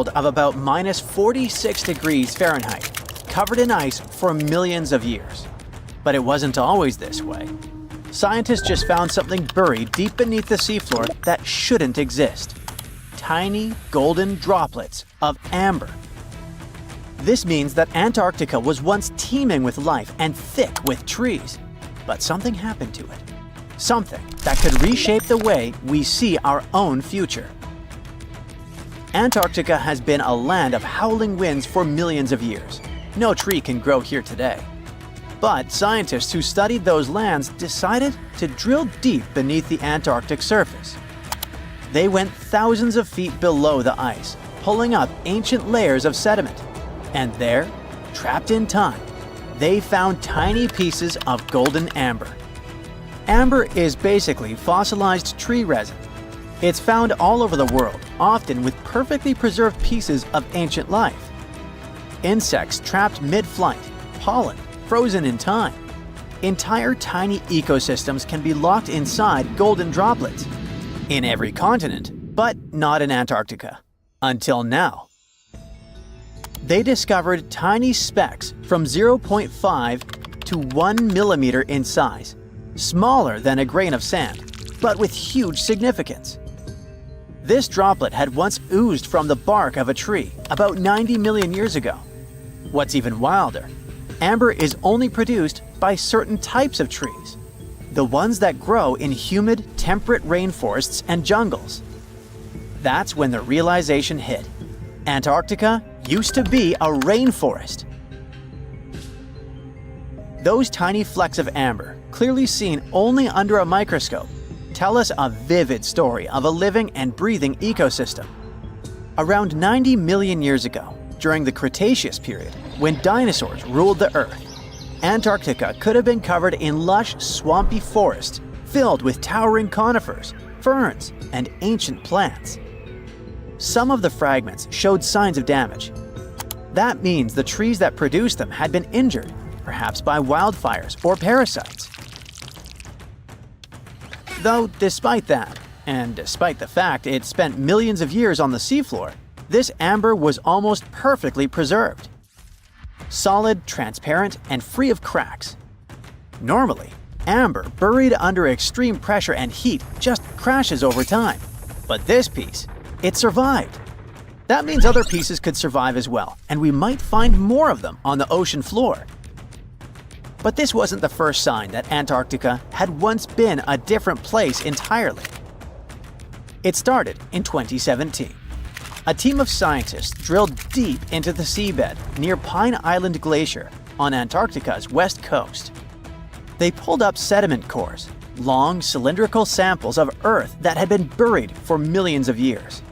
world of about minus 46 degrees Fahrenheit, covered in ice for millions of years. But it wasn't always this way. Scientists just found something buried deep beneath the seafloor that shouldn't exist. Tiny golden droplets of amber. This means that Antarctica was once teeming with life and thick with trees. But something happened to it. Something that could reshape the way we see our own future. Antarctica has been a land of howling winds for millions of years. No tree can grow here today. But scientists who studied those lands decided to drill deep beneath the Antarctic surface. They went thousands of feet below the ice, pulling up ancient layers of sediment. And there, trapped in time, they found tiny pieces of golden amber. Amber is basically fossilized tree resin. It's found all over the world, often with perfectly preserved pieces of ancient life. Insects trapped mid-flight, pollen frozen in time. Entire tiny ecosystems can be locked inside golden droplets. In every continent, but not in Antarctica. Until now. They discovered tiny specks from 0.5 to 1 millimeter in size, smaller than a grain of sand, but with huge significance. This droplet had once oozed from the bark of a tree about 90 million years ago. What's even wilder, amber is only produced by certain types of trees, the ones that grow in humid, temperate rainforests and jungles. That's when the realization hit. Antarctica used to be a rainforest. Those tiny flecks of amber, clearly seen only under a microscope, tell us a vivid story of a living and breathing ecosystem. Around 90 million years ago, during the Cretaceous period, when dinosaurs ruled the Earth, Antarctica could have been covered in lush, swampy forests filled with towering conifers, ferns, and ancient plants. Some of the fragments showed signs of damage. That means the trees that produced them had been injured, perhaps by wildfires or parasites. Though despite that, and despite the fact it spent millions of years on the seafloor, this amber was almost perfectly preserved. Solid, transparent, and free of cracks. Normally, amber buried under extreme pressure and heat just crashes over time. But this piece, it survived. That means other pieces could survive as well, and we might find more of them on the ocean floor. But this wasn't the first sign that Antarctica had once been a different place entirely. It started in 2017. A team of scientists drilled deep into the seabed near Pine Island Glacier on Antarctica's west coast. They pulled up sediment cores, long cylindrical samples of Earth that had been buried for millions of years.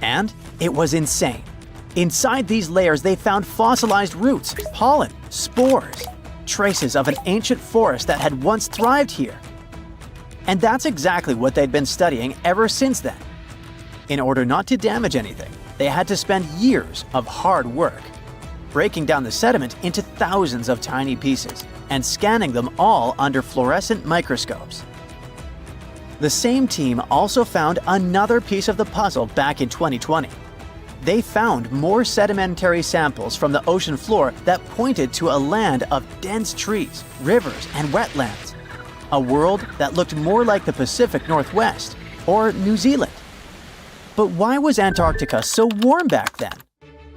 And it was insane. Inside these layers they found fossilized roots, pollen, spores, traces of an ancient forest that had once thrived here. And that's exactly what they'd been studying ever since then. In order not to damage anything, they had to spend years of hard work, breaking down the sediment into thousands of tiny pieces and scanning them all under fluorescent microscopes. The same team also found another piece of the puzzle back in 2020. They found more sedimentary samples from the ocean floor that pointed to a land of dense trees, rivers, and wetlands. A world that looked more like the Pacific Northwest or New Zealand. But why was Antarctica so warm back then?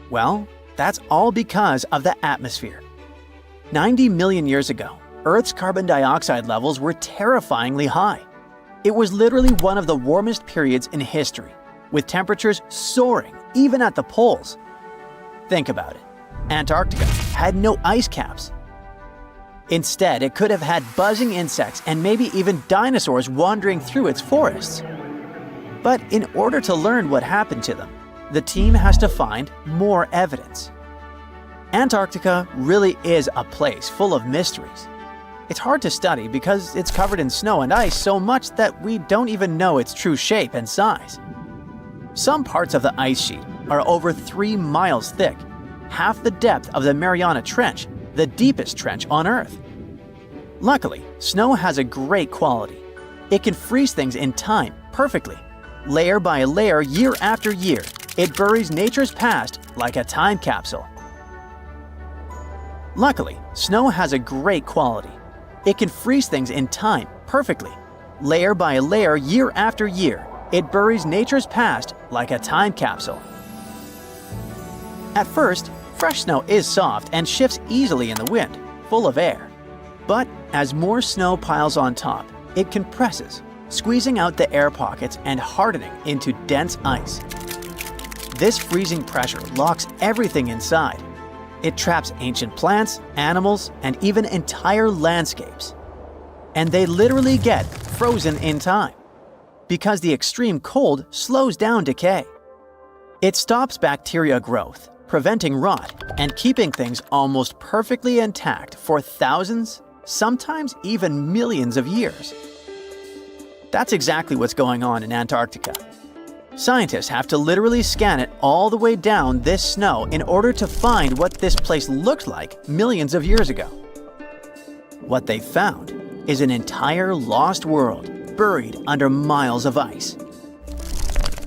Well, that's all because of the atmosphere. 90 million years ago, Earth's carbon dioxide levels were terrifyingly high. It was literally one of the warmest periods in history, with temperatures soaring even at the poles. Think about it. Antarctica had no ice caps. Instead, it could have had buzzing insects and maybe even dinosaurs wandering through its forests. But in order to learn what happened to them, the team has to find more evidence. Antarctica really is a place full of mysteries. It's hard to study because it's covered in snow and ice so much that we don't even know its true shape and size. Some parts of the ice sheet are over 3 miles thick, half the depth of the Mariana Trench, the deepest trench on Earth. Luckily, snow has a great quality. It can freeze things in time perfectly, layer by layer, year after year, It buries nature's past like a time capsule. Luckily, snow has a great quality. It can freeze things in time perfectly. Layer by layer, year after year, it buries nature's past like a time capsule. At first, fresh snow is soft and shifts easily in the wind, full of air. But as more snow piles on top, it compresses, squeezing out the air pockets and hardening into dense ice. This freezing pressure locks everything inside. It traps ancient plants, animals, and even entire landscapes. And they literally get frozen in time, because the extreme cold slows down decay. It stops bacteria growth, preventing rot, and keeping things almost perfectly intact for thousands, sometimes even millions of years. That's exactly what's going on in Antarctica. Scientists have to literally scan it all the way down this snow in order to find what this place looked like millions of years ago. What they found is an entire lost world buried under miles of ice.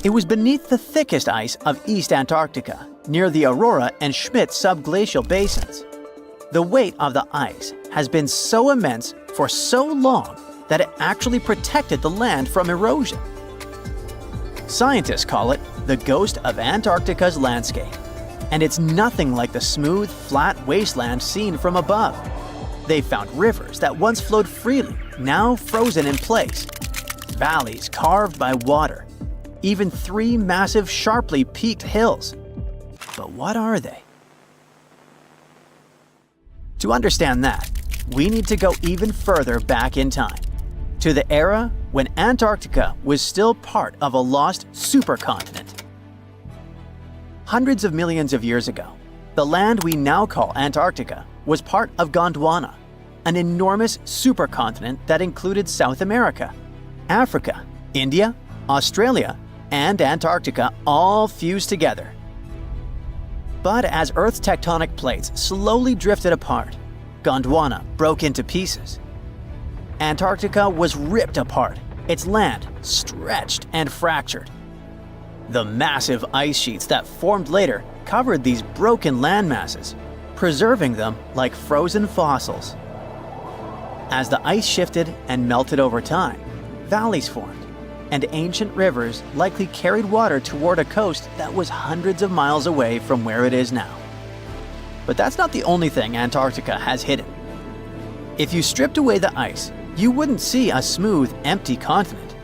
It was beneath the thickest ice of East Antarctica, near the Aurora and Schmidt subglacial basins. The weight of the ice has been so immense for so long that it actually protected the land from erosion. Scientists call it the ghost of Antarctica's landscape, and it's nothing like the smooth, flat wasteland seen from above. They found rivers that once flowed freely, now frozen in place, valleys carved by water, even 3 massive, sharply peaked hills. But what are they? To understand that, we need to go even further back in time, to the era when Antarctica was still part of a lost supercontinent. Hundreds of millions of years ago, the land we now call Antarctica was part of Gondwana, an enormous supercontinent that included South America, Africa, India, Australia, and Antarctica all fused together. But as Earth's tectonic plates slowly drifted apart, Gondwana broke into pieces. Antarctica was ripped apart, its land stretched and fractured. The massive ice sheets that formed later covered these broken land masses, preserving them like frozen fossils. As the ice shifted and melted over time, valleys formed, and ancient rivers likely carried water toward a coast that was hundreds of miles away from where it is now. But that's not the only thing Antarctica has hidden. If you stripped away the ice, you wouldn't see a smooth, empty continent.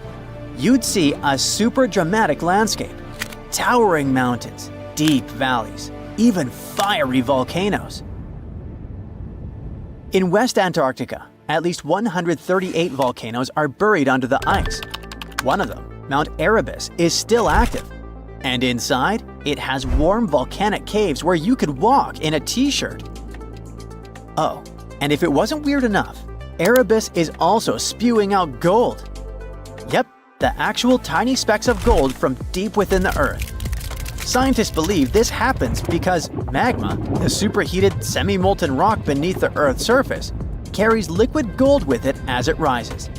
You'd see a super dramatic landscape, towering mountains, deep valleys, even fiery volcanoes. In West Antarctica, at least 138 volcanoes are buried under the ice. One of them, Mount Erebus, is still active. And inside, it has warm volcanic caves where you could walk in a t-shirt. Oh, and if it wasn't weird enough, Erebus is also spewing out gold. Yep, the actual tiny specks of gold from deep within the Earth. Scientists believe this happens because magma, the superheated semi-molten rock beneath the Earth's surface, carries liquid gold with it as it rises.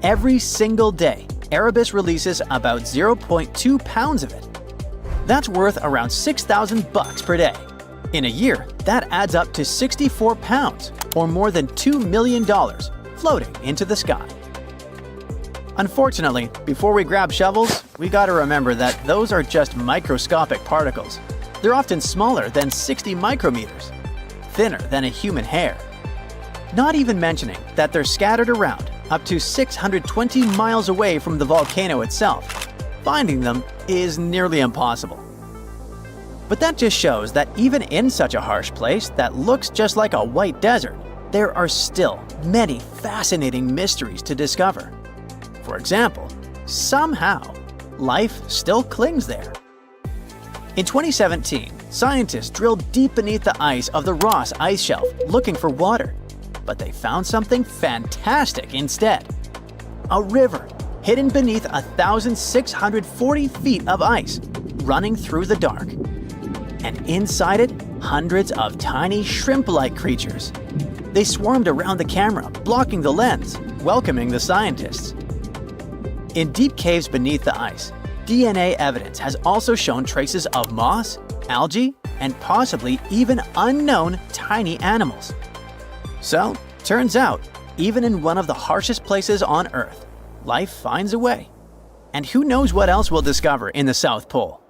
Every single day, Erebus releases about 0.2 pounds of it. That's worth around $6,000 per day. In a year, that adds up to 64 pounds, or more than $2 million, floating into the sky. Unfortunately, before we grab shovels, we gotta remember that those are just microscopic particles. They're often smaller than 60 micrometers, thinner than a human hair. Not even mentioning that they're scattered around up to 620 miles away from the volcano itself. Finding them is nearly impossible. But that just shows that even in such a harsh place that looks just like a white desert, there are still many fascinating mysteries to discover. For example, somehow, life still clings there. In 2017, scientists drilled deep beneath the ice of the Ross Ice Shelf looking for water. But they found something fantastic instead. A river hidden beneath 1,640 feet of ice, running through the dark. And inside it, hundreds of tiny shrimp-like creatures. They swarmed around the camera, blocking the lens, welcoming the scientists. In deep caves beneath the ice, DNA evidence has also shown traces of moss, algae, and possibly even unknown tiny animals. So, turns out, even in one of the harshest places on Earth, life finds a way. And who knows what else we'll discover in the South Pole?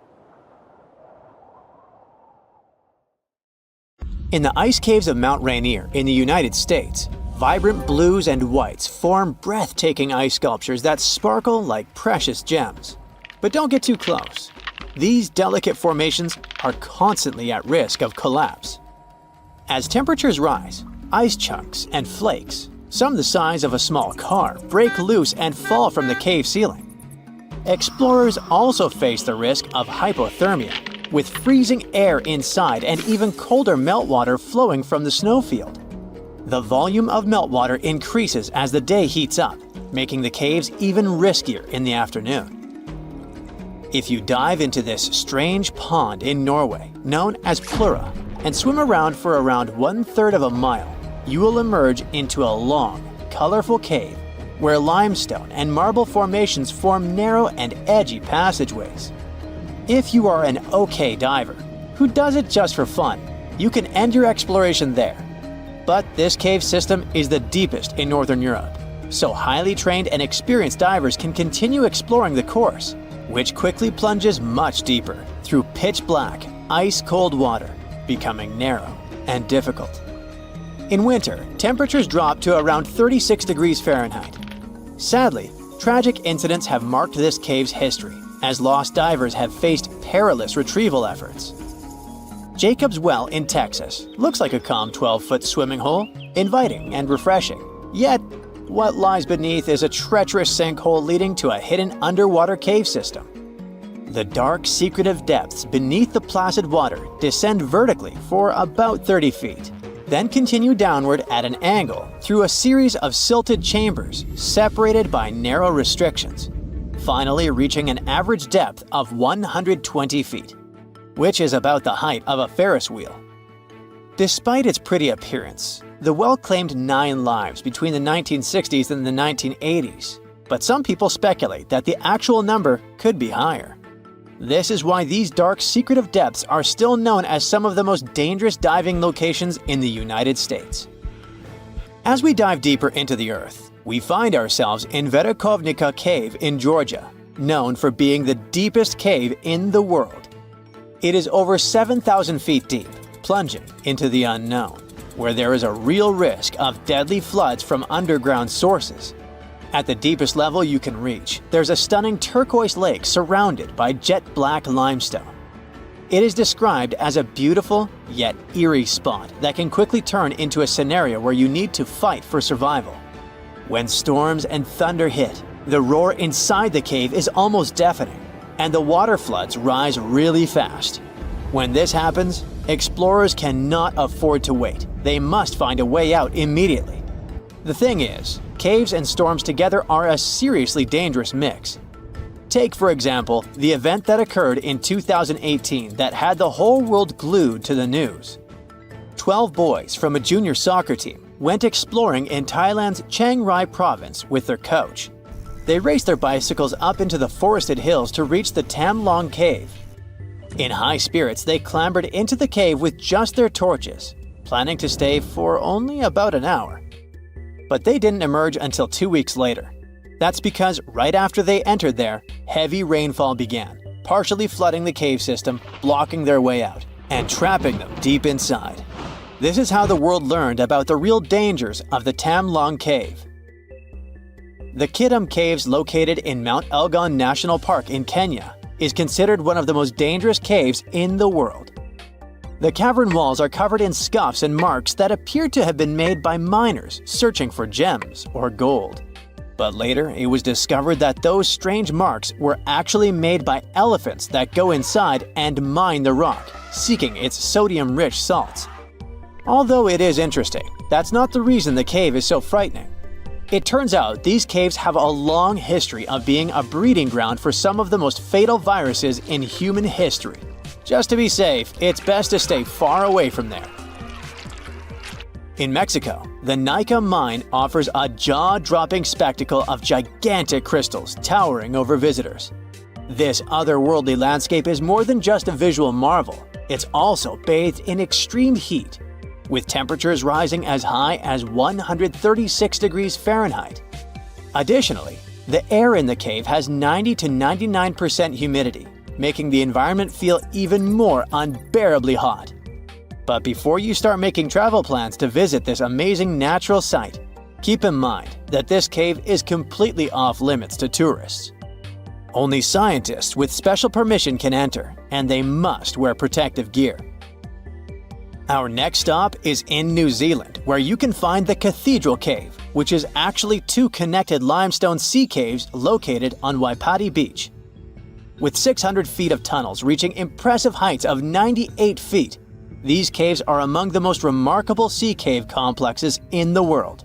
In the ice caves of Mount Rainier in the United States, vibrant blues and whites form breathtaking ice sculptures that sparkle like precious gems. But don't get too close. These delicate formations are constantly at risk of collapse. As temperatures rise, ice chunks and flakes, some the size of a small car, break loose and fall from the cave ceiling. Explorers also face the risk of hypothermia, with freezing air inside and even colder meltwater flowing from the snowfield. The volume of meltwater increases as the day heats up, making the caves even riskier in the afternoon. If you dive into this strange pond in Norway, known as Plura, and swim around for around 1/3 of a mile, you will emerge into a long, colorful cave where limestone and marble formations form narrow and edgy passageways. If you are an okay diver, who does it just for fun, you can end your exploration there. But this cave system is the deepest in Northern Europe, so highly trained and experienced divers can continue exploring the course, which quickly plunges much deeper through pitch-black, ice-cold water, becoming narrow and difficult. In winter, temperatures drop to around 36 degrees Fahrenheit. Sadly, tragic incidents have marked this cave's history, as lost divers have faced perilous retrieval efforts. Jacob's Well in Texas looks like a calm 12-foot swimming hole, inviting and refreshing. Yet, what lies beneath is a treacherous sinkhole leading to a hidden underwater cave system. The dark, secretive depths beneath the placid water descend vertically for about 30 feet, then continue downward at an angle through a series of silted chambers separated by narrow restrictions, finally reaching an average depth of 120 feet, which is about the height of a Ferris wheel. Despite its pretty appearance, the well claimed 9 lives between the 1960s and the 1980s, but some people speculate that the actual number could be higher. This is why these dark, secretive depths are still known as some of the most dangerous diving locations in the United States. As we dive deeper into the Earth, we find ourselves in Verkhovnica Cave in Georgia, known for being the deepest cave in the world. It is over 7,000 feet deep, plunging into the unknown, where there is a real risk of deadly floods from underground sources. At the deepest level you can reach, there's a stunning turquoise lake surrounded by jet-black limestone. It is described as a beautiful yet eerie spot that can quickly turn into a scenario where you need to fight for survival. When storms and thunder hit, the roar inside the cave is almost deafening, and the water floods rise really fast. When this happens, explorers cannot afford to wait. They must find a way out immediately. The thing is, caves and storms together are a seriously dangerous mix. Take, for example, the event that occurred in 2018 that had the whole world glued to the news. 12 boys from a junior soccer team went exploring in Thailand's Chiang Rai province with their coach. They raced their bicycles up into the forested hills to reach the Tam Long Cave. In high spirits, they clambered into the cave with just their torches, planning to stay for only about an hour. But they didn't emerge until 2 weeks later. That's because right after they entered there, heavy rainfall began, partially flooding the cave system, blocking their way out, and trapping them deep inside. This is how the world learned about the real dangers of the Tam Long Cave. The Kidam Caves, located in Mount Elgon National Park in Kenya, is considered one of the most dangerous caves in the world. The cavern walls are covered in scuffs and marks that appear to have been made by miners searching for gems or gold. But later, it was discovered that those strange marks were actually made by elephants that go inside and mine the rock, seeking its sodium-rich salts. Although it is interesting, that's not the reason the cave is so frightening. It turns out these caves have a long history of being a breeding ground for some of the most fatal viruses in human history. Just to be safe, it's best to stay far away from there. In Mexico, the Nika mine offers a jaw-dropping spectacle of gigantic crystals towering over visitors. This otherworldly landscape is more than just a visual marvel, it's also bathed in extreme heat, with temperatures rising as high as 136 degrees Fahrenheit. Additionally, the air in the cave has 90 to 99% humidity, making the environment feel even more unbearably hot. But before you start making travel plans to visit this amazing natural site, keep in mind that this cave is completely off limits to tourists. Only scientists with special permission can enter, and they must wear protective gear. Our next stop is in New Zealand, where you can find the Cathedral Cave, which is actually two connected limestone sea caves located on Waipati Beach. With 600 feet of tunnels reaching impressive heights of 98 feet, these caves are among the most remarkable sea cave complexes in the world.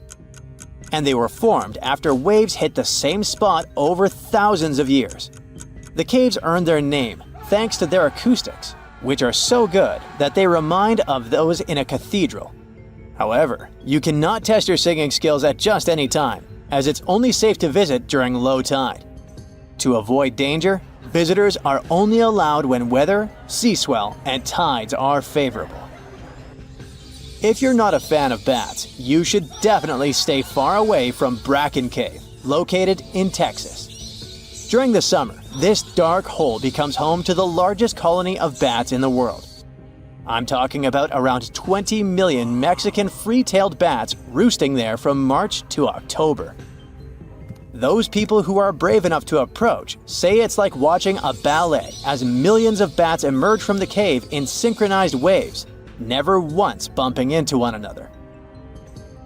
And they were formed after waves hit the same spot over thousands of years. The caves earned their name thanks to their acoustics, which are so good that they remind of those in a cathedral. However, you cannot test your singing skills at just any time, as it's only safe to visit during low tide. To avoid danger, visitors are only allowed when weather, sea swell, and tides are favorable. If you're not a fan of bats, you should definitely stay far away from Bracken Cave, located in Texas. During the summer, this dark hole becomes home to the largest colony of bats in the world. I'm talking about around 20 million Mexican free-tailed bats roosting there from March to October. Those people who are brave enough to approach say it's like watching a ballet as millions of bats emerge from the cave in synchronized waves, never once bumping into one another.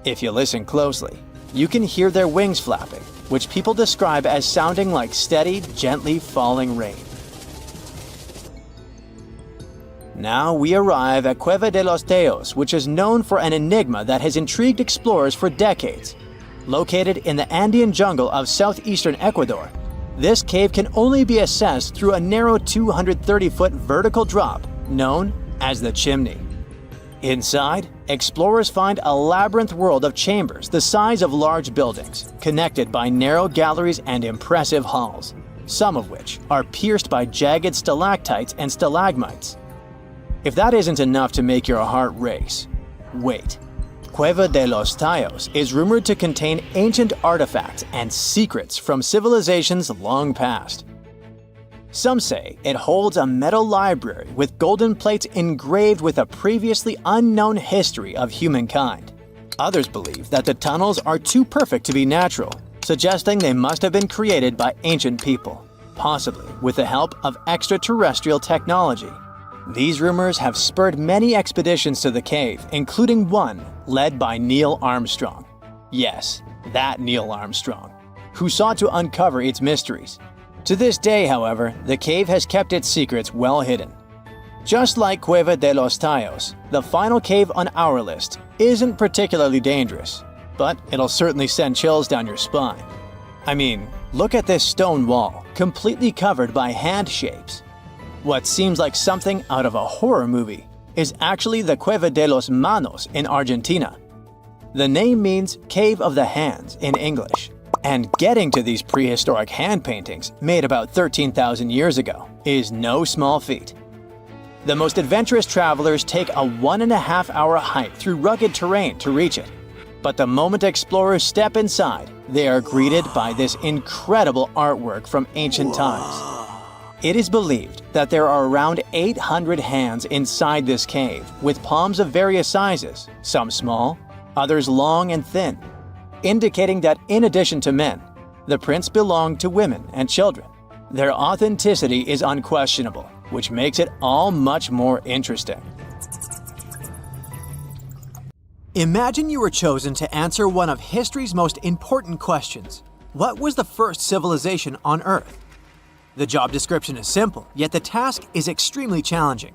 If you listen closely, you can hear their wings flapping, which people describe as sounding like steady, gently falling rain. Now we arrive at Cueva de los Teos, which is known for an enigma that has intrigued explorers for decades. Located in the Andean jungle of southeastern Ecuador, this cave can only be accessed through a narrow 230-foot vertical drop known as the chimney. Inside, explorers find a labyrinth world of chambers the size of large buildings, connected by narrow galleries and impressive halls, some of which are pierced by jagged stalactites and stalagmites. If that isn't enough to make your heart race, wait. Cueva de los Teos is rumored to contain ancient artifacts and secrets from civilizations long past. Some say it holds a metal library with golden plates engraved with a previously unknown history of humankind. Others believe that the tunnels are too perfect to be natural, suggesting they must have been created by ancient people, possibly with the help of extraterrestrial technology. These rumors have spurred many expeditions to the cave, including one led by Neil Armstrong. Yes, that Neil Armstrong, who sought to uncover its mysteries. To this day, however, the cave has kept its secrets well hidden. Just like Cueva de los Teos, the final cave on our list isn't particularly dangerous, but it'll certainly send chills down your spine. I mean, look at this stone wall, completely covered by hand shapes. What seems like something out of a horror movie is actually the Cueva de los Manos in Argentina. The name means Cave of the Hands in English, and getting to these prehistoric hand paintings, made about 13,000 years ago, is no small feat. The most adventurous travelers take a 1.5-hour hike through rugged terrain to reach it. But the moment explorers step inside, they are greeted by this incredible artwork from ancient times. It is believed that there are around 800 hands inside this cave, with palms of various sizes, some small, others long and thin, indicating that in addition to men, the prints belong to women and children. Their authenticity is unquestionable, which makes it all much more interesting. Imagine you were chosen to answer one of history's most important questions. What was the first civilization on Earth? The job description is simple, yet the task is extremely challenging.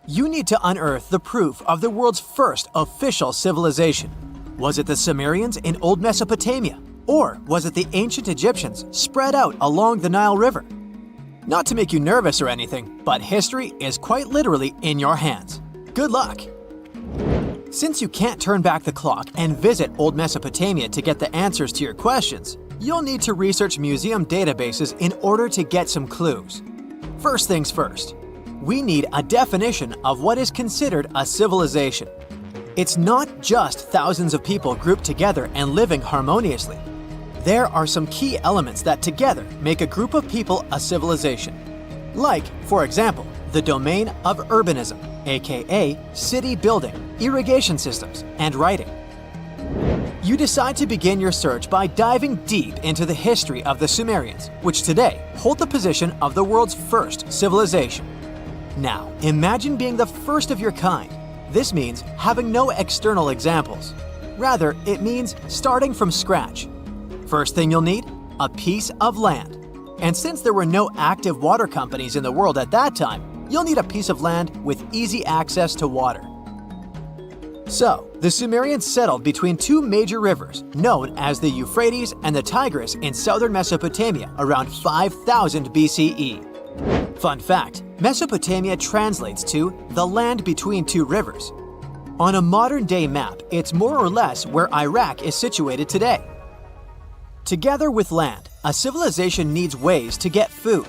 You need to unearth the proof of the world's first official civilization. Was it the Sumerians in Old Mesopotamia? Or was it the ancient Egyptians spread out along the Nile River? Not to make you nervous or anything, but history is quite literally in your hands. Good luck! Since you can't turn back the clock and visit Old Mesopotamia to get the answers to your questions, You'll need to research museum databases in order to get some clues. First things first, we need a definition of what is considered a civilization. It's not just thousands of people grouped together and living harmoniously. There are some key elements that together make a group of people a civilization. Like, for example, the domain of urbanism, aka city building, irrigation systems, and writing. You decide to begin your search by diving deep into the history of the Sumerians, which today hold the position of the world's first civilization. Now, imagine being the first of your kind. This means having no external examples. Rather, it means starting from scratch. First thing you'll need? A piece of land. And since there were no active water companies in the world at that time, you'll need a piece of land with easy access to water. So, the Sumerians settled between two major rivers, known as the Euphrates and the Tigris in southern Mesopotamia around 5000 BCE. Fun fact, Mesopotamia translates to the land between two rivers. On a modern-day map, it's more or less where Iraq is situated today. Together with land, a civilization needs ways to get food.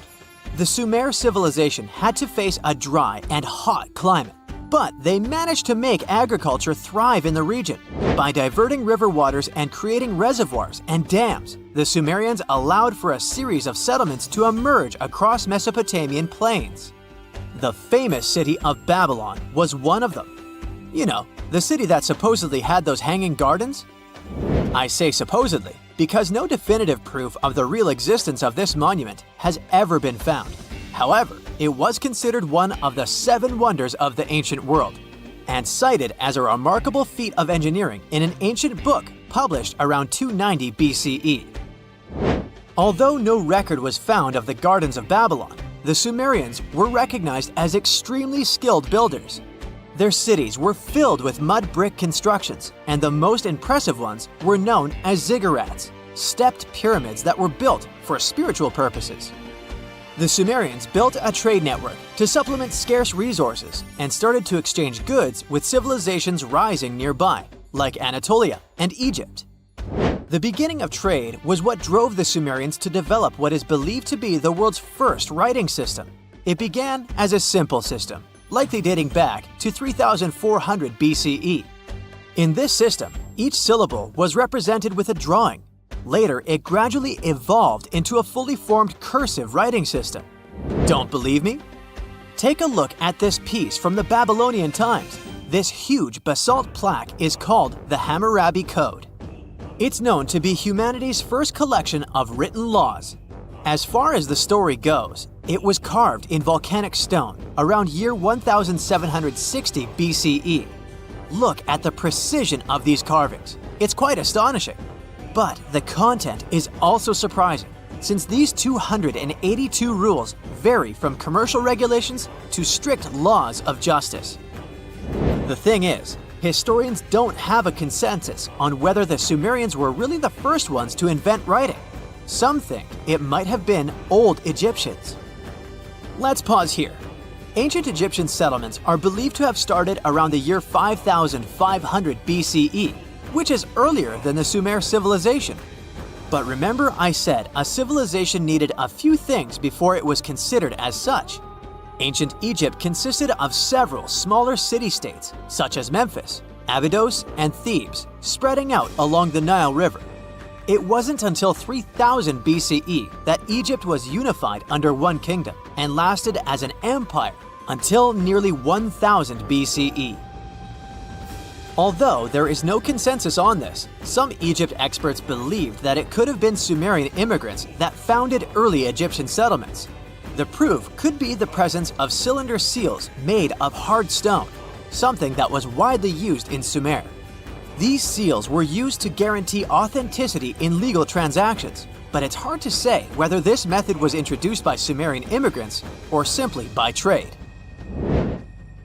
The Sumer civilization had to face a dry and hot climate, but they managed to make agriculture thrive in the region. By diverting river waters and creating reservoirs and dams, the Sumerians allowed for a series of settlements to emerge across Mesopotamian plains. The famous city of Babylon was one of them. You know, the city that supposedly had those hanging gardens? I say supposedly because no definitive proof of the real existence of this monument has ever been found. However, it was considered one of the 7 wonders of the ancient world, and cited as a remarkable feat of engineering in an ancient book published around 290 BCE. Although no record was found of the Gardens of Babylon, the Sumerians were recognized as extremely skilled builders. Their cities were filled with mud brick constructions, and the most impressive ones were known as ziggurats, stepped pyramids that were built for spiritual purposes. The Sumerians built a trade network to supplement scarce resources and started to exchange goods with civilizations rising nearby, like Anatolia and Egypt. The beginning of trade was what drove the Sumerians to develop what is believed to be the world's first writing system. It began as a simple system, likely dating back to 3400 BCE. In this system, each syllable was represented with a drawing. Later, it gradually evolved into a fully formed cursive writing system. Don't believe me? Take a look at this piece from the Babylonian times. This huge basalt plaque is called the Hammurabi Code. It's known to be humanity's first collection of written laws. As far as the story goes, it was carved in volcanic stone around year 1760 BCE. Look at the precision of these carvings. It's quite astonishing. But the content is also surprising, since these 282 rules vary from commercial regulations to strict laws of justice. The thing is, historians don't have a consensus on whether the Sumerians were really the first ones to invent writing. Some think it might have been old Egyptians. Let's pause here. Ancient Egyptian settlements are believed to have started around the year 5500 BCE, which is earlier than the Sumer civilization. But remember I said a civilization needed a few things before it was considered as such. Ancient Egypt consisted of several smaller city-states, such as Memphis, Abydos, and Thebes, spreading out along the Nile River. It wasn't until 3000 BCE that Egypt was unified under one kingdom and lasted as an empire until nearly 1000 BCE. Although there is no consensus on this, some Egypt experts believed that it could have been Sumerian immigrants that founded early Egyptian settlements. The proof could be the presence of cylinder seals made of hard stone, something that was widely used in Sumer. These seals were used to guarantee authenticity in legal transactions, but it's hard to say whether this method was introduced by Sumerian immigrants or simply by trade.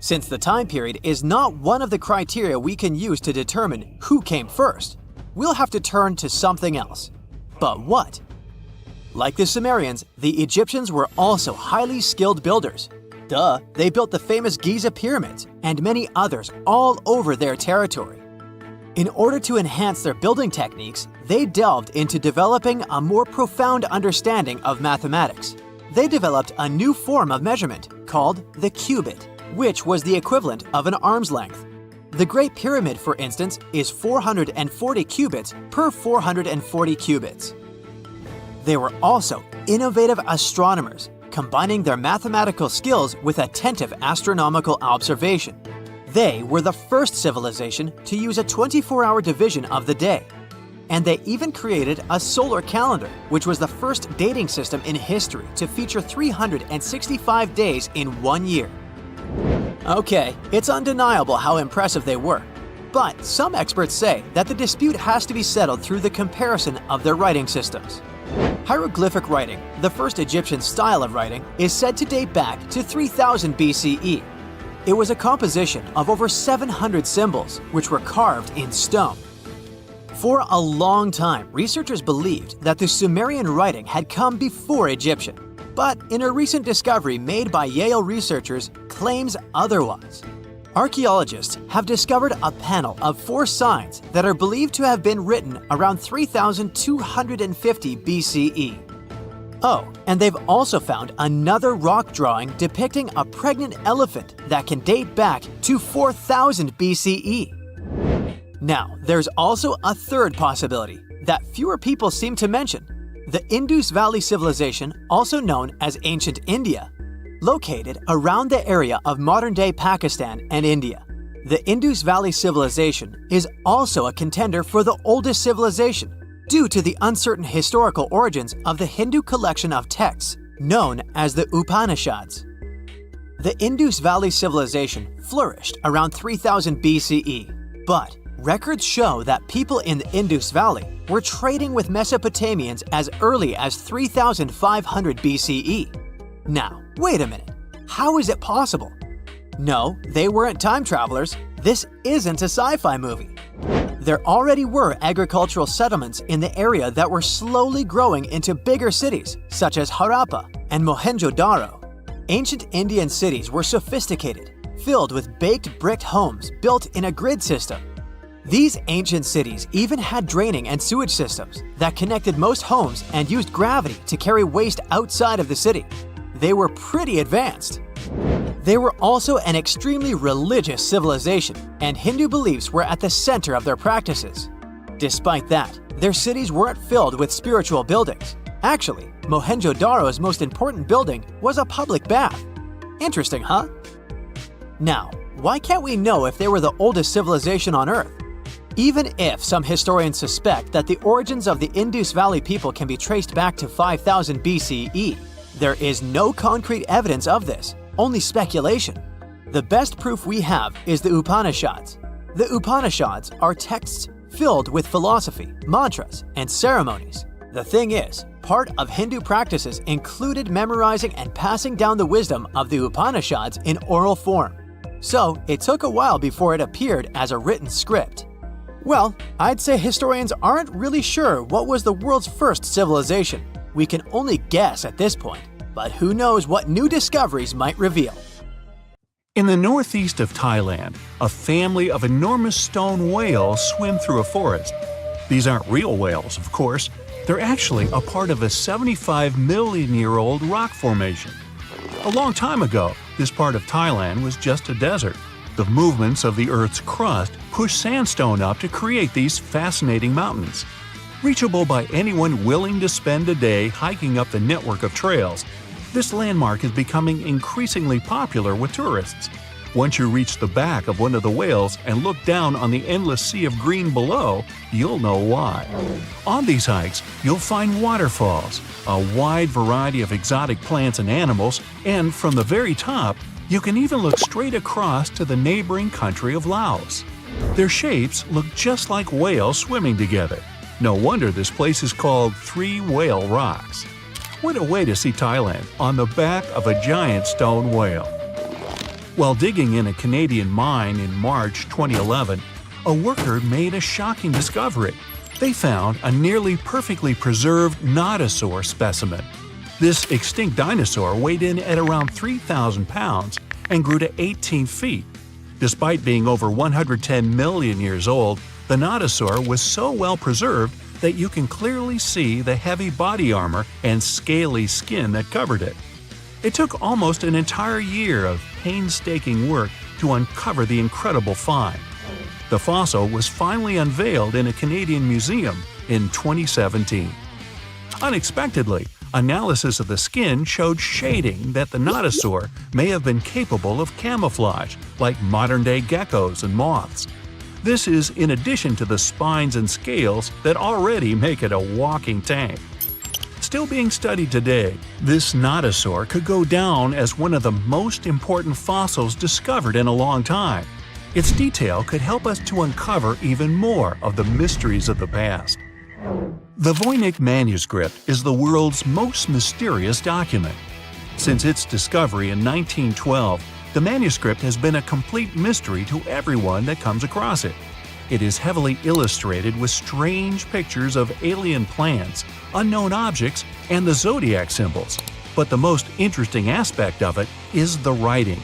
Since the time period is not one of the criteria we can use to determine who came first, we'll have to turn to something else. But what? Like the Sumerians, the Egyptians were also highly skilled builders. Duh, they built the famous Giza pyramids and many others all over their territory. In order to enhance their building techniques, they delved into developing a more profound understanding of mathematics. They developed a new form of measurement called the cubit, which was the equivalent of an arm's length. The Great Pyramid, for instance, is 440 cubits per 440 cubits. They were also innovative astronomers, combining their mathematical skills with attentive astronomical observation. They were the first civilization to use a 24-hour division of the day. And they even created a solar calendar, which was the first dating system in history to feature 365 days in 1 year. Okay, it's undeniable how impressive they were. But some experts say that the dispute has to be settled through the comparison of their writing systems. Hieroglyphic writing, the first Egyptian style of writing, is said to date back to 3000 BCE. It was a composition of over 700 symbols, which were carved in stone. For a long time, researchers believed that the Sumerian writing had come before Egyptian, but in a recent discovery made by Yale researchers claims otherwise. Archaeologists have discovered a panel of 4 signs that are believed to have been written around 3250 BCE. Oh, and they've also found another rock drawing depicting a pregnant elephant that can date back to 4000 BCE. Now, there's also a third possibility that fewer people seem to mention: the Indus Valley civilization, also known as ancient India, located around the area of modern-day Pakistan and India. The Indus Valley civilization is also a contender for the oldest civilization due to the uncertain historical origins of the Hindu collection of texts known as the Upanishads. The Indus Valley civilization flourished around 3000 BCE, but records show that people in the Indus Valley were trading with Mesopotamians as early as 3500 BCE. Now, wait a minute. How is it possible? No, they weren't time travelers. This isn't a sci-fi movie. There already were agricultural settlements in the area that were slowly growing into bigger cities, such as Harappa and Mohenjo-Daro. Ancient Indian cities were sophisticated, filled with baked brick homes built in a grid system. These ancient cities even had draining and sewage systems that connected most homes and used gravity to carry waste outside of the city. They were pretty advanced. They were also an extremely religious civilization, and Hindu beliefs were at the center of their practices. Despite that, their cities weren't filled with spiritual buildings. Actually, Mohenjo-Daro's most important building was a public bath. Interesting, huh? Now, why can't we know if they were the oldest civilization on Earth? Even if some historians suspect that the origins of the Indus Valley people can be traced back to 5000 BCE, there is no concrete evidence of this, only speculation. The best proof we have is the Upanishads. The Upanishads are texts filled with philosophy, mantras, and ceremonies. The thing is, part of Hindu practices included memorizing and passing down the wisdom of the Upanishads in oral form. So it took a while before it appeared as a written script. Well, I'd say historians aren't really sure what was the world's first civilization. We can only guess at this point, but who knows what new discoveries might reveal. In the northeast of Thailand, a family of enormous stone whales swim through a forest. These aren't real whales, of course. They're actually a part of a 75-million-year-old rock formation. A long time ago, this part of Thailand was just a desert. The movements of the Earth's crust push sandstone up to create these fascinating mountains. Reachable by anyone willing to spend a day hiking up the network of trails, this landmark is becoming increasingly popular with tourists. Once you reach the back of one of the whales and look down on the endless sea of green below, you'll know why. On these hikes, you'll find waterfalls, a wide variety of exotic plants and animals, and from the very top, you can even look straight across to the neighboring country of Laos. Their shapes look just like whales swimming together. No wonder this place is called Three Whale Rocks. What a way to see Thailand on the back of a giant stone whale. While digging in a Canadian mine in March 2011, a worker made a shocking discovery. They found a nearly perfectly preserved nodosauur specimen. This extinct dinosaur weighed in at around 3,000 pounds and grew to 18 feet. Despite being over 110 million years old, The nodosaur was so well preserved that you can clearly see the heavy body armor and scaly skin that covered it. It took almost an entire year of painstaking work to uncover the incredible find. The fossil was finally unveiled in a Canadian museum in 2017. Unexpectedly, analysis of the skin showed shading that the nodosaur may have been capable of camouflage, like modern-day geckos and moths. This is in addition to the spines and scales that already make it a walking tank. Still being studied today, this nodosaur could go down as one of the most important fossils discovered in a long time. Its detail could help us to uncover even more of the mysteries of the past. The Voynich manuscript is the world's most mysterious document. Since its discovery in 1912, the manuscript has been a complete mystery to everyone that comes across it. It is heavily illustrated with strange pictures of alien plants, unknown objects, and the zodiac symbols. But the most interesting aspect of it is the writing.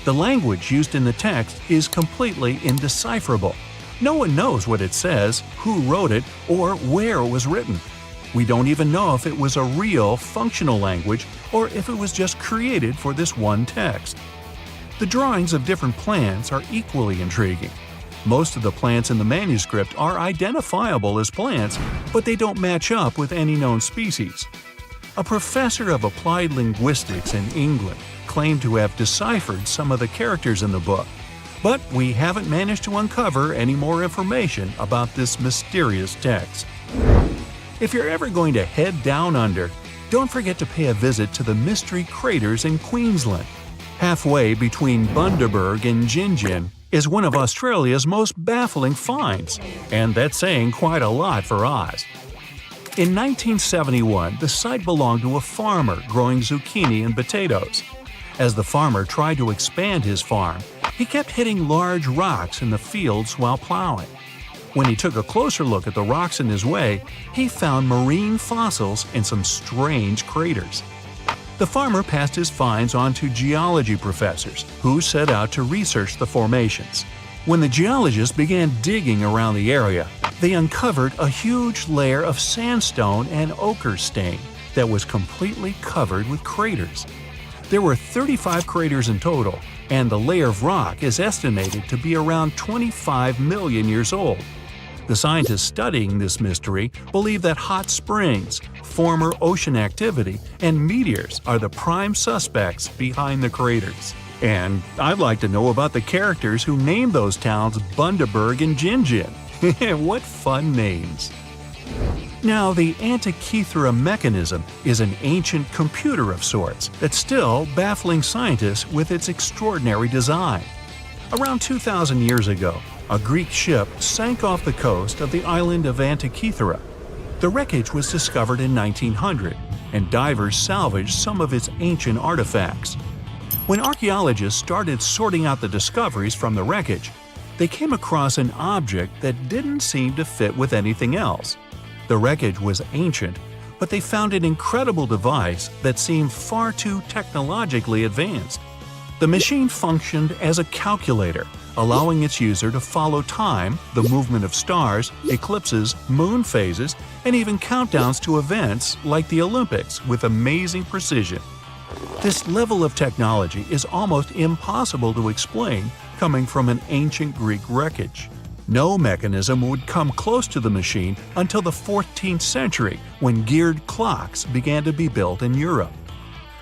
The language used in the text is completely indecipherable. No one knows what it says, who wrote it, or where it was written. We don't even know if it was a real, functional language or if it was just created for this one text. The drawings of different plants are equally intriguing. Most of the plants in the manuscript are identifiable as plants, but they don't match up with any known species. A professor of applied linguistics in England claimed to have deciphered some of the characters in the book, but we haven't managed to uncover any more information about this mysterious text. If you're ever going to head down under, don't forget to pay a visit to the Mystery Craters in Queensland. Halfway between Bundaberg and Gingin is one of Australia's most baffling finds, and that's saying quite a lot for Oz. In 1971, the site belonged to a farmer growing zucchini and potatoes. As the farmer tried to expand his farm, he kept hitting large rocks in the fields while plowing. When he took a closer look at the rocks in his way, he found marine fossils and some strange craters. The farmer passed his finds on to geology professors, who set out to research the formations. When the geologists began digging around the area, they uncovered a huge layer of sandstone and ochre stain that was completely covered with craters. There were 35 craters in total, and the layer of rock is estimated to be around 25 million years old. The scientists studying this mystery believe that hot springs, former ocean activity, and meteors are the prime suspects behind the craters. And I'd like to know about the characters who named those towns Bundaberg and Gingin. What fun names! Now, the Antikythera mechanism is an ancient computer of sorts that's still baffling scientists with its extraordinary design. Around 2,000 years ago, a Greek ship sank off the coast of the island of Antikythera. The wreckage was discovered in 1900, and divers salvaged some of its ancient artifacts. When archaeologists started sorting out the discoveries from the wreckage, they came across an object that didn't seem to fit with anything else. The wreckage was ancient, but they found an incredible device that seemed far too technologically advanced. The machine functioned as a calculator, allowing its user to follow time, the movement of stars, eclipses, moon phases, and even countdowns to events like the Olympics with amazing precision. This level of technology is almost impossible to explain coming from an ancient Greek wreckage. No mechanism would come close to the machine until the 14th century, when geared clocks began to be built in Europe.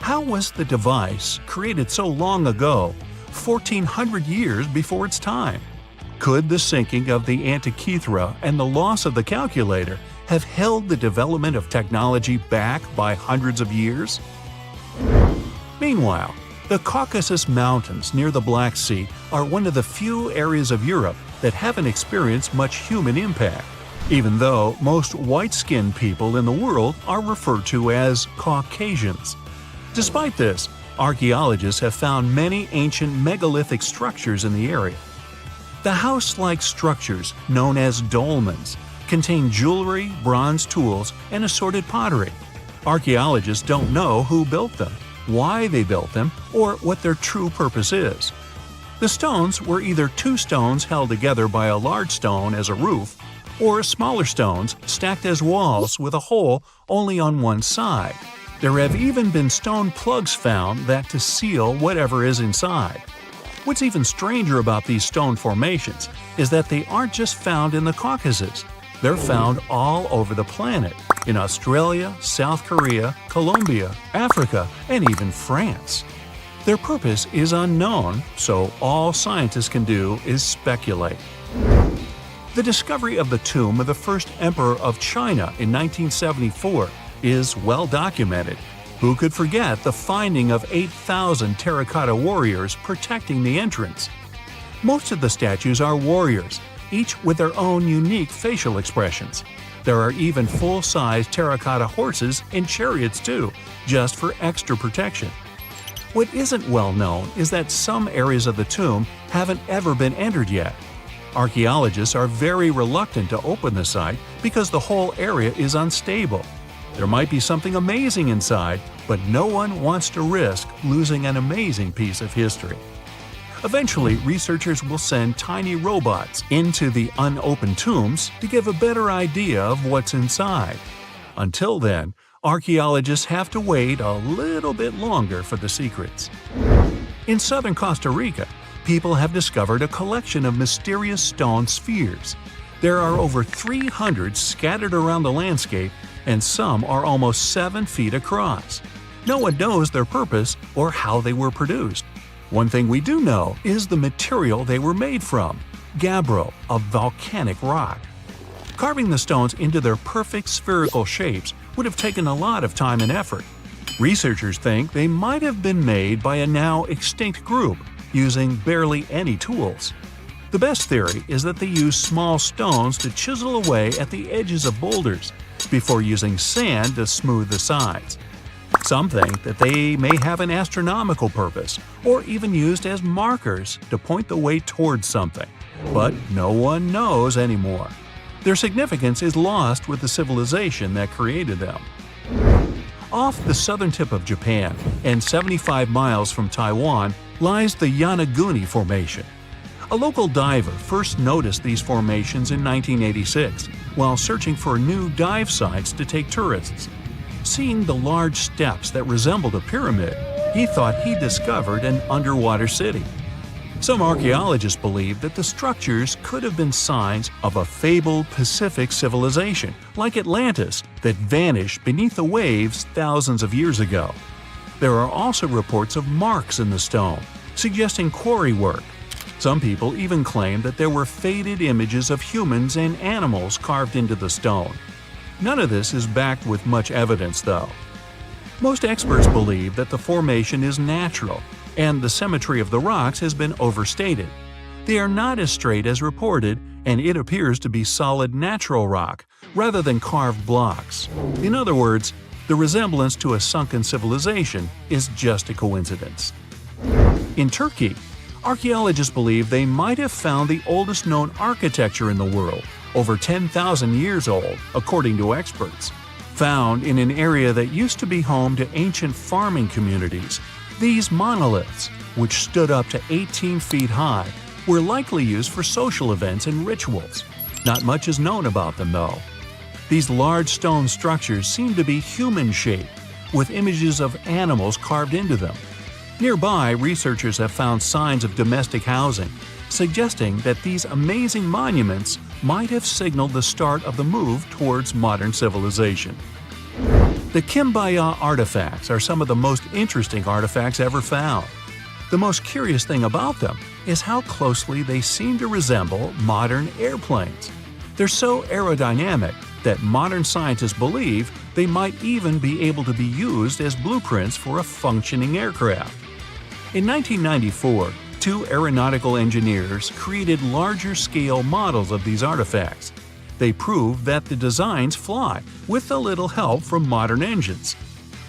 How was the device created so long ago, 1,400 years before its time? Could the sinking of the Antikythera and the loss of the calculator have held the development of technology back by hundreds of years? Meanwhile, the Caucasus Mountains near the Black Sea are one of the few areas of Europe that haven't experienced much human impact, even though most white-skinned people in the world are referred to as Caucasians. Despite this, archaeologists have found many ancient megalithic structures in the area. The house-like structures, known as dolmens, contain jewelry, bronze tools, and assorted pottery. Archaeologists don't know who built them, why they built them, or what their true purpose is. The stones were either two stones held together by a large stone as a roof, or smaller stones stacked as walls with a hole only on one side. There have even been stone plugs found that to seal whatever is inside. What's even stranger about these stone formations is that they aren't just found in the Caucasus. They're found all over the planet, in Australia, South Korea, Colombia, Africa, and even France. Their purpose is unknown, so all scientists can do is speculate. The discovery of the tomb of the first emperor of China in 1974 is well documented. Who could forget the finding of 8,000 terracotta warriors protecting the entrance? Most of the statues are warriors, each with their own unique facial expressions. There are even full-size terracotta horses and chariots too, just for extra protection. What isn't well known is that some areas of the tomb haven't ever been entered yet. Archaeologists are very reluctant to open the site because the whole area is unstable. There might be something amazing inside, but no one wants to risk losing an amazing piece of history. Eventually, researchers will send tiny robots into the unopened tombs to give a better idea of what's inside. Until then, archaeologists have to wait a little bit longer for the secrets. In southern Costa Rica, people have discovered a collection of mysterious stone spheres. There are over 300 scattered around the landscape, and some are almost 7 feet across. No one knows their purpose or how they were produced. One thing we do know is the material they were made from: gabbro, a volcanic rock. Carving the stones into their perfect spherical shapes would have taken a lot of time and effort. Researchers think they might have been made by a now extinct group using barely any tools. The best theory is that they used small stones to chisel away at the edges of boulders before using sand to smooth the sides. Some think that they may have an astronomical purpose, or even used as markers to point the way towards something, but no one knows anymore. Their significance is lost with the civilization that created them. Off the southern tip of Japan, and 75 miles from Taiwan, lies the Yonaguni Formation. A local diver first noticed these formations in 1986 while searching for new dive sites to take tourists. Seeing the large steps that resembled a pyramid, he thought he discovered an underwater city. Some archaeologists believe that the structures could have been signs of a fabled Pacific civilization, like Atlantis, that vanished beneath the waves thousands of years ago. There are also reports of marks in the stone, suggesting quarry work. Some people even claim that there were faded images of humans and animals carved into the stone. None of this is backed with much evidence, though. Most experts believe that the formation is natural, and the symmetry of the rocks has been overstated. They are not as straight as reported, and it appears to be solid natural rock, rather than carved blocks. In other words, the resemblance to a sunken civilization is just a coincidence. In Turkey, archaeologists believe they might have found the oldest known architecture in the world, over 10,000 years old, according to experts. Found in an area that used to be home to ancient farming communities, these monoliths, which stood up to 18 feet high, were likely used for social events and rituals. Not much is known about them, though. These large stone structures seem to be human-shaped, with images of animals carved into them. Nearby, researchers have found signs of domestic housing, suggesting that these amazing monuments might have signaled the start of the move towards modern civilization. The Kimbaya artifacts are some of the most interesting artifacts ever found. The most curious thing about them is how closely they seem to resemble modern airplanes. They're so aerodynamic that modern scientists believe they might even be able to be used as blueprints for a functioning aircraft. In 1994, 2 aeronautical engineers created larger-scale models of these artifacts. They proved that the designs fly, with a little help from modern engines.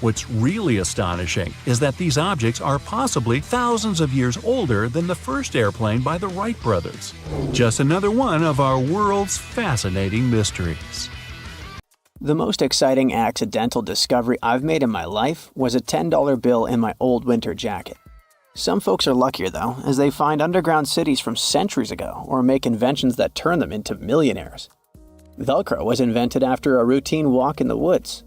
What's really astonishing is that these objects are possibly thousands of years older than the first airplane by the Wright brothers. Just another one of our world's fascinating mysteries. The most exciting accidental discovery I've made in my life was a $10 bill in my old winter jacket. Some folks are luckier though, as they find underground cities from centuries ago or make inventions that turn them into millionaires. Velcro was invented after a routine walk in the woods.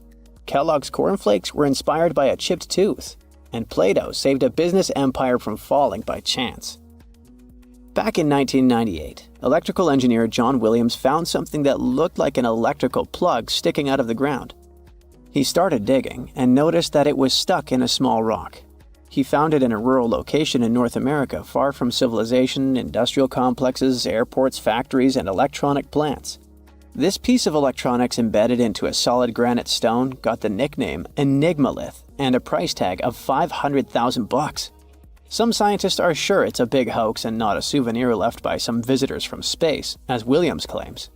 Kellogg's cornflakes were inspired by a chipped tooth, and Play-Doh saved a business empire from falling by chance. Back in 1998, electrical engineer John Williams found something that looked like an electrical plug sticking out of the ground. He started digging and noticed that it was stuck in a small rock. He found it in a rural location in North America, far from civilization, industrial complexes, airports, factories, and electronic plants. This piece of electronics embedded into a solid granite stone got the nickname Enigmalith and a price tag of $500,000. Some scientists are sure it's a big hoax and not a souvenir left by some visitors from space, as Williams claims.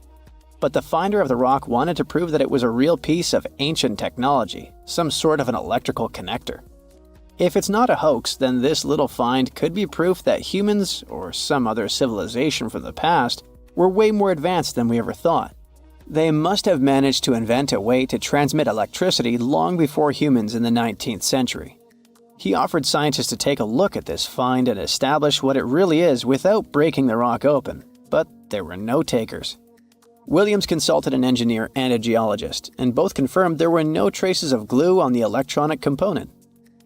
But the finder of the rock wanted to prove that it was a real piece of ancient technology, some sort of an electrical connector. If it's not a hoax, then this little find could be proof that humans, or some other civilization from the past, were way more advanced than we ever thought. They must have managed to invent a way to transmit electricity long before humans in the 19th century. He offered scientists to take a look at this find and establish what it really is without breaking the rock open, but there were no takers. Williams consulted an engineer and a geologist, and both confirmed there were no traces of glue on the electronic component.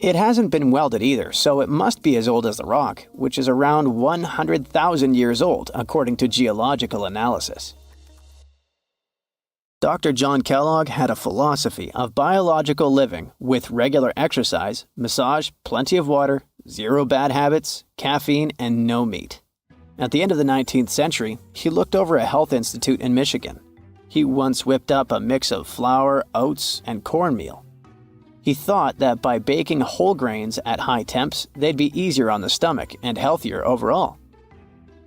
It hasn't been welded either, so it must be as old as the rock, which is around 100,000 years old, according to geological analysis. Dr. John Kellogg had a philosophy of biological living with regular exercise, massage, plenty of water, zero bad habits, caffeine, and no meat. At the end of the 19th century, he looked over a health institute in Michigan. He once whipped up a mix of flour, oats, and cornmeal. He thought that by baking whole grains at high temps, they'd be easier on the stomach and healthier overall.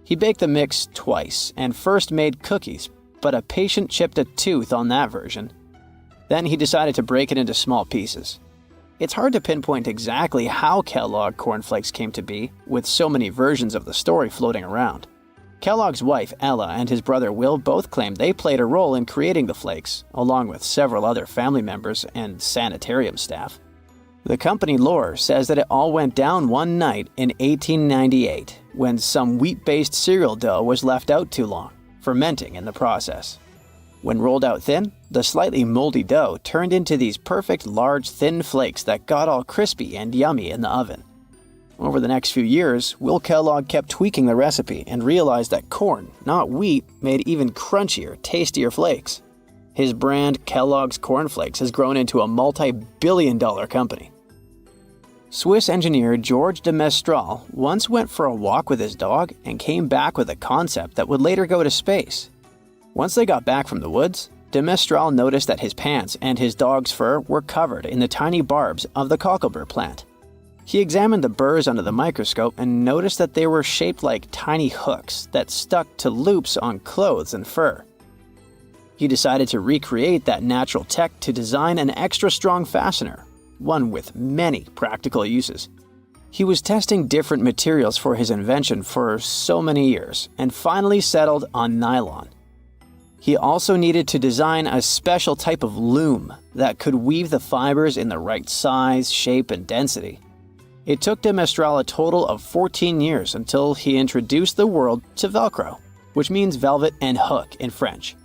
He baked the mix twice and first made cookies, but a patient chipped a tooth on that version. Then he decided to break it into small pieces. It's hard to pinpoint exactly how Kellogg cornflakes came to be, with so many versions of the story floating around. Kellogg's wife, Ella, and his brother Will both claimed they played a role in creating the flakes, along with several other family members and sanitarium staff. The company lore says that it all went down one night in 1898, when some wheat-based cereal dough was left out too long, fermenting in the process. When rolled out thin, the slightly moldy dough turned into these perfect large thin flakes that got all crispy and yummy in the oven. Over the next few years, Will Kellogg kept tweaking the recipe and realized that corn, not wheat, made even crunchier, tastier flakes. His brand, Kellogg's Corn Flakes, has grown into a multi-billion-dollar company. Swiss engineer George de Mestral once went for a walk with his dog and came back with a concept that would later go to space. Once they got back from the woods, de Mestral noticed that his pants and his dog's fur were covered in the tiny barbs of the cocklebur plant. He examined the burrs under the microscope and noticed that they were shaped like tiny hooks that stuck to loops on clothes and fur. He decided to recreate that natural tech to design an extra strong fastener, one with many practical uses. He was testing different materials for his invention for so many years and finally settled on nylon. He also needed to design a special type of loom that could weave the fibers in the right size, shape, and density. It took de Mestral a total of 14 years until he introduced the world to Velcro, which means velvet and hook in French.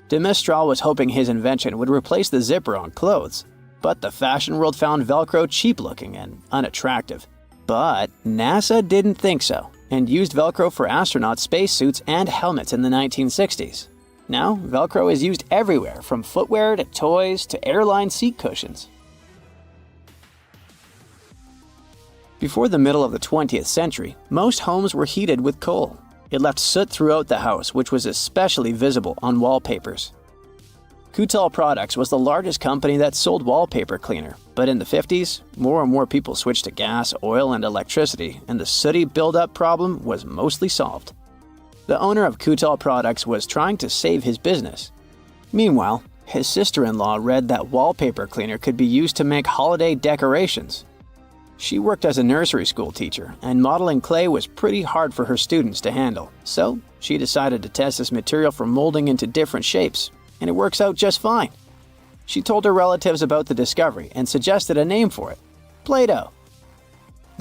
De Mestral was hoping his invention would replace the zipper on clothes, but the fashion world found Velcro cheap-looking and unattractive. But NASA didn't think so, and used Velcro for astronaut spacesuits and helmets in the 1960s. Now, Velcro is used everywhere, from footwear to toys to airline seat cushions. Before the middle of the 20th century, most homes were heated with coal. It left soot throughout the house, which was especially visible on wallpapers. Kutal Products was the largest company that sold wallpaper cleaner, but in the 50s, more and more people switched to gas, oil, and electricity, and the sooty buildup problem was mostly solved. The owner of Kutal Products was trying to save his business. Meanwhile, his sister-in-law read that wallpaper cleaner could be used to make holiday decorations. She worked as a nursery school teacher, and modeling clay was pretty hard for her students to handle, so she decided to test this material for molding into different shapes, and it works out just fine. She told her relatives about the discovery and suggested a name for it: Play-Doh.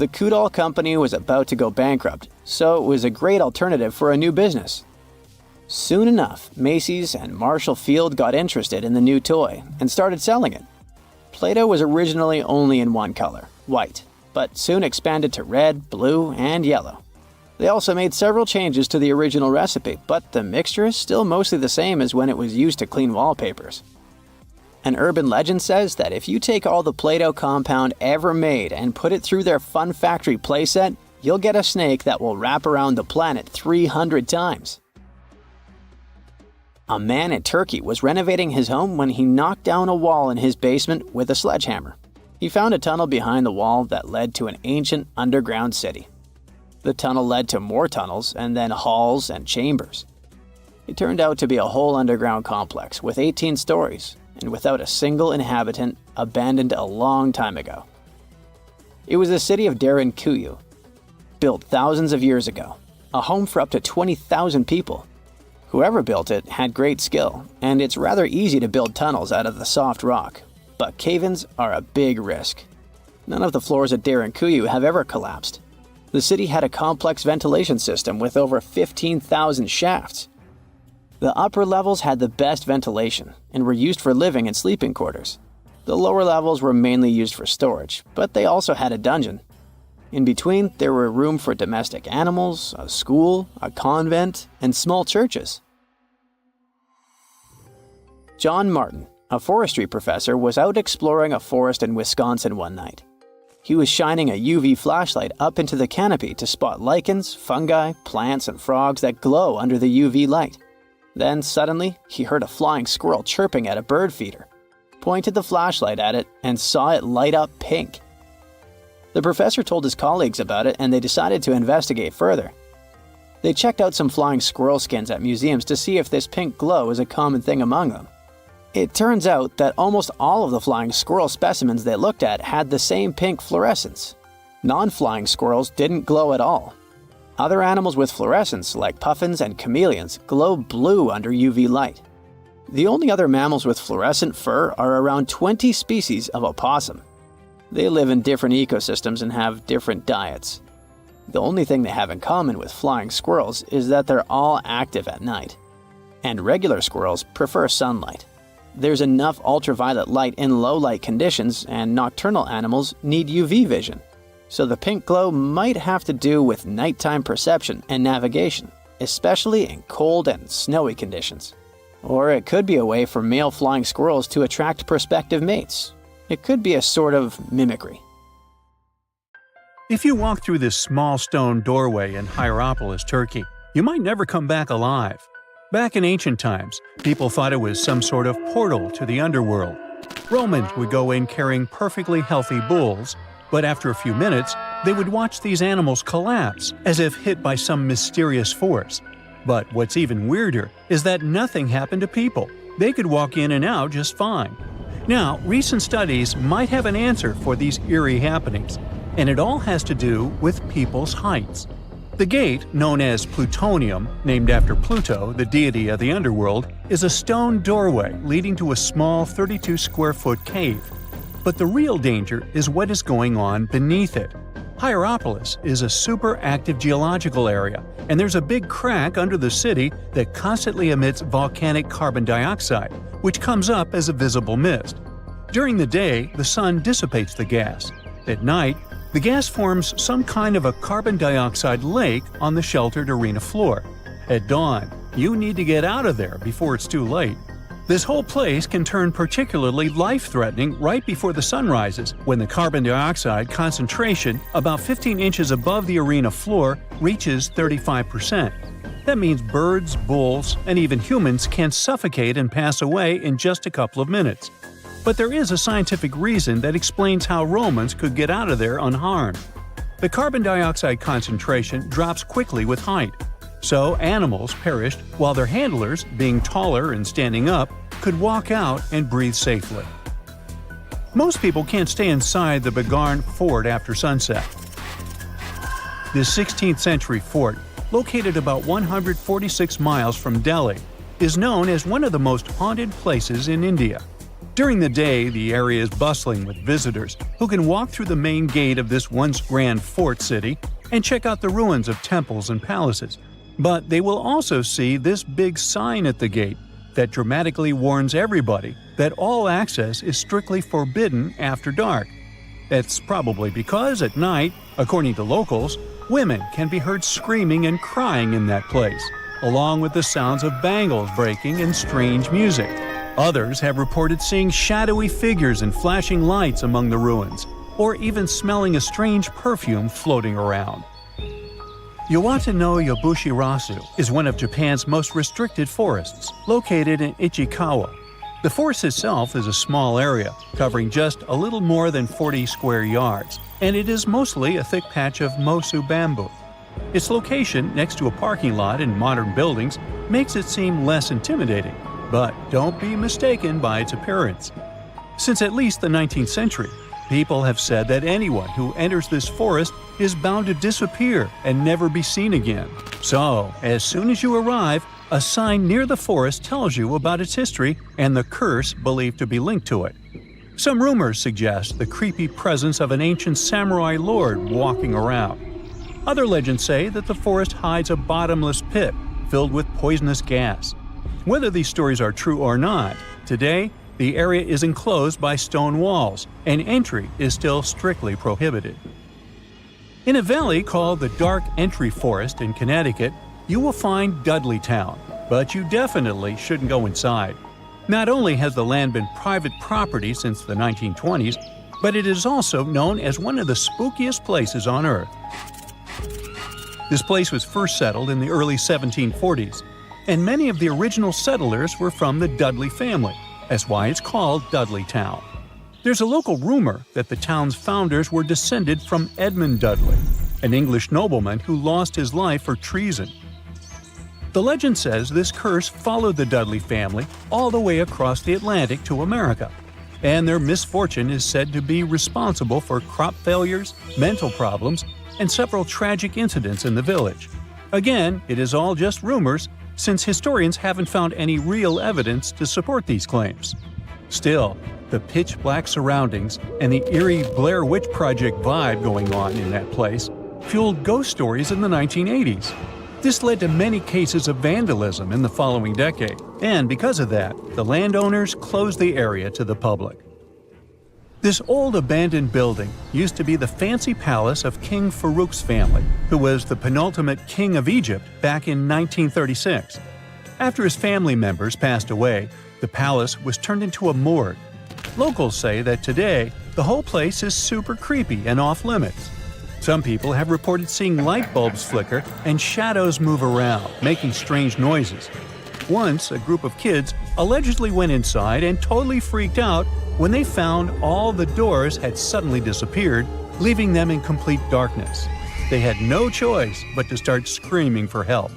The Kudal company was about to go bankrupt, so it was a great alternative for a new business. Soon enough, Macy's and Marshall Field got interested in the new toy and started selling it. Play-Doh was originally only in one color, white, but soon expanded to red, blue, and yellow. They also made several changes to the original recipe, but the mixture is still mostly the same as when it was used to clean wallpapers. An urban legend says that if you take all the Play-Doh compound ever made and put it through their Fun Factory playset, you'll get a snake that will wrap around the planet 300 times. A man in Turkey was renovating his home when he knocked down a wall in his basement with a sledgehammer. He found a tunnel behind the wall that led to an ancient underground city. The tunnel led to more tunnels and then halls and chambers. It turned out to be a whole underground complex with 18 stories and without a single inhabitant, abandoned a long time ago. It was the city of Derinkuyu, built thousands of years ago, a home for up to 20,000 people. Whoever built it had great skill, and it's rather easy to build tunnels out of the soft rock, but cave-ins are a big risk. None of the floors at Derinkuyu have ever collapsed. The city had a complex ventilation system with over 15,000 shafts. The upper levels had the best ventilation and were used for living and sleeping quarters. The lower levels were mainly used for storage, but they also had a dungeon. In between, there were room for domestic animals, a school, a convent, and small churches. John Martin, a forestry professor, was out exploring a forest in Wisconsin one night. He was shining a UV flashlight up into the canopy to spot lichens, fungi, plants, and frogs that glow under the UV light. Then suddenly, he heard a flying squirrel chirping at a bird feeder, pointed the flashlight at it, and saw it light up pink. The professor told his colleagues about it, and they decided to investigate further. They checked out some flying squirrel skins at museums to see if this pink glow is a common thing among them. It turns out that almost all of the flying squirrel specimens they looked at had the same pink fluorescence. Non-flying squirrels didn't glow at all. Other animals with fluorescence, like puffins and chameleons, glow blue under UV light. The only other mammals with fluorescent fur are around 20 species of opossum. They live in different ecosystems and have different diets. The only thing they have in common with flying squirrels is that they're all active at night. And regular squirrels prefer sunlight. There's enough ultraviolet light in low-light conditions, and nocturnal animals need UV vision. So the pink glow might have to do with nighttime perception and navigation, especially in cold and snowy conditions. Or it could be a way for male flying squirrels to attract prospective mates. It could be a sort of mimicry. If you walk through this small stone doorway in Hierapolis, Turkey, you might never come back alive. Back in ancient times, people thought it was some sort of portal to the underworld. Romans would go in carrying perfectly healthy bulls, but after a few minutes, they would watch these animals collapse as if hit by some mysterious force. But what's even weirder is that nothing happened to people. They could walk in and out just fine. Now, recent studies might have an answer for these eerie happenings, and it all has to do with people's heights. The gate, known as Plutonium, named after Pluto, the deity of the underworld, is a stone doorway leading to a small 32-square-foot cave. But the real danger is what is going on beneath it. Hierapolis is a super active geological area, and there's a big crack under the city that constantly emits volcanic carbon dioxide, which comes up as a visible mist. During the day, the sun dissipates the gas. At night, the gas forms some kind of a carbon dioxide lake on the sheltered arena floor. At dawn, you need to get out of there before it's too late. This whole place can turn particularly life-threatening right before the sun rises, when the carbon dioxide concentration, about 15 inches above the arena floor, reaches 35%. That means birds, bulls, and even humans can suffocate and pass away in just a couple of minutes. But there is a scientific reason that explains how Romans could get out of there unharmed. The carbon dioxide concentration drops quickly with height. So animals perished while their handlers, being taller and standing up, could walk out and breathe safely. Most people can't stay inside the Bagarn fort after sunset. This 16th century fort, located about 146 miles from Delhi, is known as one of the most haunted places in India. During the day, the area is bustling with visitors who can walk through the main gate of this once grand fort city and check out the ruins of temples and palaces. But they will also see this big sign at the gate that dramatically warns everybody that all access is strictly forbidden after dark. That's probably because at night, according to locals, women can be heard screaming and crying in that place, along with the sounds of bangles breaking and strange music. Others have reported seeing shadowy figures and flashing lights among the ruins, or even smelling a strange perfume floating around. Yawata-no-Yabushirasu is one of Japan's most restricted forests, located in Ichikawa. The forest itself is a small area, covering just a little more than 40 square yards, and it is mostly a thick patch of mosu bamboo. Its location next to a parking lot and modern buildings makes it seem less intimidating, but don't be mistaken by its appearance. Since at least the 19th century, people have said that anyone who enters this forest is bound to disappear and never be seen again. So, as soon as you arrive, a sign near the forest tells you about its history and the curse believed to be linked to it. Some rumors suggest the creepy presence of an ancient samurai lord walking around. Other legends say that the forest hides a bottomless pit filled with poisonous gas. Whether these stories are true or not, today, the area is enclosed by stone walls, and entry is still strictly prohibited. In a valley called the Dark Entry Forest in Connecticut, you will find Dudleytown, but you definitely shouldn't go inside. Not only has the land been private property since the 1920s, but it is also known as one of the spookiest places on Earth. This place was first settled in the early 1740s, and many of the original settlers were from the Dudley family. That's why it's called Dudleytown. There's a local rumor that the town's founders were descended from Edmund Dudley, an English nobleman who lost his life for treason. The legend says this curse followed the Dudley family all the way across the Atlantic to America, and their misfortune is said to be responsible for crop failures, mental problems, and several tragic incidents in the village. Again, it is all just rumors, since historians haven't found any real evidence to support these claims. Still, the pitch-black surroundings and the eerie Blair Witch Project vibe going on in that place fueled ghost stories in the 1980s. This led to many cases of vandalism in the following decade, and because of that, the landowners closed the area to the public. This old abandoned building used to be the fancy palace of King Farouk's family, who was the penultimate king of Egypt back in 1936. After his family members passed away, the palace was turned into a morgue. Locals say that today, the whole place is super creepy and off-limits. Some people have reported seeing light bulbs flicker and shadows move around, making strange noises. Once, a group of kids allegedly went inside and totally freaked out when they found all the doors had suddenly disappeared, leaving them in complete darkness. They had no choice but to start screaming for help.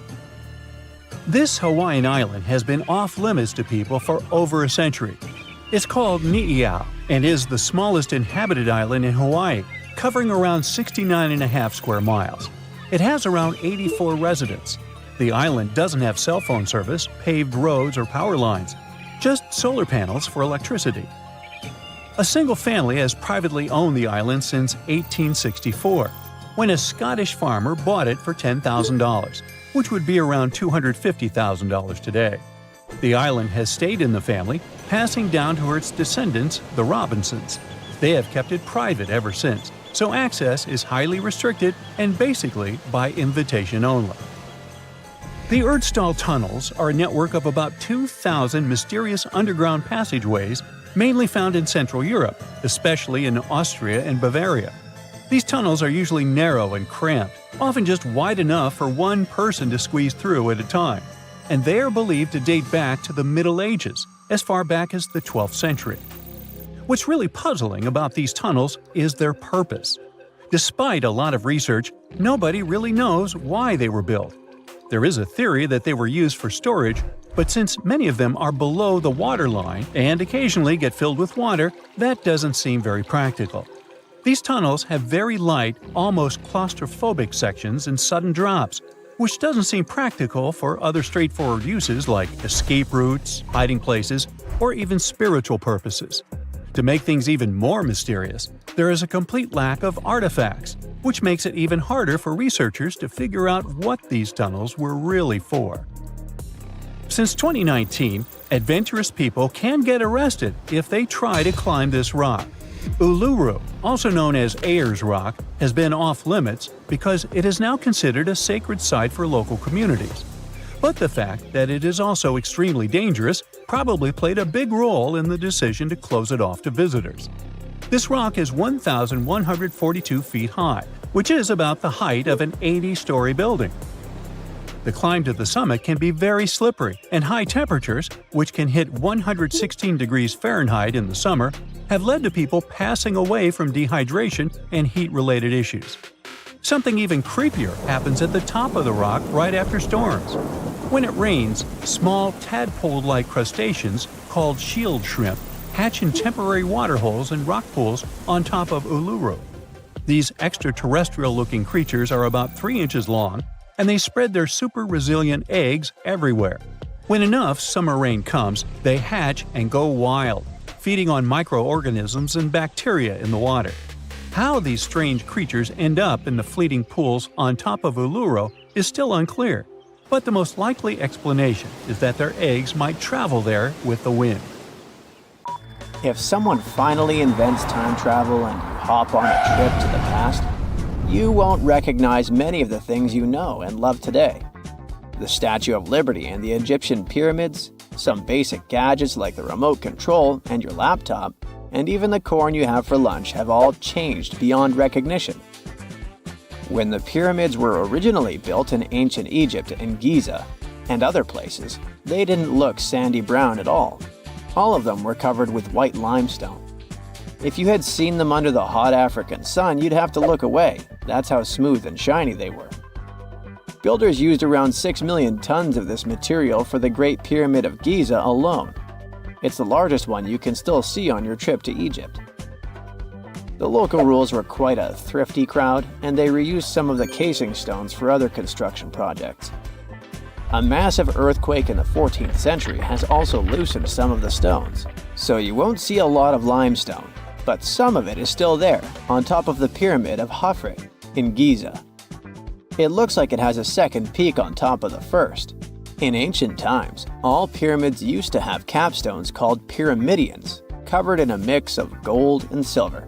This Hawaiian island has been off-limits to people for over a century. It's called Ni'iau and is the smallest inhabited island in Hawaii, covering around 69.5 square miles. It has around 84 residents. The island doesn't have cell phone service, paved roads, or power lines, just solar panels for electricity. A single family has privately owned the island since 1864, when a Scottish farmer bought it for $10,000, which would be around $250,000 today. The island has stayed in the family, passing down to its descendants, the Robinsons. They have kept it private ever since, so access is highly restricted and basically by invitation only. The Erdstall tunnels are a network of about 2,000 mysterious underground passageways mainly found in Central Europe, especially in Austria and Bavaria. These tunnels are usually narrow and cramped, often just wide enough for one person to squeeze through at a time, and they are believed to date back to the Middle Ages, as far back as the 12th century. What's really puzzling about these tunnels is their purpose. Despite a lot of research, nobody really knows why they were built. There is a theory that they were used for storage, but since many of them are below the waterline and occasionally get filled with water, that doesn't seem very practical. These tunnels have very light, almost claustrophobic sections and sudden drops, which doesn't seem practical for other straightforward uses like escape routes, hiding places, or even spiritual purposes. To make things even more mysterious, there is a complete lack of artifacts, which makes it even harder for researchers to figure out what these tunnels were really for. Since 2019, adventurous people can get arrested if they try to climb this rock. Uluru, also known as Ayers Rock, has been off-limits because it is now considered a sacred site for local communities. But the fact that it is also extremely dangerous probably played a big role in the decision to close it off to visitors. This rock is 1,142 feet high, which is about the height of an 80-story building. The climb to the summit can be very slippery, and high temperatures, which can hit 116 degrees Fahrenheit in the summer, have led to people passing away from dehydration and heat-related issues. Something even creepier happens at the top of the rock right after storms. When it rains, small tadpole-like crustaceans called shield shrimp hatch in temporary waterholes and rock pools on top of Uluru. These extraterrestrial-looking creatures are about 3 inches long, and they spread their super-resilient eggs everywhere. When enough summer rain comes, they hatch and go wild, feeding on microorganisms and bacteria in the water. How these strange creatures end up in the fleeting pools on top of Uluru is still unclear, but the most likely explanation is that their eggs might travel there with the wind. If someone finally invents time travel and you hop on a trip to the past, you won't recognize many of the things you know and love today. The Statue of Liberty and the Egyptian pyramids, some basic gadgets like the remote control and your laptop, and even the corn you have for lunch have all changed beyond recognition. When the pyramids were originally built in ancient Egypt and Giza and other places, they didn't look sandy brown at all. All of them were covered with white limestone. If you had seen them under the hot African sun, you'd have to look away. That's how smooth and shiny they were. Builders used around 6 million tons of this material for the Great Pyramid of Giza alone. It's the largest one you can still see on your trip to Egypt. The local rules were quite a thrifty crowd, and they reused some of the casing stones for other construction projects. A massive earthquake in the 14th century has also loosened some of the stones, so you won't see a lot of limestone, but some of it is still there, on top of the Pyramid of Khafre in Giza. It looks like it has a second peak on top of the first. In ancient times, all pyramids used to have capstones called pyramidions, covered in a mix of gold and silver.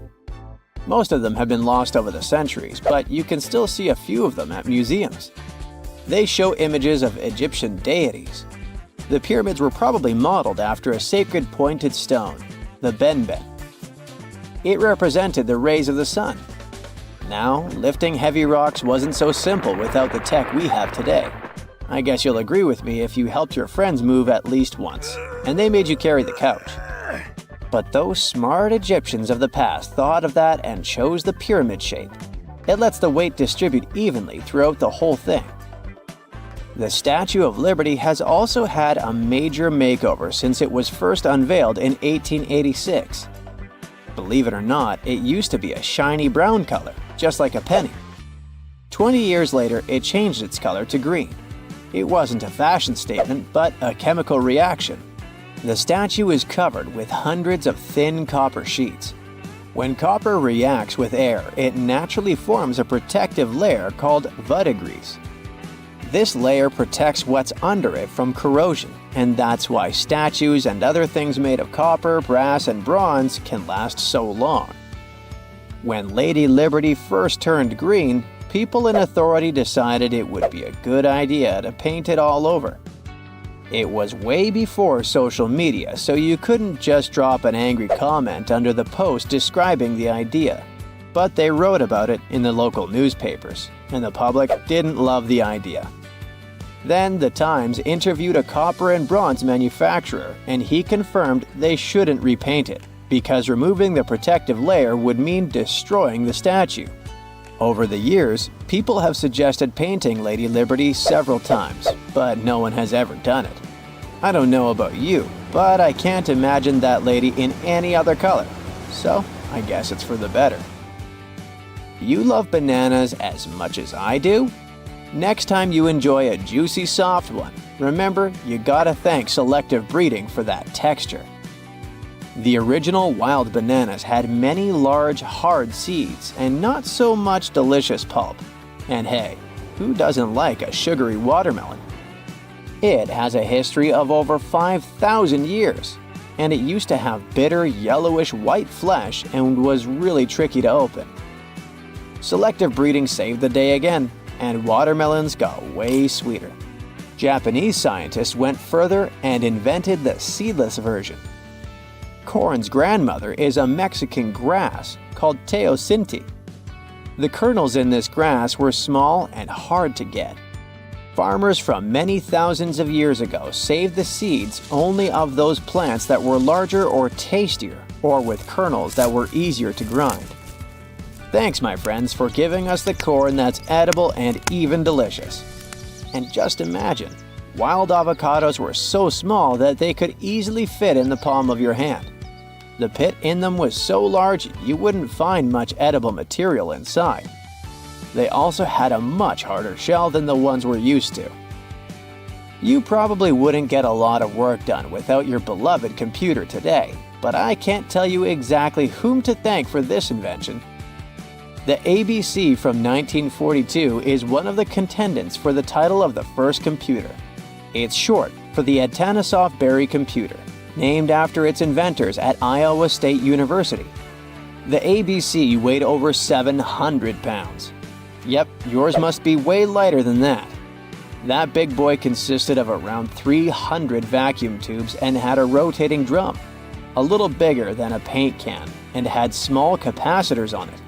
Most of them have been lost over the centuries, but you can still see a few of them at museums. They show images of Egyptian deities. The pyramids were probably modeled after a sacred pointed stone, the benben. It represented the rays of the sun. Now, lifting heavy rocks wasn't so simple without the tech we have today. I guess you'll agree with me if you helped your friends move at least once, and they made you carry the couch. But those smart Egyptians of the past thought of that and chose the pyramid shape. It lets the weight distribute evenly throughout the whole thing. The Statue of Liberty has also had a major makeover since it was first unveiled in 1886. Believe it or not, it used to be a shiny brown color, just like a penny. 20 years later, it changed its color to green. It wasn't a fashion statement, but a chemical reaction. The statue is covered with hundreds of thin copper sheets. When copper reacts with air, it naturally forms a protective layer called verdigris. This layer protects what's under it from corrosion, and that's why statues and other things made of copper, brass, and bronze can last so long. When Lady Liberty first turned green, people in authority decided it would be a good idea to paint it all over. It was way before social media, so you couldn't just drop an angry comment under the post describing the idea. But they wrote about it in the local newspapers, and the public didn't love the idea. Then the Times interviewed a copper and bronze manufacturer, and he confirmed they shouldn't repaint it, because removing the protective layer would mean destroying the statue. Over the years, people have suggested painting Lady Liberty several times, but no one has ever done it. I don't know about you, but I can't imagine that lady in any other color, so I guess it's for the better. You love bananas as much as I do? Next time you enjoy a juicy soft one, remember you gotta thank selective breeding for that texture. The original wild bananas had many large, hard seeds and not so much delicious pulp. And hey, who doesn't like a sugary watermelon? It has a history of over 5,000 years, and it used to have bitter, yellowish white flesh and was really tricky to open. Selective breeding saved the day again, and watermelons got way sweeter. Japanese scientists went further and invented the seedless version. Corn's grandmother is a Mexican grass called teosinte. The kernels in this grass were small and hard to get. Farmers from many thousands of years ago saved the seeds only of those plants that were larger or tastier, or with kernels that were easier to grind. Thanks, my friends, for giving us the corn that's edible and even delicious. And just imagine, wild avocados were so small that they could easily fit in the palm of your hand. The pit in them was so large you wouldn't find much edible material inside. They also had a much harder shell than the ones we're used to. You probably wouldn't get a lot of work done without your beloved computer today, but I can't tell you exactly whom to thank for this invention. The ABC from 1942 is one of the contendants for the title of the first computer. It's short for the Atanasoff Berry computer, named after its inventors at Iowa State University. The ABC weighed over 700 pounds. Yep, yours must be way lighter than that. That big boy consisted of around 300 vacuum tubes and had a rotating drum, a little bigger than a paint can, and had small capacitors on it.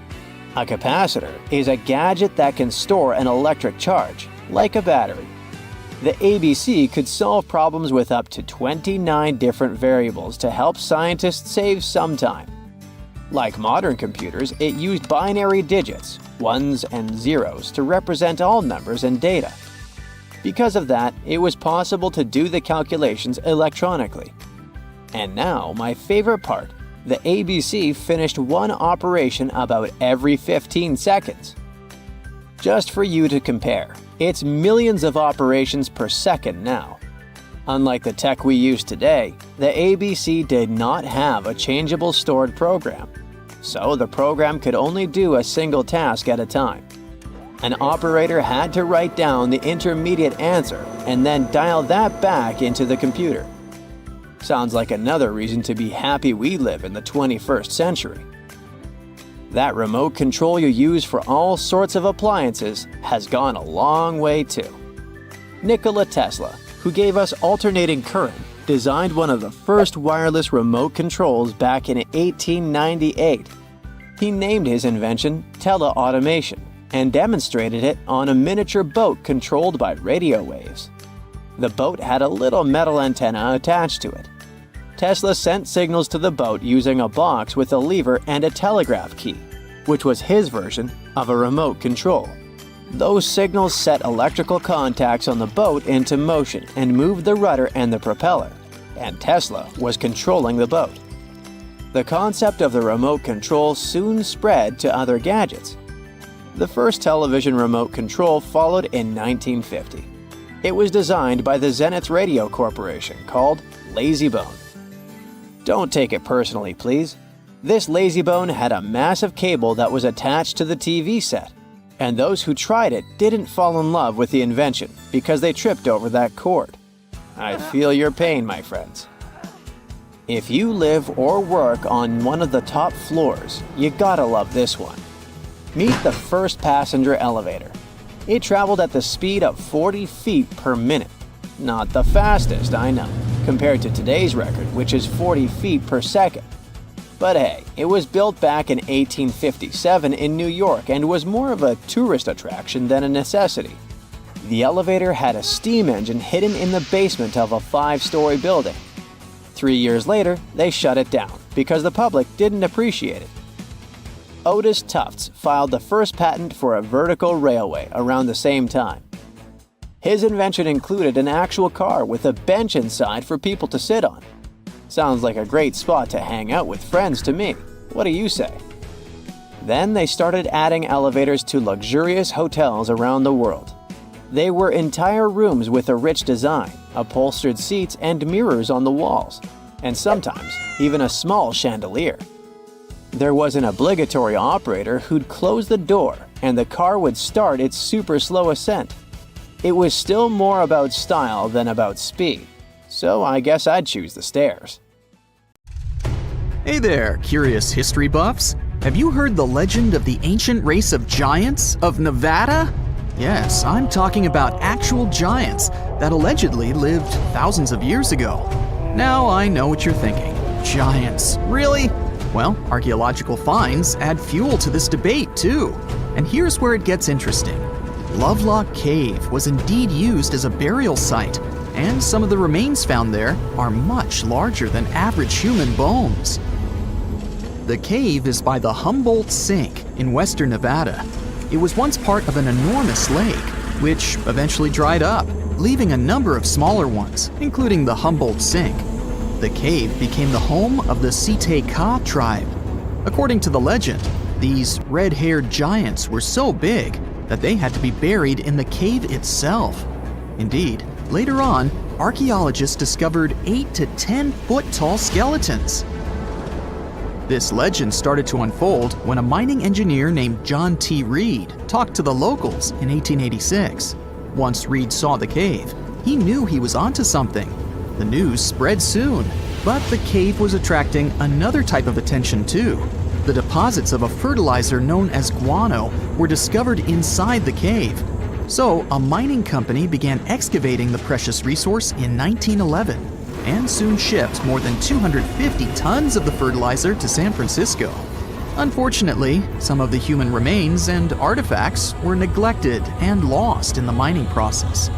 A capacitor is a gadget that can store an electric charge, like a battery. The ABC could solve problems with up to 29 different variables to help scientists save some time. Like modern computers, it used binary digits, ones and zeros, to represent all numbers and data. Because of that, it was possible to do the calculations electronically. And now, my favorite part, the ABC finished one operation about every 15 seconds. Just for you to compare, it's millions of operations per second now. Unlike the tech we use today, the ABC did not have a changeable stored program, so the program could only do a single task at a time. An operator had to write down the intermediate answer and then dial that back into the computer. Sounds like another reason to be happy we live in the 21st century. That remote control you use for all sorts of appliances has gone a long way too. Nikola Tesla, who gave us alternating current, designed one of the first wireless remote controls back in 1898. He named his invention teleautomation and demonstrated it on a miniature boat controlled by radio waves. The boat had a little metal antenna attached to it. Tesla sent signals to the boat using a box with a lever and a telegraph key, which was his version of a remote control. Those signals set electrical contacts on the boat into motion and moved the rudder and the propeller, and Tesla was controlling the boat. The concept of the remote control soon spread to other gadgets. The first television remote control followed in 1950. It was designed by the Zenith Radio Corporation, called LazyBone. Don't take it personally, please. This LazyBone had a massive cable that was attached to the TV set, and those who tried it didn't fall in love with the invention because they tripped over that cord. I feel your pain, my friends. If you live or work on one of the top floors, you gotta love this one. Meet the first passenger elevator. It traveled at the speed of 40 feet per minute. Not the fastest, I know, compared to today's record, which is 40 feet per second. But hey, it was built back in 1857 in New York and was more of a tourist attraction than a necessity. The elevator had a steam engine hidden in the basement of a 5-story building. 3 years later, they shut it down because the public didn't appreciate it. Otis Tufts filed the first patent for a vertical railway around the same time. His invention included an actual car with a bench inside for people to sit on. Sounds like a great spot to hang out with friends to me. What do you say? Then they started adding elevators to luxurious hotels around the world. They were entire rooms with a rich design, upholstered seats and mirrors on the walls, and sometimes even a small chandelier. There was an obligatory operator who'd close the door and the car would start its super slow ascent. It was still more about style than about speed, so I guess I'd choose the stairs. Hey there, curious history buffs! Have you heard the legend of the ancient race of giants of Nevada? Yes, I'm talking about actual giants that allegedly lived thousands of years ago. Now I know what you're thinking. Giants, really? Well, archaeological finds add fuel to this debate too. And here's where it gets interesting. Lovelock Cave was indeed used as a burial site, and some of the remains found there are much larger than average human bones. The cave is by the Humboldt Sink in western Nevada. It was once part of an enormous lake, which eventually dried up, leaving a number of smaller ones, including the Humboldt Sink. The cave became the home of the Site-Ka tribe. According to the legend, these red-haired giants were so big that they had to be buried in the cave itself. Indeed, later on, archaeologists discovered 8 to 10 foot tall skeletons. This legend started to unfold when a mining engineer named John T. Reed talked to the locals in 1886. Once Reed saw the cave, he knew he was onto something. The news spread soon, but the cave was attracting another type of attention too. The deposits of a fertilizer known as guano were discovered inside the cave. So a mining company began excavating the precious resource in 1911 and soon shipped more than 250 tons of the fertilizer to San Francisco. Unfortunately, some of the human remains and artifacts were neglected and lost in the mining process.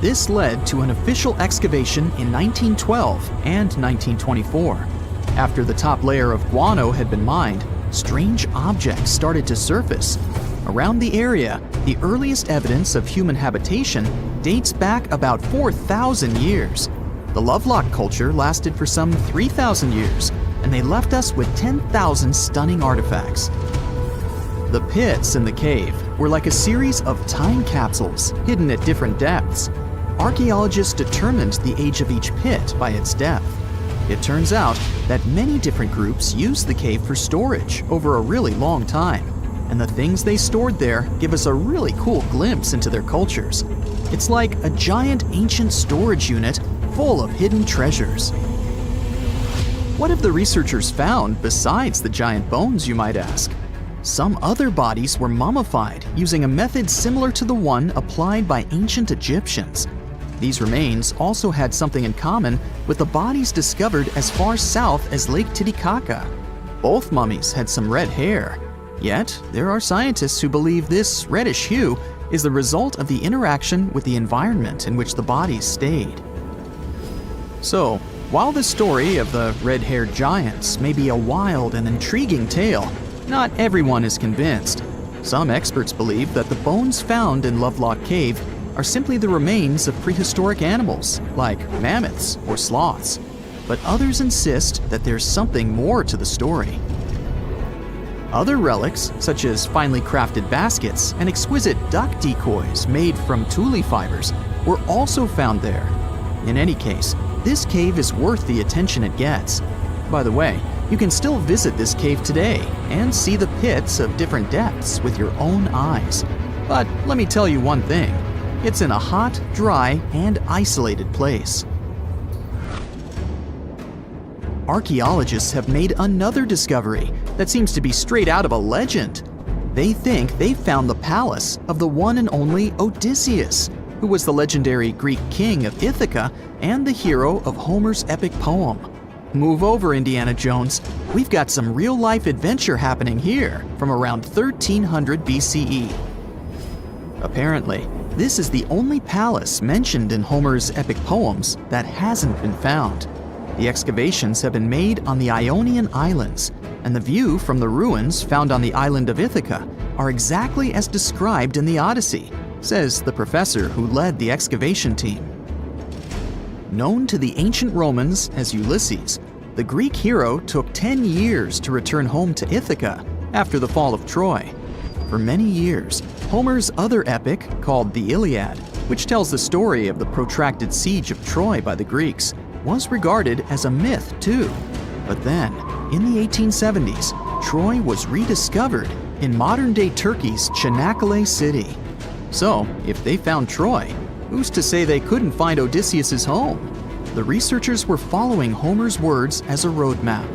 This led to an official excavation in 1912 and 1924. After the top layer of guano had been mined, strange objects started to surface. Around the area, the earliest evidence of human habitation dates back about 4,000 years. The Lovelock culture lasted for some 3,000 years, and they left us with 10,000 stunning artifacts. The pits in the cave were like a series of time capsules hidden at different depths. Archaeologists determined the age of each pit by its depth. It turns out that many different groups used the cave for storage over a really long time, and the things they stored there give us a really cool glimpse into their cultures. It's like a giant ancient storage unit full of hidden treasures. What have the researchers found besides the giant bones, you might ask? Some other bodies were mummified using a method similar to the one applied by ancient Egyptians. These remains also had something in common with the bodies discovered as far south as Lake Titicaca. Both mummies had some red hair. Yet, there are scientists who believe this reddish hue is the result of the interaction with the environment in which the bodies stayed. So, while the story of the red-haired giants may be a wild and intriguing tale, not everyone is convinced. Some experts believe that the bones found in Lovelock Cave are simply the remains of prehistoric animals, like mammoths or sloths. But others insist that there's something more to the story. Other relics, such as finely crafted baskets and exquisite duck decoys made from tule fibers, were also found there. In any case, this cave is worth the attention it gets. By the way, you can still visit this cave today and see the pits of different depths with your own eyes. But let me tell you one thing. It's in a hot, dry, and isolated place. Archaeologists have made another discovery that seems to be straight out of a legend. They think they found the palace of the one and only Odysseus, who was the legendary Greek king of Ithaca and the hero of Homer's epic poem. Move over, Indiana Jones. We've got some real-life adventure happening here from around 1300 BCE. Apparently, this is the only palace mentioned in Homer's epic poems that hasn't been found. The excavations have been made on the Ionian Islands, and the view from the ruins found on the island of Ithaca are exactly as described in the Odyssey, says the professor who led the excavation team. Known to the ancient Romans as Ulysses, the Greek hero took 10 years to return home to Ithaca after the fall of Troy. For many years, Homer's other epic, called the Iliad, which tells the story of the protracted siege of Troy by the Greeks, was regarded as a myth too. But then, in the 1870s, Troy was rediscovered in modern-day Turkey's Çanakkale city. So, if they found Troy, who's to say they couldn't find Odysseus' home? The researchers were following Homer's words as a roadmap.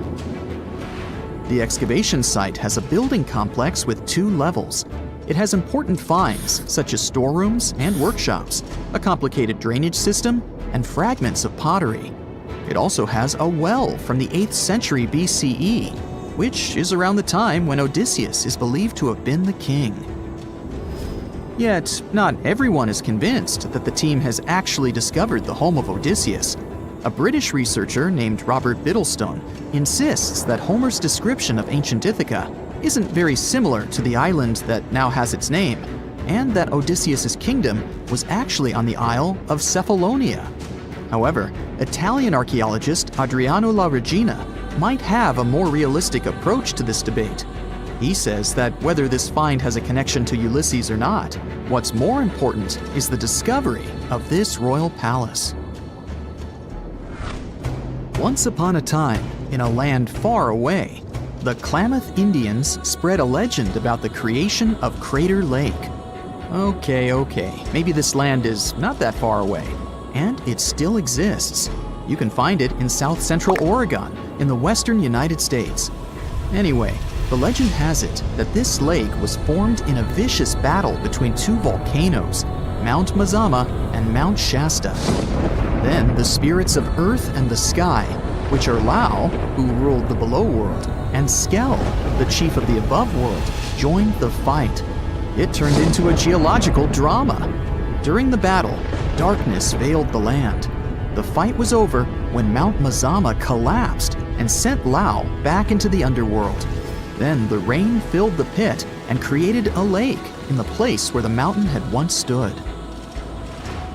The excavation site has a building complex with 2 levels. It has important finds, such as storerooms and workshops, a complicated drainage system, and fragments of pottery. It also has a well from the 8th century BCE, which is around the time when Odysseus is believed to have been the king. Yet, not everyone is convinced that the team has actually discovered the home of Odysseus. A British researcher named Robert Biddlestone insists that Homer's description of ancient Ithaca isn't very similar to the island that now has its name, and that Odysseus' kingdom was actually on the Isle of Cephalonia. However, Italian archaeologist Adriano La Regina might have a more realistic approach to this debate. He says that whether this find has a connection to Ulysses or not, what's more important is the discovery of this royal palace. Once upon a time, in a land far away, the Klamath Indians spread a legend about the creation of Crater Lake. Okay, maybe this land is not that far away, and it still exists. You can find it in south central Oregon, in the western United States. Anyway, the legend has it that this lake was formed in a vicious battle between 2 volcanoes, Mount Mazama and Mount Shasta. Then the spirits of earth and the sky, which are Lau, who ruled the below world, and Skell, the chief of the above world, joined the fight. It turned into a geological drama. During the battle, darkness veiled the land. The fight was over when Mount Mazama collapsed and sent Lau back into the underworld. Then the rain filled the pit and created a lake in the place where the mountain had once stood.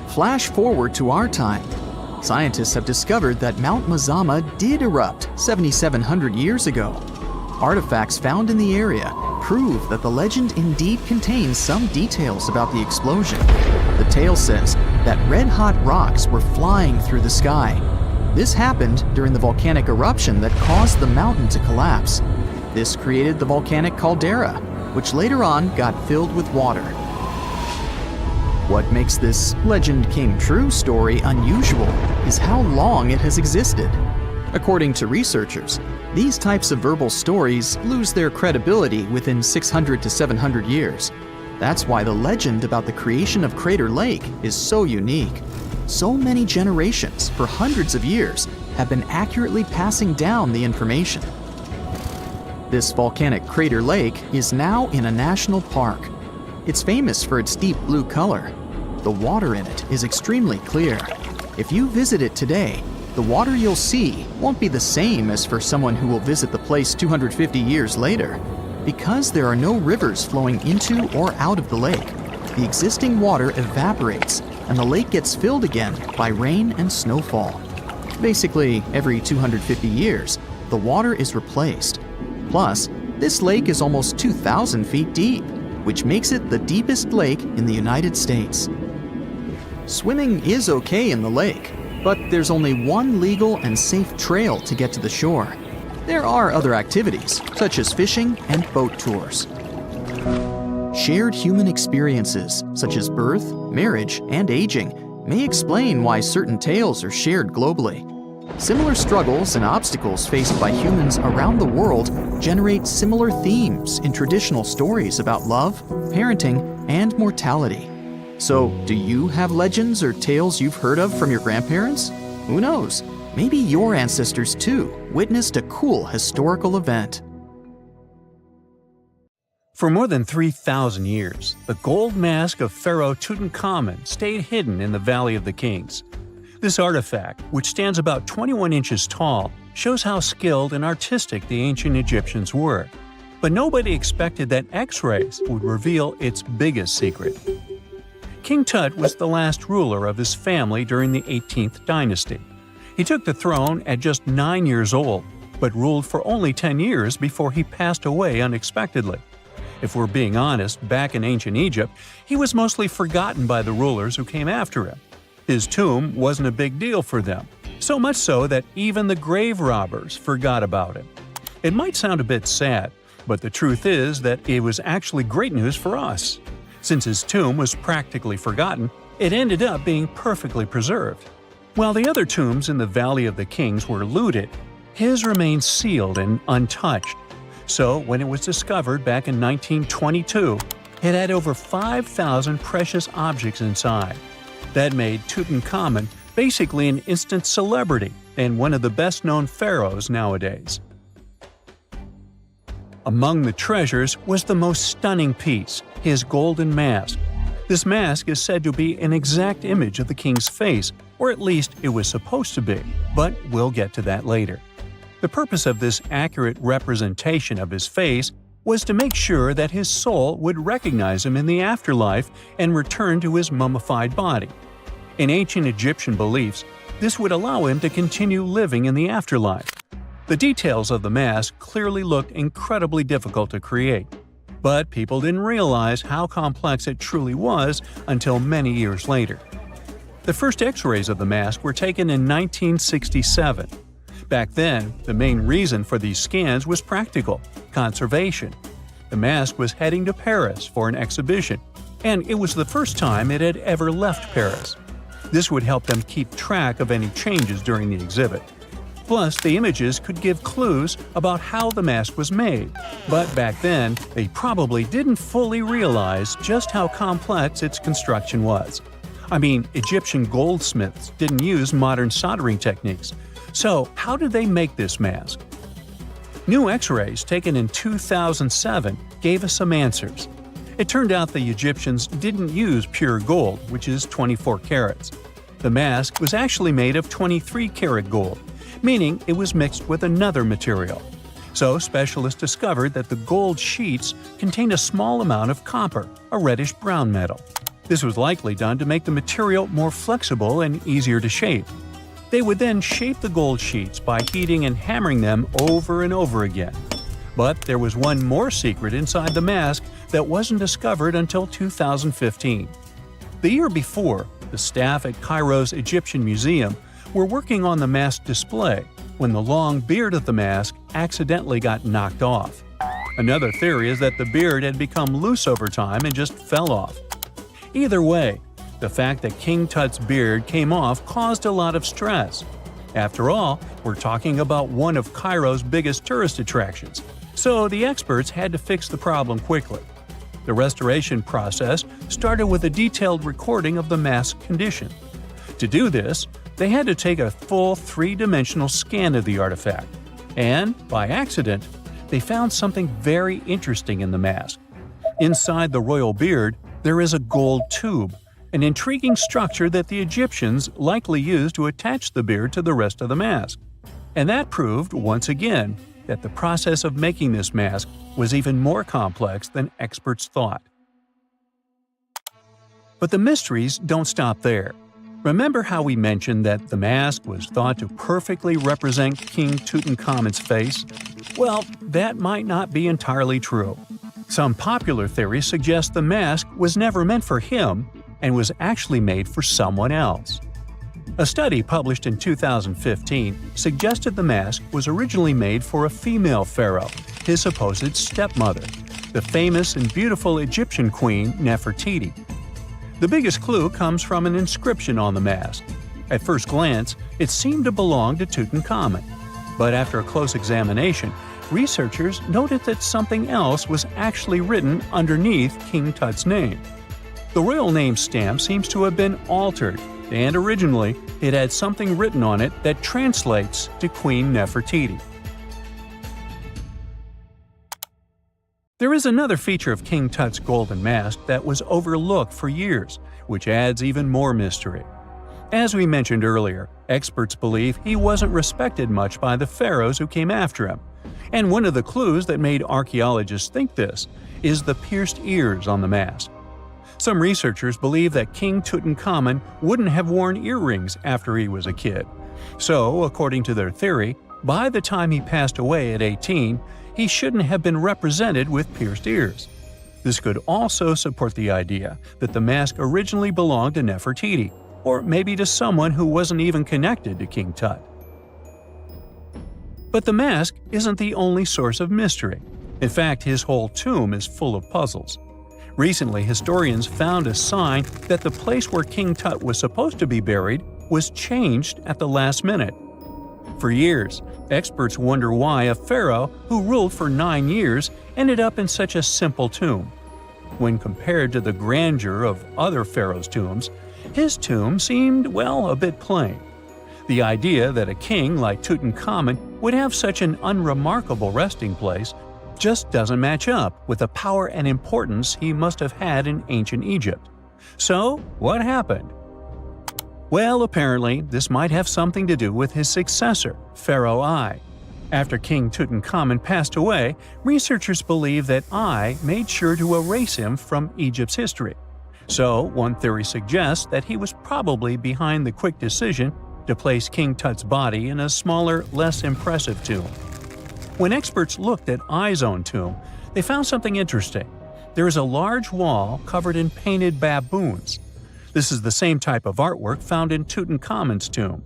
Flash forward to our time. Scientists have discovered that Mount Mazama did erupt 7,700 years ago. Artifacts found in the area prove that the legend indeed contains some details about the explosion. The tale says that red-hot rocks were flying through the sky. This happened during the volcanic eruption that caused the mountain to collapse. This created the volcanic caldera, which later on got filled with water. What makes this legend came true story unusual is how long it has existed. According to researchers, these types of verbal stories lose their credibility within 600 to 700 years. That's why the legend about the creation of Crater Lake is so unique. So many generations, for hundreds of years, have been accurately passing down the information. This volcanic crater lake is now in a national park. It's famous for its deep blue color. The water in it is extremely clear. If you visit it today, the water you'll see won't be the same as for someone who will visit the place 250 years later. Because there are no rivers flowing into or out of the lake, the existing water evaporates and the lake gets filled again by rain and snowfall. Basically, every 250 years, the water is replaced. Plus, this lake is almost 2,000 feet deep, which makes it the deepest lake in the United States. Swimming is okay in the lake, but there's only one legal and safe trail to get to the shore. There are other activities, such as fishing and boat tours. Shared human experiences, such as birth, marriage, and aging, may explain why certain tales are shared globally. Similar struggles and obstacles faced by humans around the world generate similar themes in traditional stories about love, parenting, and mortality. So, do you have legends or tales you've heard of from your grandparents? Who knows? Maybe your ancestors too witnessed a cool historical event. For more than 3,000 years, the gold mask of Pharaoh Tutankhamun stayed hidden in the Valley of the Kings. This artifact, which stands about 21 inches tall, shows how skilled and artistic the ancient Egyptians were. But nobody expected that X-rays would reveal its biggest secret. King Tut was the last ruler of his family during the 18th dynasty. He took the throne at just 9 years old, but ruled for only 10 years before he passed away unexpectedly. If we're being honest, back in ancient Egypt, he was mostly forgotten by the rulers who came after him. His tomb wasn't a big deal for them, so much so that even the grave robbers forgot about him. It might sound a bit sad, but the truth is that it was actually great news for us. Since his tomb was practically forgotten, it ended up being perfectly preserved. While the other tombs in the Valley of the Kings were looted, his remained sealed and untouched. So when it was discovered back in 1922, it had over 5,000 precious objects inside. That made Tutankhamun basically an instant celebrity and one of the best-known pharaohs nowadays. Among the treasures was the most stunning piece, his golden mask. This mask is said to be an exact image of the king's face, or at least it was supposed to be, but we'll get to that later. The purpose of this accurate representation of his face was to make sure that his soul would recognize him in the afterlife and return to his mummified body. In ancient Egyptian beliefs, this would allow him to continue living in the afterlife. The details of the mask clearly looked incredibly difficult to create, but people didn't realize how complex it truly was until many years later. The first X-rays of the mask were taken in 1967. Back then, the main reason for these scans was practical – conservation. The mask was heading to Paris for an exhibition, and it was the first time it had ever left Paris. This would help them keep track of any changes during the exhibit. Plus, the images could give clues about how the mask was made, but back then, they probably didn't fully realize just how complex its construction was. I mean, Egyptian goldsmiths didn't use modern soldering techniques. So, how did they make this mask? New X-rays taken in 2007 gave us some answers. It turned out the Egyptians didn't use pure gold, which is 24 carats. The mask was actually made of 23-karat gold, meaning it was mixed with another material. So, specialists discovered that the gold sheets contained a small amount of copper, a reddish-brown metal. This was likely done to make the material more flexible and easier to shape. They would then shape the gold sheets by heating and hammering them over and over again. But there was one more secret inside the mask that wasn't discovered until 2015. The year before, the staff at Cairo's Egyptian Museum were working on the mask display when the long beard of the mask accidentally got knocked off. Another theory is that the beard had become loose over time and just fell off. Either way, the fact that King Tut's beard came off caused a lot of stress. After all, we're talking about one of Cairo's biggest tourist attractions, so the experts had to fix the problem quickly. The restoration process started with a detailed recording of the mask's condition. To do this, they had to take a full three-dimensional scan of the artifact, and, by accident, they found something very interesting in the mask. Inside the royal beard, there is a gold tube, an intriguing structure that the Egyptians likely used to attach the beard to the rest of the mask. And that proved, once again, that the process of making this mask was even more complex than experts thought. But the mysteries don't stop there. Remember how we mentioned that the mask was thought to perfectly represent King Tutankhamun's face? Well, that might not be entirely true. Some popular theories suggest the mask was never meant for him and was actually made for someone else. A study published in 2015 suggested the mask was originally made for a female pharaoh, his supposed stepmother, the famous and beautiful Egyptian queen Nefertiti. The biggest clue comes from an inscription on the mask. At first glance, it seemed to belong to Tutankhamun, but after a close examination, researchers noted that something else was actually written underneath King Tut's name. The royal name stamp seems to have been altered, and originally it had something written on it that translates to Queen Nefertiti. There is another feature of King Tut's golden mask that was overlooked for years, which adds even more mystery. As we mentioned earlier, experts believe he wasn't respected much by the pharaohs who came after him. And one of the clues that made archaeologists think this is the pierced ears on the mask. Some researchers believe that King Tutankhamun wouldn't have worn earrings after he was a kid. So, according to their theory, by the time he passed away at 18, he shouldn't have been represented with pierced ears. This could also support the idea that the mask originally belonged to Nefertiti, or maybe to someone who wasn't even connected to King Tut. But the mask isn't the only source of mystery. In fact, his whole tomb is full of puzzles. Recently, historians found a sign that the place where King Tut was supposed to be buried was changed at the last minute. For years, experts wonder why a pharaoh who ruled for 9 years ended up in such a simple tomb. When compared to the grandeur of other pharaohs' tombs, his tomb seemed, well, a bit plain. The idea that a king like Tutankhamun would have such an unremarkable resting place just doesn't match up with the power and importance he must have had in ancient Egypt. So, what happened? Well, apparently, this might have something to do with his successor, Pharaoh I. After King Tutankhamun passed away, researchers believe that I made sure to erase him from Egypt's history. So, one theory suggests that he was probably behind the quick decision to place King Tut's body in a smaller, less impressive tomb. When experts looked at I's own tomb, they found something interesting. There is a large wall covered in painted baboons. This is the same type of artwork found in Tutankhamun's tomb.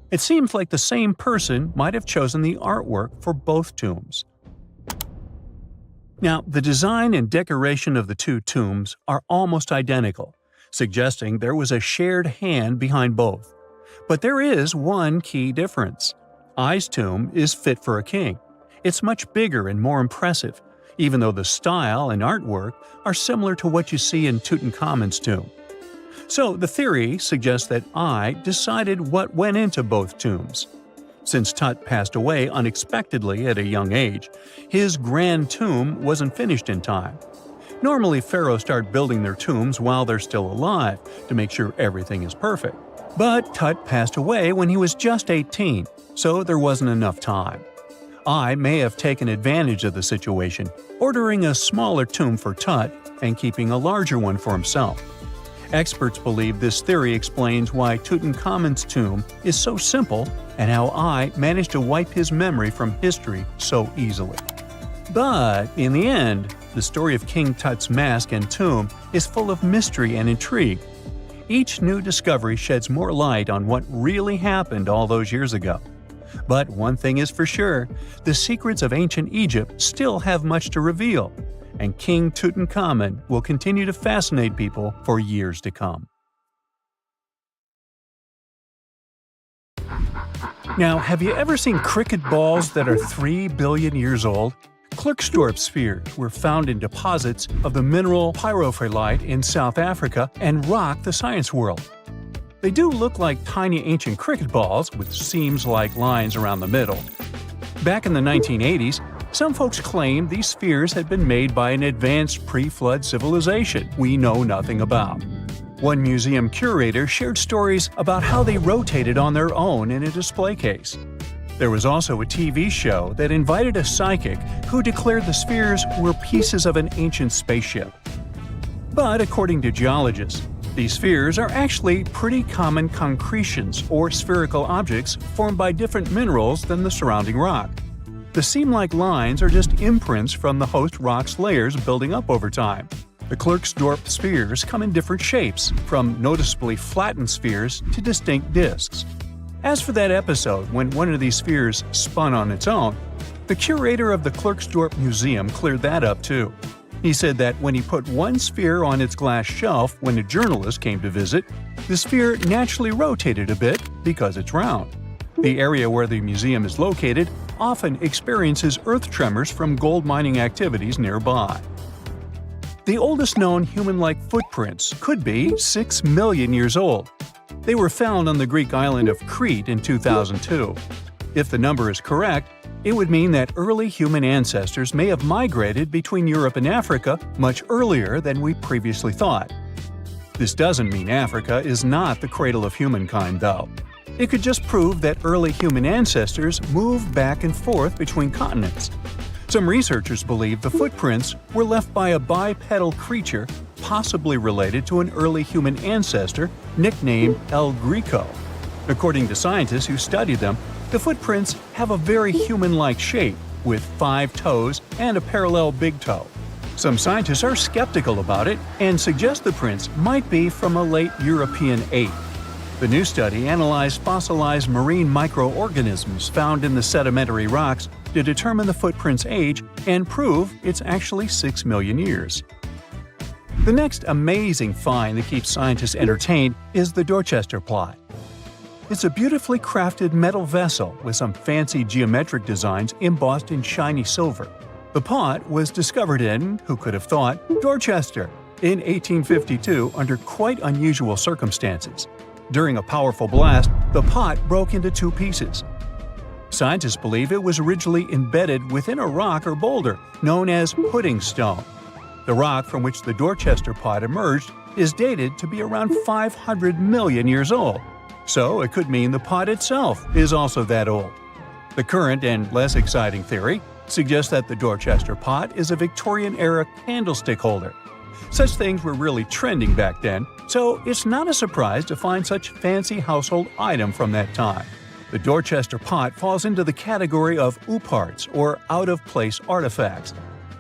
It seems like the same person might have chosen the artwork for both tombs. Now, the design and decoration of the two tombs are almost identical, suggesting there was a shared hand behind both. But there is one key difference. I's tomb is fit for a king. It's much bigger and more impressive, even though the style and artwork are similar to what you see in Tutankhamun's tomb. So the theory suggests that I decided what went into both tombs. Since Tut passed away unexpectedly at a young age, his grand tomb wasn't finished in time. Normally, pharaohs start building their tombs while they're still alive to make sure everything is perfect. But Tut passed away when he was just 18, so there wasn't enough time. I may have taken advantage of the situation, ordering a smaller tomb for Tut and keeping a larger one for himself. Experts believe this theory explains why Tutankhamun's tomb is so simple and how I managed to wipe his memory from history so easily. But in the end, the story of King Tut's mask and tomb is full of mystery and intrigue. Each new discovery sheds more light on what really happened all those years ago. But one thing is for sure, the secrets of ancient Egypt still have much to reveal, and King Tutankhamun will continue to fascinate people for years to come. Now, have you ever seen cricket balls that are 3 billion years old? Klerksdorp spheres were found in deposits of the mineral pyrophyllite in South Africa and rock the science world. They do look like tiny ancient cricket balls with seams-like lines around the middle. Back in the 1980s, some folks claimed these spheres had been made by an advanced pre-flood civilization we know nothing about. One museum curator shared stories about how they rotated on their own in a display case. There was also a TV show that invited a psychic who declared the spheres were pieces of an ancient spaceship. But according to geologists, these spheres are actually pretty common concretions or spherical objects formed by different minerals than the surrounding rock. The seam-like lines are just imprints from the host rock's layers building up over time. The Klerksdorp spheres come in different shapes, from noticeably flattened spheres to distinct discs. As for that episode when one of these spheres spun on its own, the curator of the Klerksdorp Museum cleared that up too. He said that when he put one sphere on its glass shelf when a journalist came to visit, the sphere naturally rotated a bit because it's round. The area where the museum is located often experiences earth tremors from gold mining activities nearby. The oldest known human-like footprints could be 6 million years old. They were found on the Greek island of Crete in 2002. If the number is correct, it would mean that early human ancestors may have migrated between Europe and Africa much earlier than we previously thought. This doesn't mean Africa is not the cradle of humankind, though. It could just prove that early human ancestors moved back and forth between continents. Some researchers believe the footprints were left by a bipedal creature possibly related to an early human ancestor nicknamed El Greco. According to scientists who studied them, the footprints have a very human-like shape, with 5 toes and a parallel big toe. Some scientists are skeptical about it and suggest the prints might be from a late European ape. The new study analyzed fossilized marine microorganisms found in the sedimentary rocks to determine the footprint's age and prove it's actually 6 million years. The next amazing find that keeps scientists entertained is the Dorchester plot. It's a beautifully crafted metal vessel with some fancy geometric designs embossed in shiny silver. The pot was discovered in, who could have thought, Dorchester in 1852 under quite unusual circumstances. During a powerful blast, the pot broke into 2 pieces. Scientists believe it was originally embedded within a rock or boulder known as pudding stone. The rock from which the Dorchester pot emerged is dated to be around 500 million years old, so it could mean the pot itself is also that old. The current and less exciting theory suggests that the Dorchester pot is a Victorian-era candlestick holder. Such things were really trending back then, so it's not a surprise to find such fancy household item from that time. The Dorchester pot falls into the category of ooparts, or out-of-place artifacts.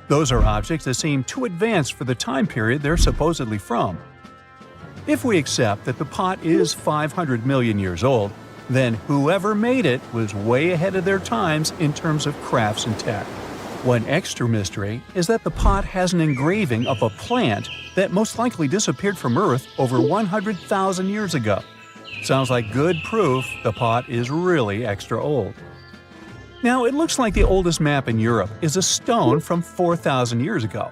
Those are objects that seem too advanced for the time period they're supposedly from. If we accept that the pot is 500 million years old, then whoever made it was way ahead of their times in terms of crafts and tech. One extra mystery is that the pot has an engraving of a plant that most likely disappeared from Earth over 100,000 years ago. Sounds like good proof the pot is really extra old. Now, it looks like the oldest map in Europe is a stone from 4,000 years ago.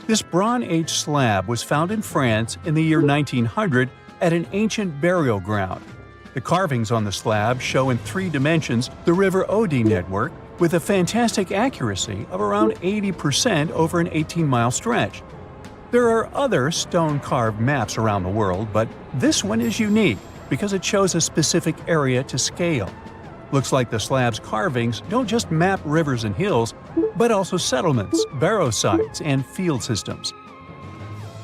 This Bronze Age slab was found in France in the year 1900 at an ancient burial ground. The carvings on the slab show in 3 dimensions the River Odey network with a fantastic accuracy of around 80% over an 18-mile stretch. There are other stone-carved maps around the world, but this one is unique because it shows a specific area to scale. Looks like the slab's carvings don't just map rivers and hills, but also settlements, barrow sites, and field systems.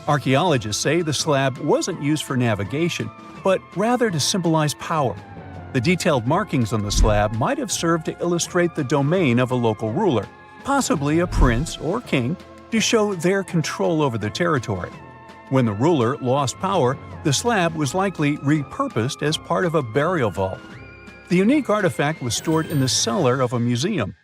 Archaeologists say the slab wasn't used for navigation, but rather to symbolize power. The detailed markings on the slab might have served to illustrate the domain of a local ruler, possibly a prince or king, to show their control over the territory. When the ruler lost power, the slab was likely repurposed as part of a burial vault. The unique artifact was stored in the cellar of a museum.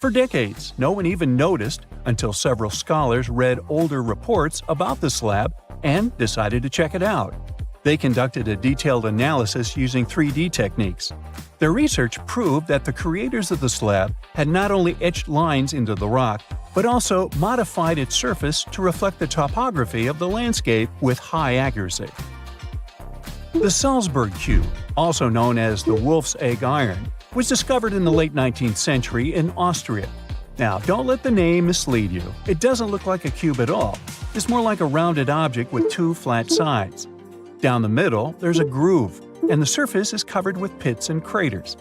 For decades, no one even noticed until several scholars read older reports about the slab and decided to check it out. They conducted a detailed analysis using 3D techniques. Their research proved that the creators of the slab had not only etched lines into the rock, but also modified its surface to reflect the topography of the landscape with high accuracy. The Salzburg cube, also known as the Wolf's Egg Iron, was discovered in the late 19th century in Austria. Now, don't let the name mislead you. It doesn't look like a cube at all. It's more like a rounded object with 2 flat sides. Down the middle, there's a groove, and the surface is covered with pits and craters.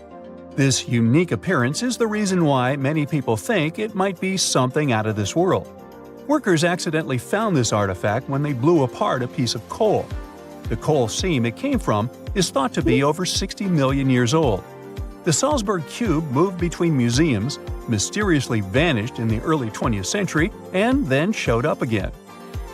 This unique appearance is the reason why many people think it might be something out of this world. Workers accidentally found this artifact when they blew apart a piece of coal. The coal seam it came from is thought to be over 60 million years old. The Salzburg cube moved between museums, mysteriously vanished in the early 20th century, and then showed up again.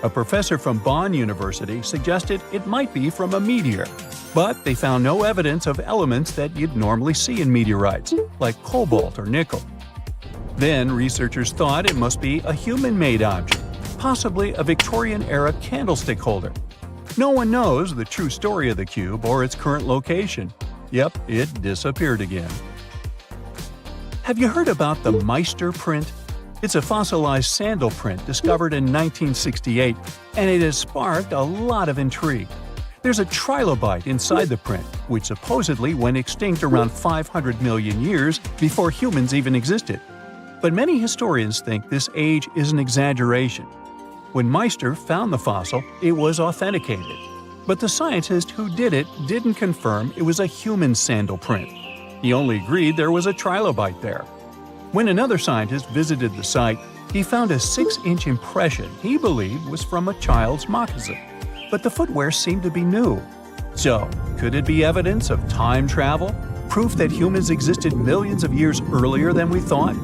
A professor from Bonn University suggested it might be from a meteor, but they found no evidence of elements that you'd normally see in meteorites, like cobalt or nickel. Then researchers thought it must be a human-made object, possibly a Victorian-era candlestick holder. No one knows the true story of the cube or its current location. Yep, it disappeared again. Have you heard about the Meister print? It's a fossilized sandal print discovered in 1968, and it has sparked a lot of intrigue. There's a trilobite inside the print, which supposedly went extinct around 500 million years before humans even existed. But many historians think this age is an exaggeration. When Meister found the fossil, it was authenticated. But the scientist who did it didn't confirm it was a human sandal print. He only agreed there was a trilobite there. When another scientist visited the site, he found a 6-inch impression he believed was from a child's moccasin, but the footwear seemed to be new. So, could it be evidence of time travel? Proof that humans existed millions of years earlier than we thought?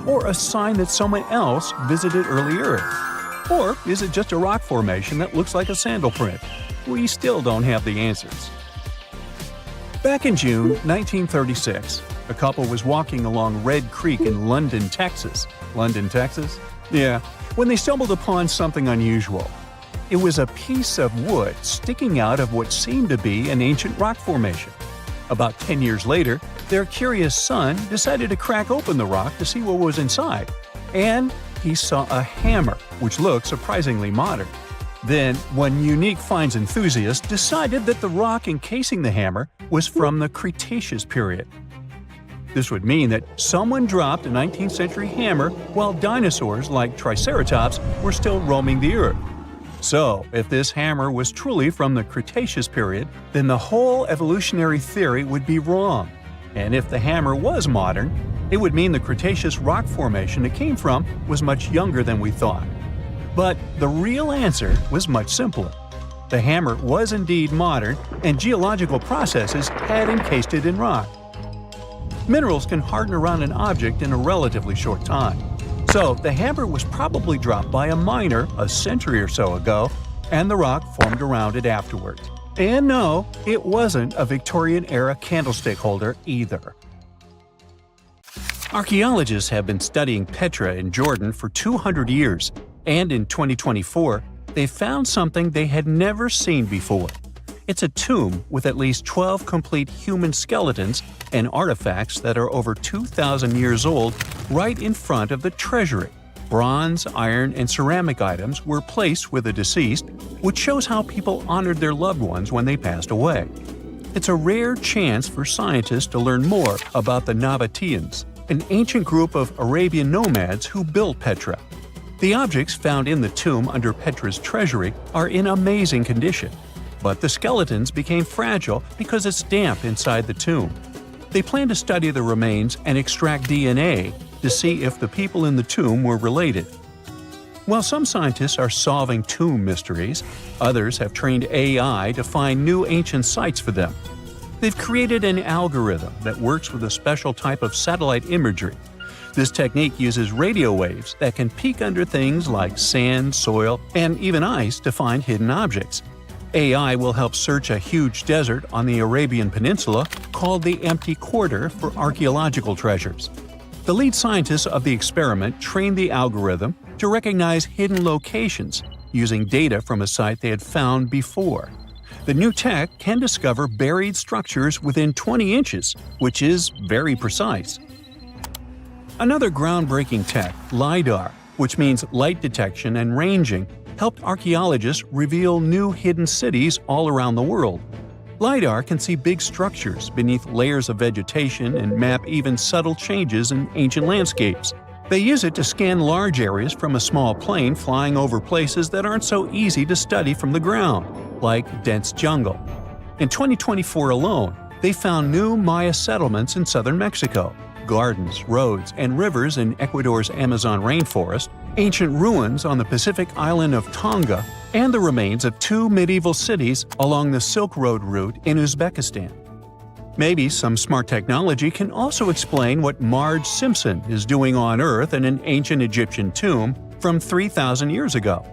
or a sign that someone else visited early Earth? Or is it just a rock formation that looks like a sandal print? We still don't have the answers. Back in June 1936, a couple was walking along Red Creek in London, Texas. London, Texas? Yeah, when they stumbled upon something unusual. It was a piece of wood sticking out of what seemed to be an ancient rock formation. About 10 years later, their curious son decided to crack open the rock to see what was inside. And he saw a hammer, which looked surprisingly modern. Then, one unique finds enthusiast decided that the rock encasing the hammer was from the Cretaceous period. This would mean that someone dropped a 19th century hammer while dinosaurs like Triceratops were still roaming the Earth. So, if this hammer was truly from the Cretaceous period, then the whole evolutionary theory would be wrong. And if the hammer was modern, it would mean the Cretaceous rock formation it came from was much younger than we thought. But the real answer was much simpler. The hammer was indeed modern, and geological processes had encased it in rock. Minerals can harden around an object in a relatively short time. So the hammer was probably dropped by a miner a century or so ago, and the rock formed around it afterward. And no, it wasn't a Victorian-era candlestick holder either. Archaeologists have been studying Petra in Jordan for 200 years, and in 2024, they found something they had never seen before. It's a tomb with at least 12 complete human skeletons and artifacts that are over 2,000 years old right in front of the treasury. Bronze, iron, and ceramic items were placed with the deceased, which shows how people honored their loved ones when they passed away. It's a rare chance for scientists to learn more about the Nabateans, an ancient group of Arabian nomads who built Petra. The objects found in the tomb under Petra's treasury are in amazing condition, but the skeletons became fragile because it's damp inside the tomb. They plan to study the remains and extract DNA to see if the people in the tomb were related. While some scientists are solving tomb mysteries, others have trained AI to find new ancient sites for them. They've created an algorithm that works with a special type of satellite imagery. This technique uses radio waves that can peek under things like sand, soil, and even ice to find hidden objects. AI will help search a huge desert on the Arabian Peninsula called the Empty Quarter for archaeological treasures. The lead scientists of the experiment trained the algorithm to recognize hidden locations using data from a site they had found before. The new tech can discover buried structures within 20 inches, which is very precise. Another groundbreaking tech, LiDAR, which means light detection and ranging, helped archaeologists reveal new hidden cities all around the world. LiDAR can see big structures beneath layers of vegetation and map even subtle changes in ancient landscapes. They use it to scan large areas from a small plane flying over places that aren't so easy to study from the ground, like dense jungle. In 2024 alone, they found new Maya settlements in southern Mexico, gardens, roads, and rivers in Ecuador's Amazon rainforest, ancient ruins on the Pacific island of Tonga, and the remains of 2 medieval cities along the Silk Road route in Uzbekistan. Maybe some smart technology can also explain what Marge Simpson is doing on Earth in an ancient Egyptian tomb from 3,000 years ago.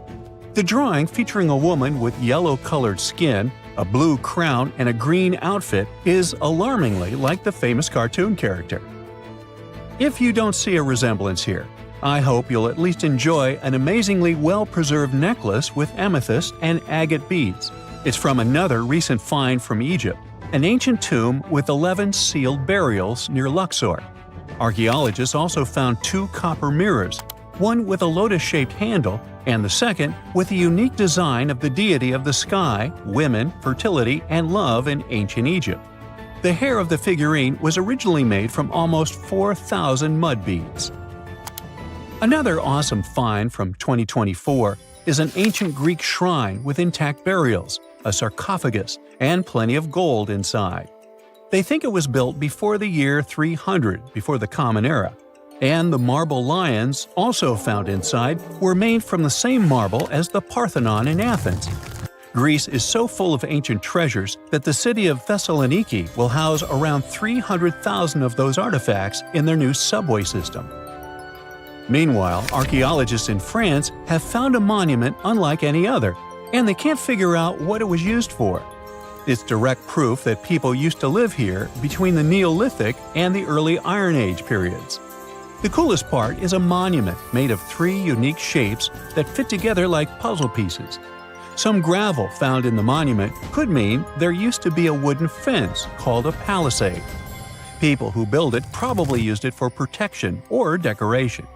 The drawing, featuring a woman with yellow-colored skin, a blue crown, and a green outfit, is alarmingly like the famous cartoon character. If you don't see a resemblance here, I hope you'll at least enjoy an amazingly well-preserved necklace with amethyst and agate beads. It's from another recent find from Egypt, an ancient tomb with 11 sealed burials near Luxor. Archaeologists also found 2 copper mirrors, one with a lotus-shaped handle and the second with a unique design of the deity of the sky, women, fertility, and love in ancient Egypt. The hair of the figurine was originally made from almost 4,000 mud beads. Another awesome find from 2024 is an ancient Greek shrine with intact burials, a sarcophagus, and plenty of gold inside. They think it was built before the year 300 before the Common Era, and the marble lions, also found inside, were made from the same marble as the Parthenon in Athens. Greece is so full of ancient treasures that the city of Thessaloniki will house around 300,000 of those artifacts in their new subway system. Meanwhile, archaeologists in France have found a monument unlike any other, and they can't figure out what it was used for. It's direct proof that people used to live here between the Neolithic and the early Iron Age periods. The coolest part is a monument made of 3 unique shapes that fit together like puzzle pieces. Some gravel found in the monument could mean there used to be a wooden fence called a palisade. People who built it probably used it for protection or decoration.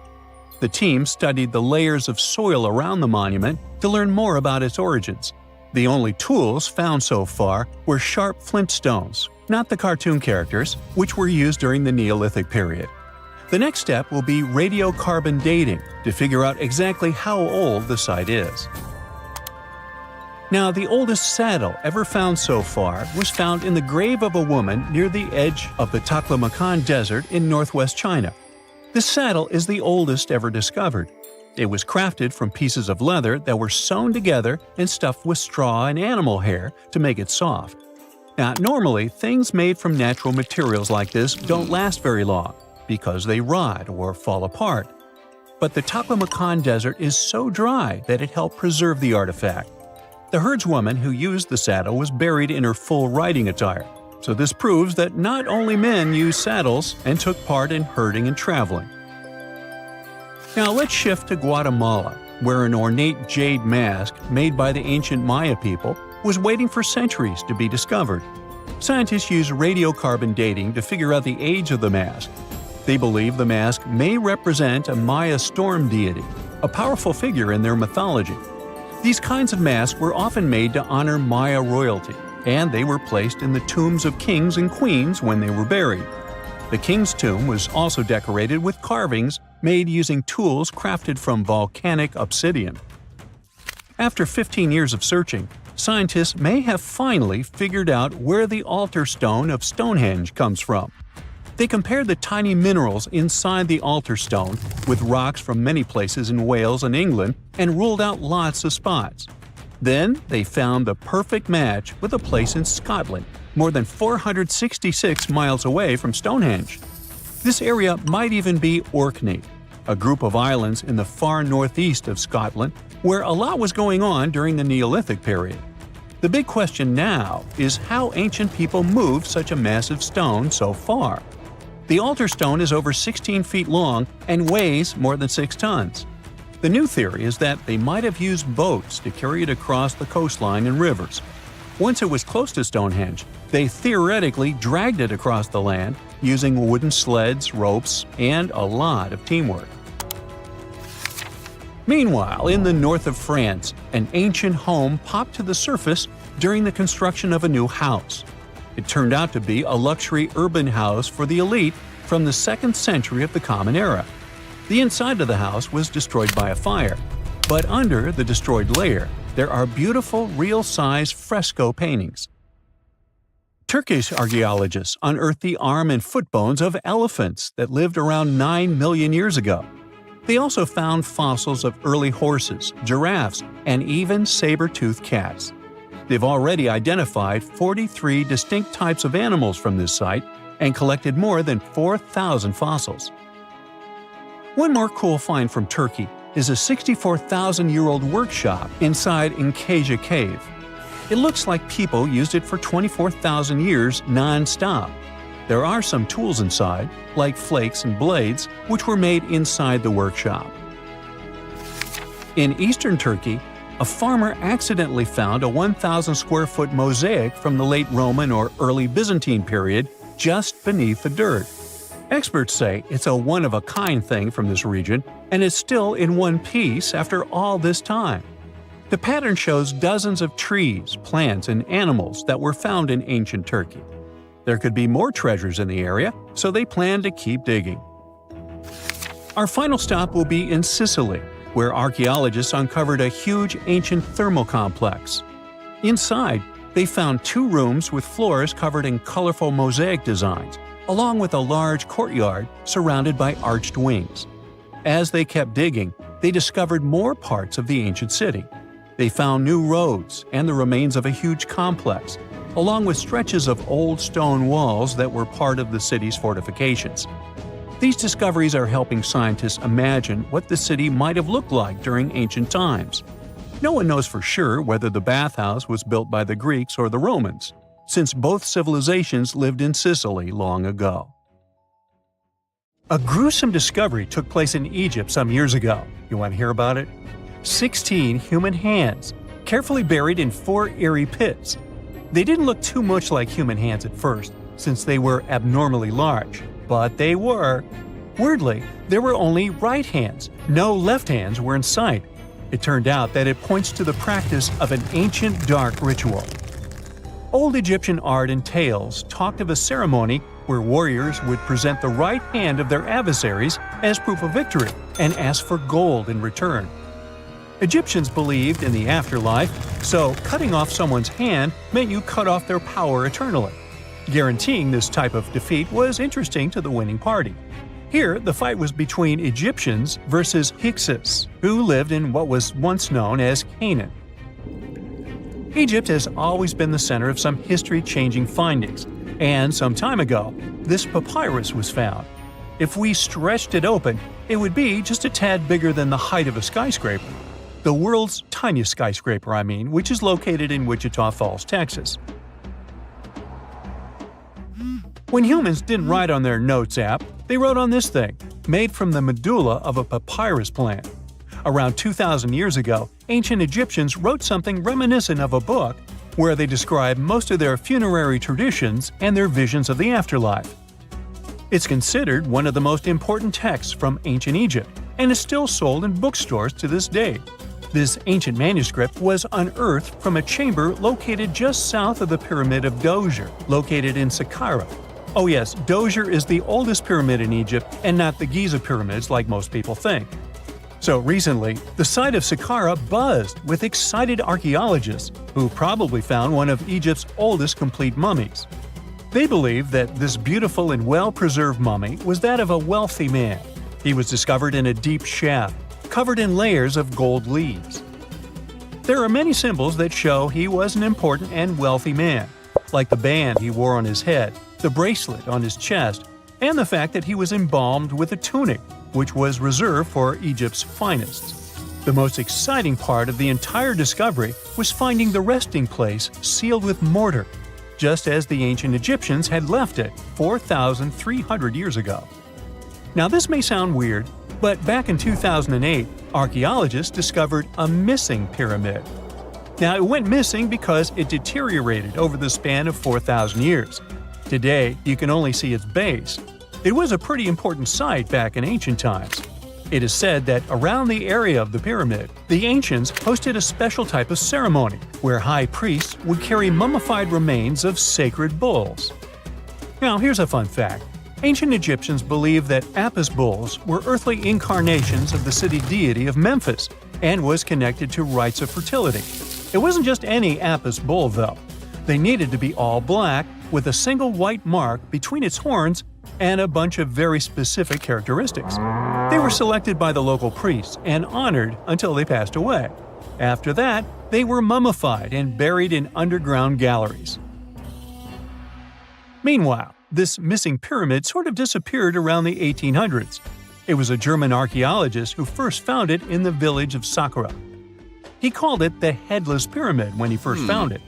The team studied the layers of soil around the monument to learn more about its origins. The only tools found so far were sharp flint stones, not the cartoon characters, which were used during the Neolithic period. The next step will be radiocarbon dating to figure out exactly how old the site is. Now, the oldest saddle ever found so far was found in the grave of a woman near the edge of the Taklamakan Desert in northwest China. This saddle is the oldest ever discovered. It was crafted from pieces of leather that were sewn together and stuffed with straw and animal hair to make it soft. Now, normally, things made from natural materials like this don't last very long because they rot or fall apart. But the Taklamakan Desert is so dry that it helped preserve the artifact. The herdswoman who used the saddle was buried in her full riding attire, so this proves that not only men used saddles and took part in herding and traveling. Now let's shift to Guatemala, where an ornate jade mask made by the ancient Maya people was waiting for centuries to be discovered. Scientists use radiocarbon dating to figure out the age of the mask. They believe the mask may represent a Maya storm deity, a powerful figure in their mythology. These kinds of masks were often made to honor Maya royalty, and they were placed in the tombs of kings and queens when they were buried. The king's tomb was also decorated with carvings made using tools crafted from volcanic obsidian. After 15 years of searching, scientists may have finally figured out where the altar stone of Stonehenge comes from. They compared the tiny minerals inside the altar stone with rocks from many places in Wales and England and ruled out lots of spots. Then they found the perfect match with a place in Scotland, more than 466 miles away from Stonehenge. This area might even be Orkney, a group of islands in the far northeast of Scotland where a lot was going on during the Neolithic period. The big question now is how ancient people moved such a massive stone so far. The altar stone is over 16 feet long and weighs more than 6 tons. The new theory is that they might have used boats to carry it across the coastline and rivers. Once it was close to Stonehenge, they theoretically dragged it across the land using wooden sleds, ropes, and a lot of teamwork. Meanwhile, in the north of France, an ancient home popped to the surface during the construction of a new house. It turned out to be a luxury urban house for the elite from the 2nd century of the Common Era. The inside of the house was destroyed by a fire, but under the destroyed layer, there are beautiful, real-size fresco paintings. Turkish archaeologists unearthed the arm and foot bones of elephants that lived around 9 million years ago. They also found fossils of early horses, giraffes, and even saber-toothed cats. They've already identified 43 distinct types of animals from this site and collected more than 4,000 fossils. One more cool find from Turkey is a 64,000-year-old workshop inside Enkaja Cave. It looks like people used it for 24,000 years non-stop. There are some tools inside, like flakes and blades, which were made inside the workshop. In eastern Turkey, a farmer accidentally found a 1,000-square-foot mosaic from the late Roman or early Byzantine period just beneath the dirt. Experts say it's a one-of-a-kind thing from this region, and it's still in one piece after all this time. The pattern shows dozens of trees, plants, and animals that were found in ancient Turkey. There could be more treasures in the area, so they plan to keep digging. Our final stop will be in Sicily, where archaeologists uncovered a huge ancient thermal complex. Inside, they found 2 rooms with floors covered in colorful mosaic designs, along with a large courtyard surrounded by arched wings. As they kept digging, they discovered more parts of the ancient city. They found new roads and the remains of a huge complex, along with stretches of old stone walls that were part of the city's fortifications. These discoveries are helping scientists imagine what the city might have looked like during ancient times. No one knows for sure whether the bathhouse was built by the Greeks or the Romans, since both civilizations lived in Sicily long ago. A gruesome discovery took place in Egypt some years ago. You want to hear about it? 16 human hands, carefully buried in 4 eerie pits. They didn't look too much like human hands at first, since they were abnormally large, but they were. Weirdly, there were only right hands. No left hands were in sight. It turned out that it points to the practice of an ancient dark ritual. Old Egyptian art and tales talked of a ceremony where warriors would present the right hand of their adversaries as proof of victory and ask for gold in return. Egyptians believed in the afterlife, so cutting off someone's hand meant you cut off their power eternally. Guaranteeing this type of defeat was interesting to the winning party. Here, the fight was between Egyptians versus Hoaxes, who lived in what was once known as Canaan. Egypt has always been the center of some history-changing findings, and some time ago, this papyrus was found. If we stretched it open, it would be just a tad bigger than the height of a skyscraper. The world's tiniest skyscraper, which is located in Wichita Falls, Texas. When humans didn't write on their notes app, they wrote on this thing, made from the medulla of a papyrus plant. Around 2,000 years ago, ancient Egyptians wrote something reminiscent of a book where they describe most of their funerary traditions and their visions of the afterlife. It's considered one of the most important texts from ancient Egypt and is still sold in bookstores to this day. This ancient manuscript was unearthed from a chamber located just south of the Pyramid of Djoser, located in Saqqara. Oh yes, Djoser is the oldest pyramid in Egypt and not the Giza pyramids like most people think. So recently, the site of Saqqara buzzed with excited archaeologists who probably found one of Egypt's oldest complete mummies. They believe that this beautiful and well-preserved mummy was that of a wealthy man. He was discovered in a deep shaft, covered in layers of gold leaves. There are many symbols that show he was an important and wealthy man, like the band he wore on his head, the bracelet on his chest, and the fact that he was embalmed with a tunic, which was reserved for Egypt's finest. The most exciting part of the entire discovery was finding the resting place sealed with mortar, just as the ancient Egyptians had left it 4,300 years ago. Now this may sound weird, but back in 2008, archaeologists discovered a missing pyramid. Now it went missing because it deteriorated over the span of 4,000 years. Today, you can only see its base. It was a pretty important site back in ancient times. It is said that around the area of the pyramid, the ancients hosted a special type of ceremony where high priests would carry mummified remains of sacred bulls. Now, here's a fun fact. Ancient Egyptians believed that Apis bulls were earthly incarnations of the city deity of Memphis and was connected to rites of fertility. It wasn't just any Apis bull, though. They needed to be all black, with a single white mark between its horns and a bunch of very specific characteristics. They were selected by the local priests and honored until they passed away. After that, they were mummified and buried in underground galleries. Meanwhile, this missing pyramid sort of disappeared around the 1800s. It was a German archaeologist who first found it in the village of Saqqara. He called it the Headless Pyramid when he first found it.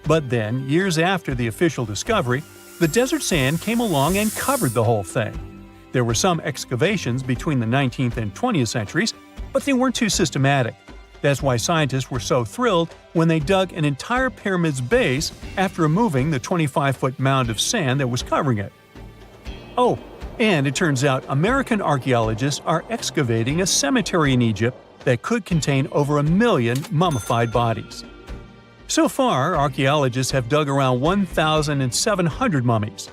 But then, years after the official discovery, the desert sand came along and covered the whole thing. There were some excavations between the 19th and 20th centuries, but they weren't too systematic. That's why scientists were so thrilled when they dug an entire pyramid's base after removing the 25-foot mound of sand that was covering it. Oh, and it turns out American archaeologists are excavating a cemetery in Egypt that could contain over 1 million mummified bodies. So far, archaeologists have dug around 1,700 mummies.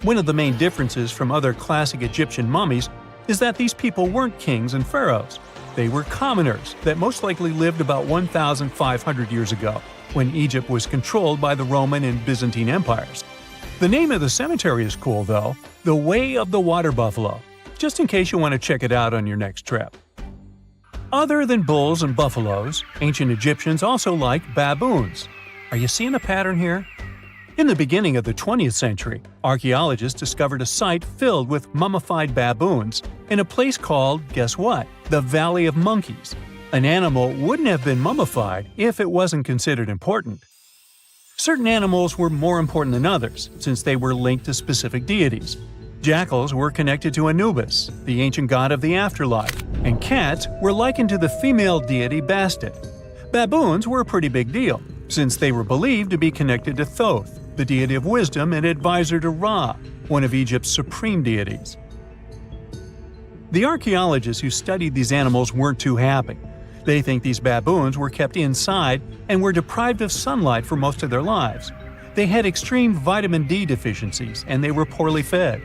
One of the main differences from other classic Egyptian mummies is that these people weren't kings and pharaohs. They were commoners that most likely lived about 1,500 years ago, when Egypt was controlled by the Roman and Byzantine empires. The name of the cemetery is cool, though, the Way of the Water Buffalo, just in case you want to check it out on your next trip. Other than bulls and buffaloes, ancient Egyptians also liked baboons. Are you seeing a pattern here? In the beginning of the 20th century, archaeologists discovered a site filled with mummified baboons in a place called, guess what? The Valley of Monkeys. An animal wouldn't have been mummified if it wasn't considered important. Certain animals were more important than others, since they were linked to specific deities. Jackals were connected to Anubis, the ancient god of the afterlife, and cats were likened to the female deity Bastet. Baboons were a pretty big deal, since they were believed to be connected to Thoth, the deity of wisdom and advisor to Ra, one of Egypt's supreme deities. The archaeologists who studied these animals weren't too happy. They think these baboons were kept inside and were deprived of sunlight for most of their lives. They had extreme vitamin D deficiencies and they were poorly fed.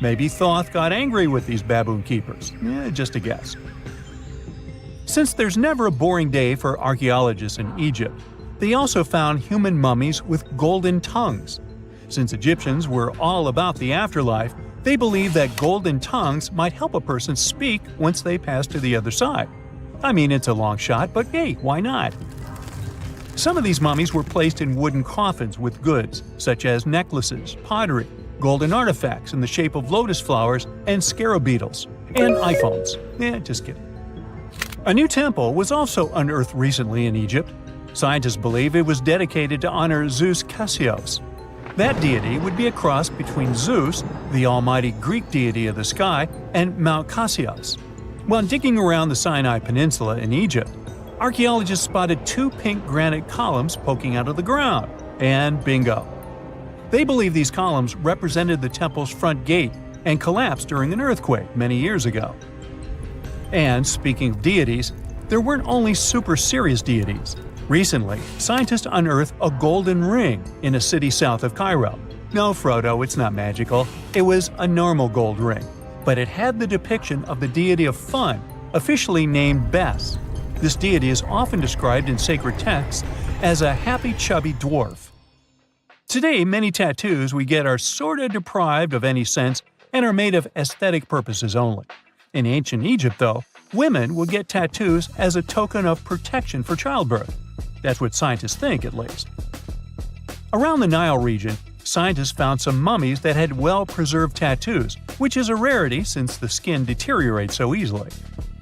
Maybe Thoth got angry with these baboon keepers. Just a guess. Since there's never a boring day for archaeologists in Egypt, they also found human mummies with golden tongues. Since Egyptians were all about the afterlife, they believed that golden tongues might help a person speak once they pass to the other side. I mean, it's a long shot, but hey, why not? Some of these mummies were placed in wooden coffins with goods, such as necklaces, pottery, golden artifacts in the shape of lotus flowers, and scarab beetles, and iPhones. Just kidding. A new temple was also unearthed recently in Egypt. Scientists believe it was dedicated to honor Zeus Cassios. That deity would be a cross between Zeus, the almighty Greek deity of the sky, and Mount Cassios. While digging around the Sinai Peninsula in Egypt, archaeologists spotted 2 pink granite columns poking out of the ground, and bingo. They believe these columns represented the temple's front gate and collapsed during an earthquake many years ago. And speaking of deities, there weren't only super serious deities. Recently, scientists unearthed a golden ring in a city south of Cairo. No, Frodo, it's not magical. It was a normal gold ring, but it had the depiction of the deity of fun, officially named Bes. This deity is often described in sacred texts as a happy chubby dwarf. Today, many tattoos we get are sorta deprived of any sense and are made of aesthetic purposes only. In ancient Egypt, though, women would get tattoos as a token of protection for childbirth. That's what scientists think, at least. Around the Nile region, scientists found some mummies that had well-preserved tattoos, which is a rarity since the skin deteriorates so easily.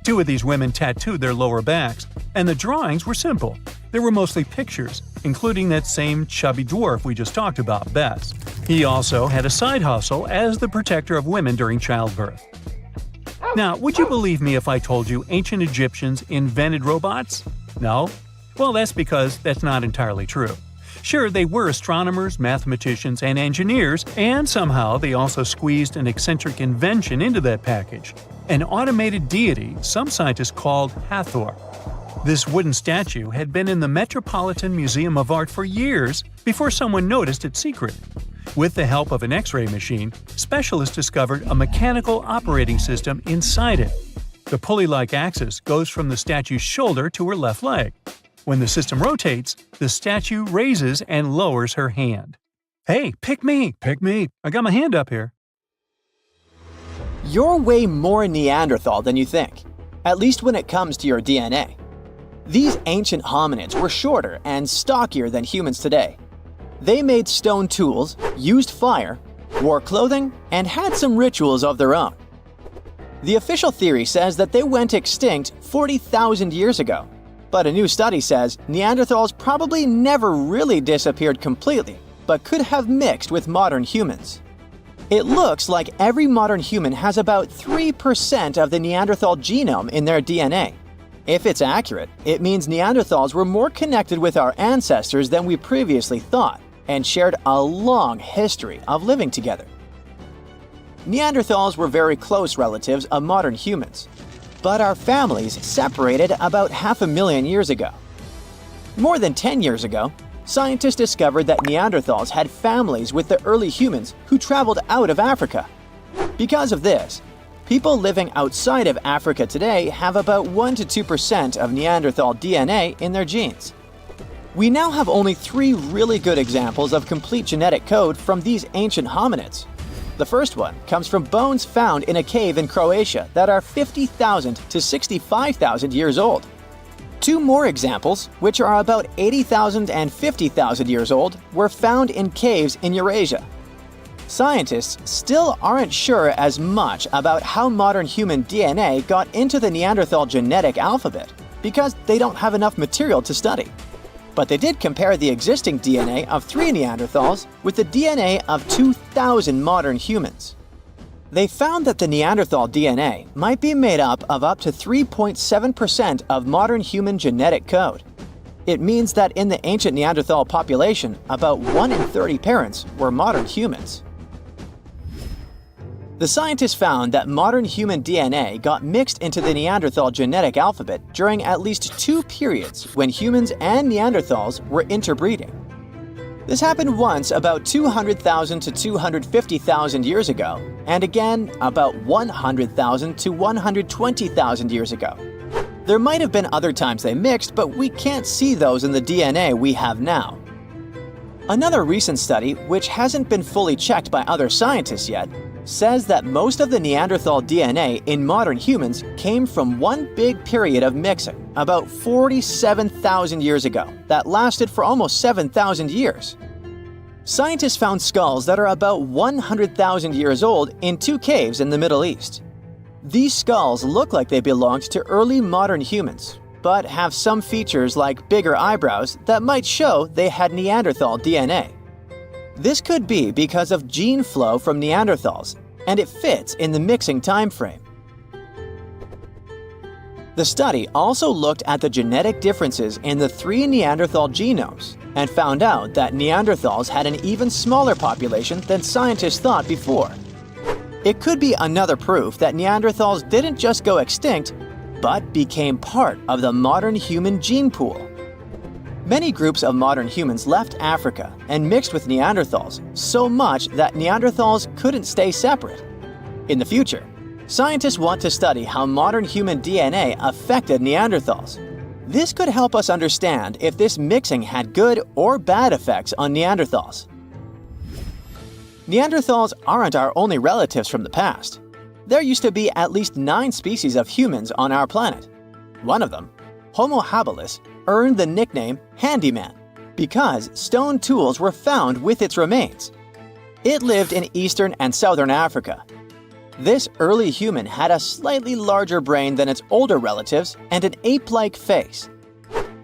2 of these women tattooed their lower backs, and the drawings were simple. They were mostly pictures, including that same chubby dwarf we just talked about, Bes. He also had a side hustle as the protector of women during childbirth. Now, would you believe me if I told you ancient Egyptians invented robots? No? Well, that's because that's not entirely true. Sure, they were astronomers, mathematicians, and engineers, and somehow they also squeezed an eccentric invention into that package. An automated deity some scientists called Hathor. This wooden statue had been in the Metropolitan Museum of Art for years before someone noticed its secret. With the help of an X-ray machine, specialists discovered a mechanical operating system inside it. The pulley-like axis goes from the statue's shoulder to her left leg. When the system rotates, the statue raises and lowers her hand. Hey, pick me! Pick me! I got my hand up here. You're way more Neanderthal than you think, at least when it comes to your DNA. These ancient hominids were shorter and stockier than humans today. They made stone tools, used fire, wore clothing, and had some rituals of their own. The official theory says that they went extinct 40,000 years ago, but a new study says Neanderthals probably never really disappeared completely, but could have mixed with modern humans. It looks like every modern human has about 3% of the Neanderthal genome in their DNA. If it's accurate, it means Neanderthals were more connected with our ancestors than we previously thought, and shared a long history of living together. Neanderthals were very close relatives of modern humans, but our families separated about 500,000 years ago. More than 10 years ago, scientists discovered that Neanderthals had families with the early humans who traveled out of Africa. Because of this, people living outside of Africa today have about 1 to 2% of Neanderthal DNA in their genes. We now have only 3 really good examples of complete genetic code from these ancient hominids. The first one comes from bones found in a cave in Croatia that are 50,000 to 65,000 years old. Two more examples, which are about 80,000 and 50,000 years old, were found in caves in Eurasia. Scientists still aren't sure as much about how modern human DNA got into the Neanderthal genetic alphabet because they don't have enough material to study. But they did compare the existing DNA of 3 Neanderthals with the DNA of 2,000 modern humans. They found that the Neanderthal DNA might be made up to 3.7% of modern human genetic code. It means that in the ancient Neanderthal population, about 1 in 30 parents were modern humans. The scientists found that modern human DNA got mixed into the Neanderthal genetic alphabet during at least 2 periods when humans and Neanderthals were interbreeding. This happened once about 200,000 to 250,000 years ago, and again about 100,000 to 120,000 years ago. There might have been other times they mixed, but we can't see those in the DNA we have now. Another recent study, which hasn't been fully checked by other scientists yet, says that most of the Neanderthal DNA in modern humans came from one big period of mixing, about 47,000 years ago, that lasted for almost 7,000 years. Scientists found skulls that are about 100,000 years old in 2 caves in the Middle East. These skulls look like they belonged to early modern humans, but have some features like bigger eyebrows that might show they had Neanderthal DNA. This could be because of gene flow from Neanderthals, and it fits in the mixing time frame. The study also looked at the genetic differences in the 3 Neanderthal genomes and found out that Neanderthals had an even smaller population than scientists thought before. It could be another proof that Neanderthals didn't just go extinct, but became part of the modern human gene pool. Many groups of modern humans left Africa and mixed with Neanderthals so much that Neanderthals couldn't stay separate. In the future, scientists want to study how modern human DNA affected Neanderthals. This could help us understand if this mixing had good or bad effects on Neanderthals. Neanderthals aren't our only relatives from the past. There used to be at least 9 species of humans on our planet. One of them, Homo habilis, earned the nickname handyman because stone tools were found with its remains. It lived in eastern and southern Africa. This early human had a slightly larger brain than its older relatives and an ape-like face.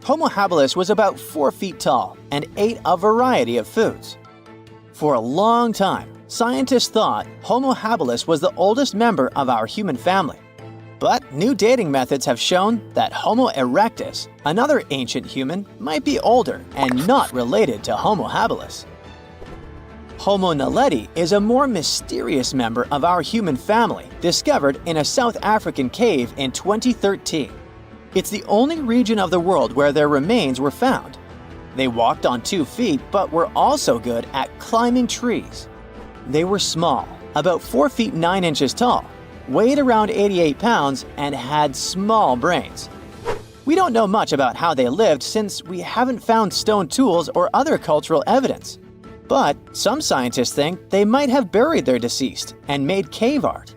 Homo habilis was about 4 feet tall and ate a variety of foods. For a long time, scientists thought Homo habilis was the oldest member of our human family. But new dating methods have shown that Homo erectus, another ancient human, might be older and not related to Homo habilis. Homo naledi is a more mysterious member of our human family, discovered in a South African cave in 2013. It's the only region of the world where their remains were found. They walked on 2 feet, but were also good at climbing trees. They were small, about 4 feet 9 inches tall, weighed around 88 pounds, and had small brains. We don't know much about how they lived since we haven't found stone tools or other cultural evidence. But some scientists think they might have buried their deceased and made cave art.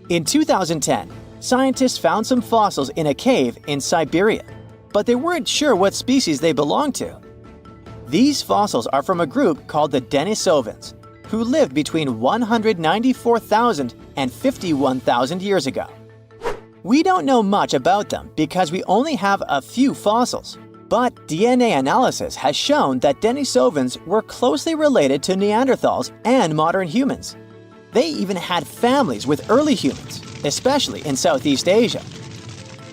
In 2010, scientists found some fossils in a cave in Siberia, but they weren't sure what species they belonged to. These fossils are from a group called the Denisovans, who lived between 194,000 and 51,000 years ago. We don't know much about them because we only have a few fossils, but DNA analysis has shown that Denisovans were closely related to Neanderthals and modern humans. They even had families with early humans, especially in Southeast Asia.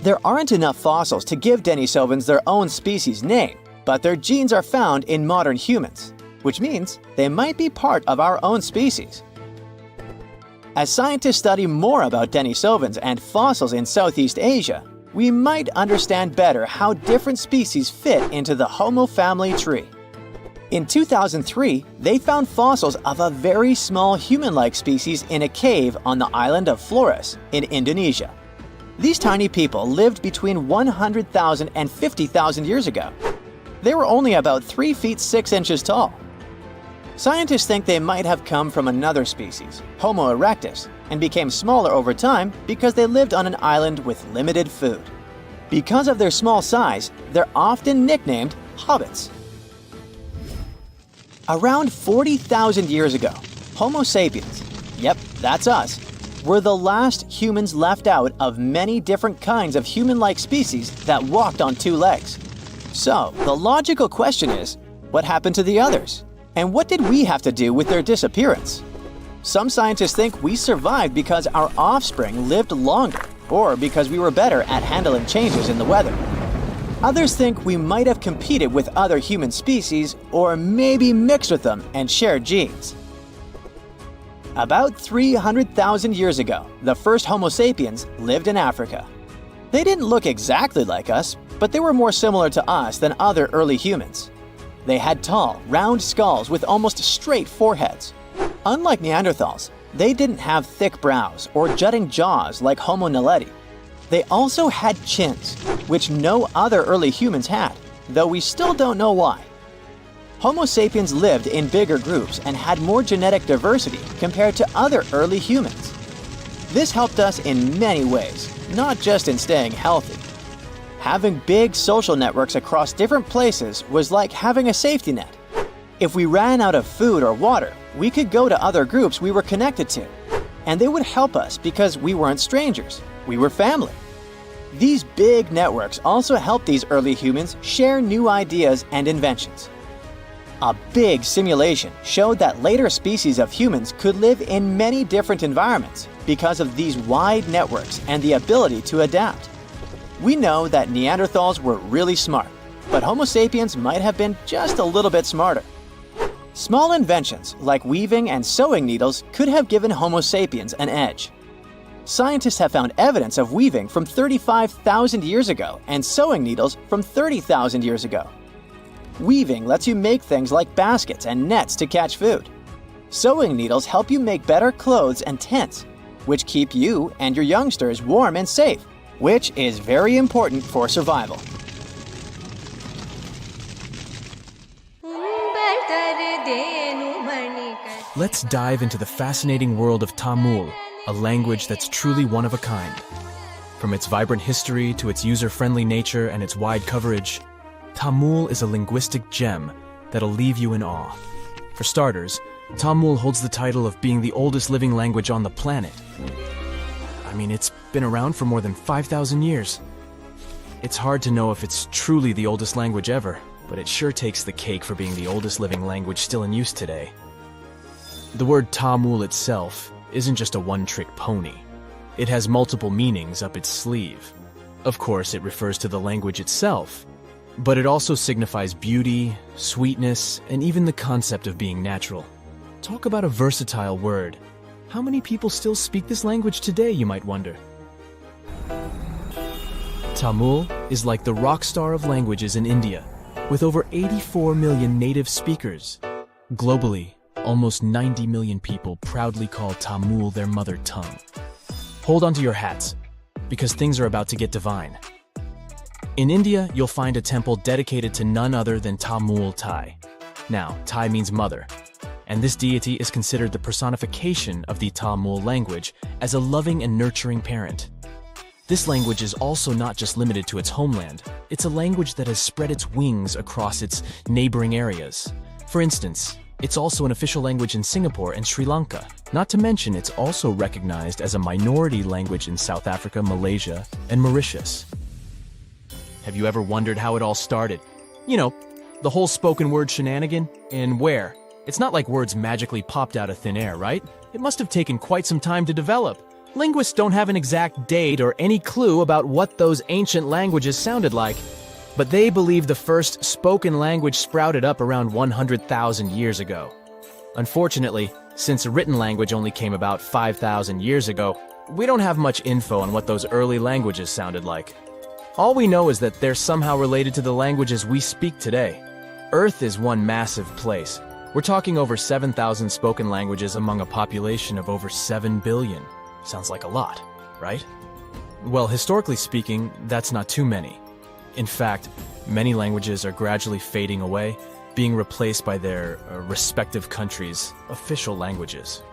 There aren't enough fossils to give Denisovans their own species name, but their genes are found in modern humans, which means they might be part of our own species. As scientists study more about Denisovans and fossils in Southeast Asia, we might understand better how different species fit into the Homo family tree. In 2003, they found fossils of a very small human-like species in a cave on the island of Flores in Indonesia. These tiny people lived between 100,000 and 50,000 years ago. They were only about 3 feet 6 inches tall. Scientists think they might have come from another species, Homo erectus, and became smaller over time because they lived on an island with limited food. Because of their small size, they're often nicknamed hobbits. Around 40,000 years ago, Homo sapiens, yep, that's us, were the last humans left out of many different kinds of human-like species that walked on two legs. So, the logical question is, what happened to the others? And what did we have to do with their disappearance? Some scientists think we survived because our offspring lived longer, or because we were better at handling changes in the weather. Others think we might have competed with other human species, or maybe mixed with them and shared genes. About 300,000 years ago, the first Homo sapiens lived in Africa. They didn't look exactly like us, but they were more similar to us than other early humans. They had tall, round skulls with almost straight foreheads. Unlike Neanderthals, they didn't have thick brows or jutting jaws like Homo naledi. They also had chins, which no other early humans had, though we still don't know why. Homo sapiens lived in bigger groups and had more genetic diversity compared to other early humans. This helped us in many ways, not just in staying healthy. Having big social networks across different places was like having a safety net. If we ran out of food or water, we could go to other groups we were connected to, and they would help us because we weren't strangers, we were family. These big networks also helped these early humans share new ideas and inventions. A big simulation showed that later species of humans could live in many different environments because of these wide networks and the ability to adapt. We know that Neanderthals were really smart, but Homo sapiens might have been just a little bit smarter. Small inventions like weaving and sewing needles could have given Homo sapiens an edge. Scientists have found evidence of weaving from 35,000 years ago and sewing needles from 30,000 years ago. Weaving lets you make things like baskets and nets to catch food. Sewing needles help you make better clothes and tents, which keep you and your youngsters warm and safe, which is very important for survival. Let's dive into the fascinating world of Tamil, a language that's truly one of a kind. From its vibrant history to its user-friendly nature and its wide coverage, Tamil is a linguistic gem that'll leave you in awe. For starters, Tamil holds the title of being the oldest living language on the planet. I mean, it's been around for more than 5,000 years. It's hard to know if it's truly the oldest language ever, but it sure takes the cake for being the oldest living language still in use today. The word Tamil itself isn't just a one-trick pony. It has multiple meanings up its sleeve. Of course, it refers to the language itself, but it also signifies beauty, sweetness, and even the concept of being natural. Talk about a versatile word. How many people still speak this language today, you might wonder? Tamil is like the rock star of languages in India, with over 84 million native speakers. Globally, almost 90 million people proudly call Tamil their mother tongue. Hold on to your hats, because things are about to get divine. In India, you'll find a temple dedicated to none other than Tamul Tai. Now, Tai means mother, and this deity is considered the personification of the Tamil language as a loving and nurturing parent. This language is also not just limited to its homeland. It's a language that has spread its wings across its neighboring areas. For instance, it's also an official language in Singapore and Sri Lanka. Not to mention, it's also recognized as a minority language in South Africa, Malaysia, and Mauritius. Have you ever wondered how it all started? You know, the whole spoken word shenanigan? And where? It's not like words magically popped out of thin air, right? It must have taken quite some time to develop. Linguists don't have an exact date or any clue about what those ancient languages sounded like, but they believe the first spoken language sprouted up around 100,000 years ago. Unfortunately, since a written language only came about 5,000 years ago, we don't have much info on what those early languages sounded like. All we know is that they're somehow related to the languages we speak today. Earth is one massive place. We're talking over 7,000 spoken languages among a population of over 7 billion. Sounds like a lot, right? Well, historically speaking, that's not too many. In fact, many languages are gradually fading away, being replaced by their respective countries' official languages.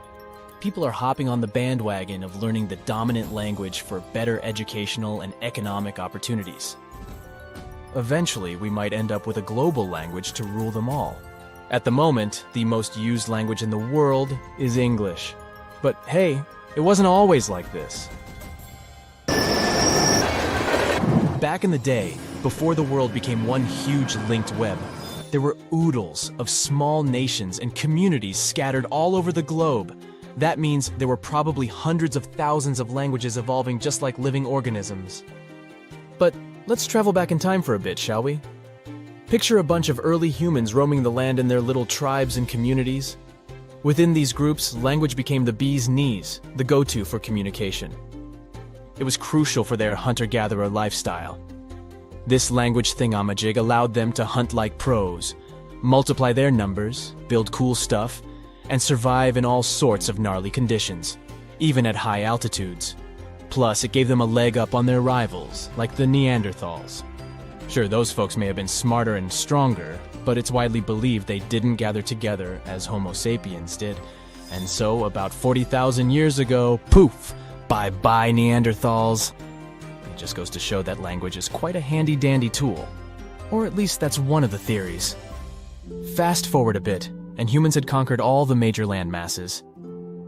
people are hopping on the bandwagon of learning the dominant language for better educational and economic opportunities. Eventually, we might end up with a global language to rule them all. At the moment, the most used language in the world is English. But hey, it wasn't always like this. Back in the day, before the world became one huge linked web, there were oodles of small nations and communities scattered all over the globe. That means there were probably hundreds of thousands of languages evolving just like living organisms. But let's travel back in time for a bit, shall we? Picture a bunch of early humans roaming the land in their little tribes and communities. Within these groups, language became the bee's knees, the go-to for communication. It was crucial for their hunter-gatherer lifestyle. This language thingamajig allowed them to hunt like pros, multiply their numbers, build cool stuff, and survive in all sorts of gnarly conditions, even at high altitudes. Plus, it gave them a leg up on their rivals, like the Neanderthals. Sure, those folks may have been smarter and stronger, but it's widely believed they didn't gather together as Homo sapiens did. And so, about 40,000 years ago, poof, bye-bye Neanderthals. It just goes to show that language is quite a handy-dandy tool. Or at least that's one of the theories. Fast forward a bit, and humans had conquered all the major land masses.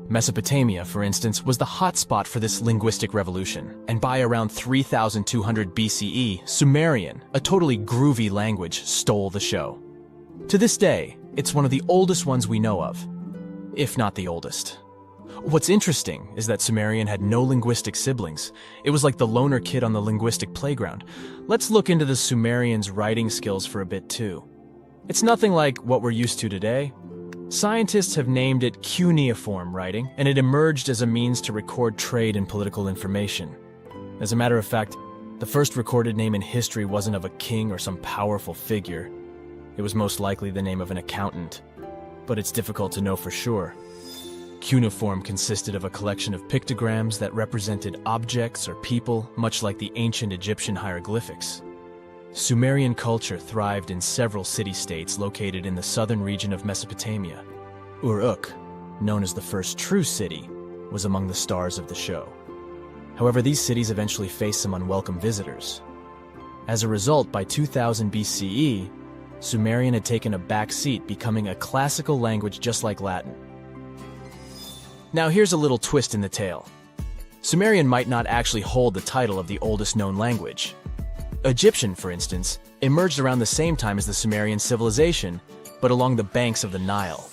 Mesopotamia, for instance, was the hotspot for this linguistic revolution, and by around 3200 BCE, Sumerian, a totally groovy language, stole the show. To this day, it's one of the oldest ones we know of, if not the oldest. What's interesting is that Sumerian had no linguistic siblings. It was like the loner kid on the linguistic playground. Let's look into the Sumerians' writing skills for a bit too. It's nothing like what we're used to today. Scientists have named it cuneiform writing, and it emerged as a means to record trade and political information. As a matter of fact, the first recorded name in history wasn't of a king or some powerful figure. It was most likely the name of an accountant, but it's difficult to know for sure. Cuneiform consisted of a collection of pictograms that represented objects or people, much like the ancient Egyptian hieroglyphics. Sumerian culture thrived in several city-states located in the southern region of Mesopotamia. Uruk, known as the first true city, was among the stars of the show. However, these cities eventually faced some unwelcome visitors. As a result, by 2000 BCE, Sumerian had taken a back seat, becoming a classical language just like Latin. Now here's a little twist in the tale. Sumerian might not actually hold the title of the oldest known language. Egyptian, for instance, emerged around the same time as the Sumerian civilization, but along the banks of the Nile.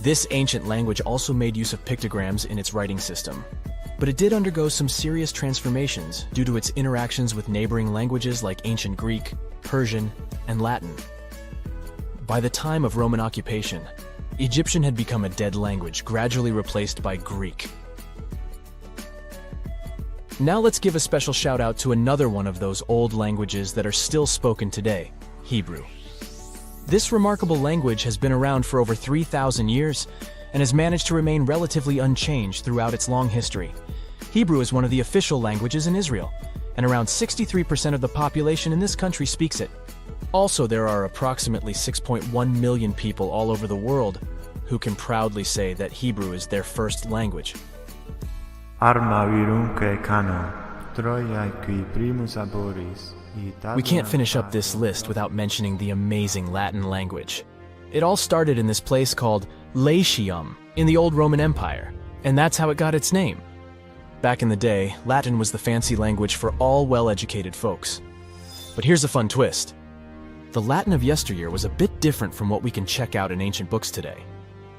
This ancient language also made use of pictograms in its writing system, but it did undergo some serious transformations due to its interactions with neighboring languages like ancient Greek, Persian, and Latin. By the time of Roman occupation, Egyptian had become a dead language, gradually replaced by Greek. Now let's give a special shout out to another one of those old languages that are still spoken today, Hebrew. This remarkable language has been around for over 3,000 years and has managed to remain relatively unchanged throughout its long history. Hebrew is one of the official languages in Israel, and around 63% of the population in this country speaks it. Also, there are approximately 6.1 million people all over the world who can proudly say that Hebrew is their first language. We can't finish up this list without mentioning the amazing Latin language. It all started in this place called Latium in the old Roman Empire, and that's how it got its name. Back in the day, Latin was the fancy language for all well-educated folks. But here's a fun twist. The Latin of yesteryear was a bit different from what we can check out in ancient books today.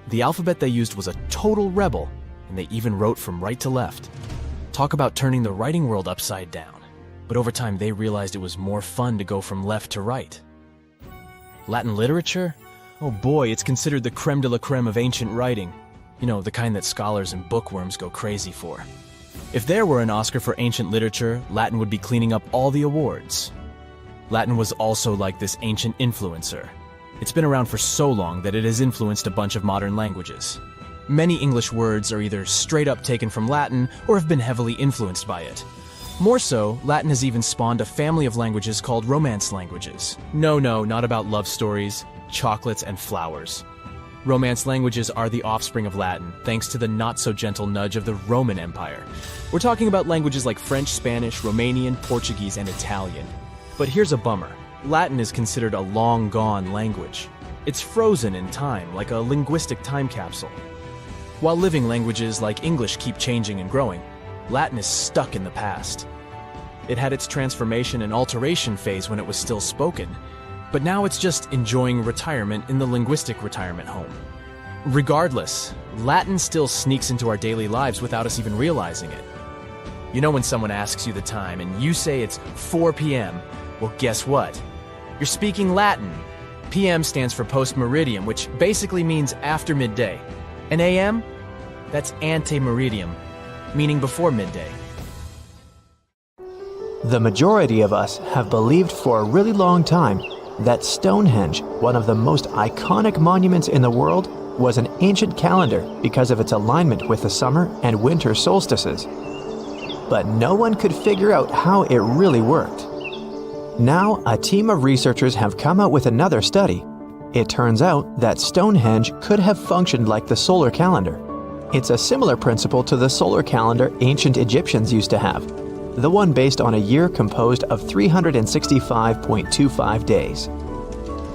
The alphabet they used was a total rebel, and they even wrote from right to left. Talk about turning the writing world upside down. But over time they realized it was more fun to go from left to right. Latin literature? Oh boy, it's considered the creme de la creme of ancient writing. You know, the kind that scholars and bookworms go crazy for. If there were an Oscar for ancient literature, Latin would be cleaning up all the awards. Latin was also like this ancient influencer. It's been around for so long that it has influenced a bunch of modern languages. Many English words are either straight up taken from Latin or have been heavily influenced by it. More so, Latin has even spawned a family of languages called Romance languages. No, not about love stories, chocolates, and flowers. Romance languages are the offspring of Latin, thanks to the not-so-gentle nudge of the Roman Empire. We're talking about languages like French, Spanish, Romanian, Portuguese, and Italian. But here's a bummer. Latin is considered a long-gone language. It's frozen in time, like a linguistic time capsule. While living languages like English keep changing and growing, Latin is stuck in the past. It had its transformation and alteration phase when it was still spoken, but now it's just enjoying retirement in the linguistic retirement home. Regardless, Latin still sneaks into our daily lives without us even realizing it. You know when someone asks you the time and you say it's 4 p.m., well, guess what? You're speaking Latin. PM stands for post-meridiem, which basically means after midday. And AM? That's ante-meridiem, meaning before midday. The majority of us have believed for a really long time that Stonehenge, one of the most iconic monuments in the world, was an ancient calendar because of its alignment with the summer and winter solstices. But no one could figure out how it really worked. Now, a team of researchers have come out with another study. It turns out that Stonehenge could have functioned like the solar calendar. It's a similar principle to the solar calendar ancient Egyptians used to have, the one based on a year composed of 365.25 days.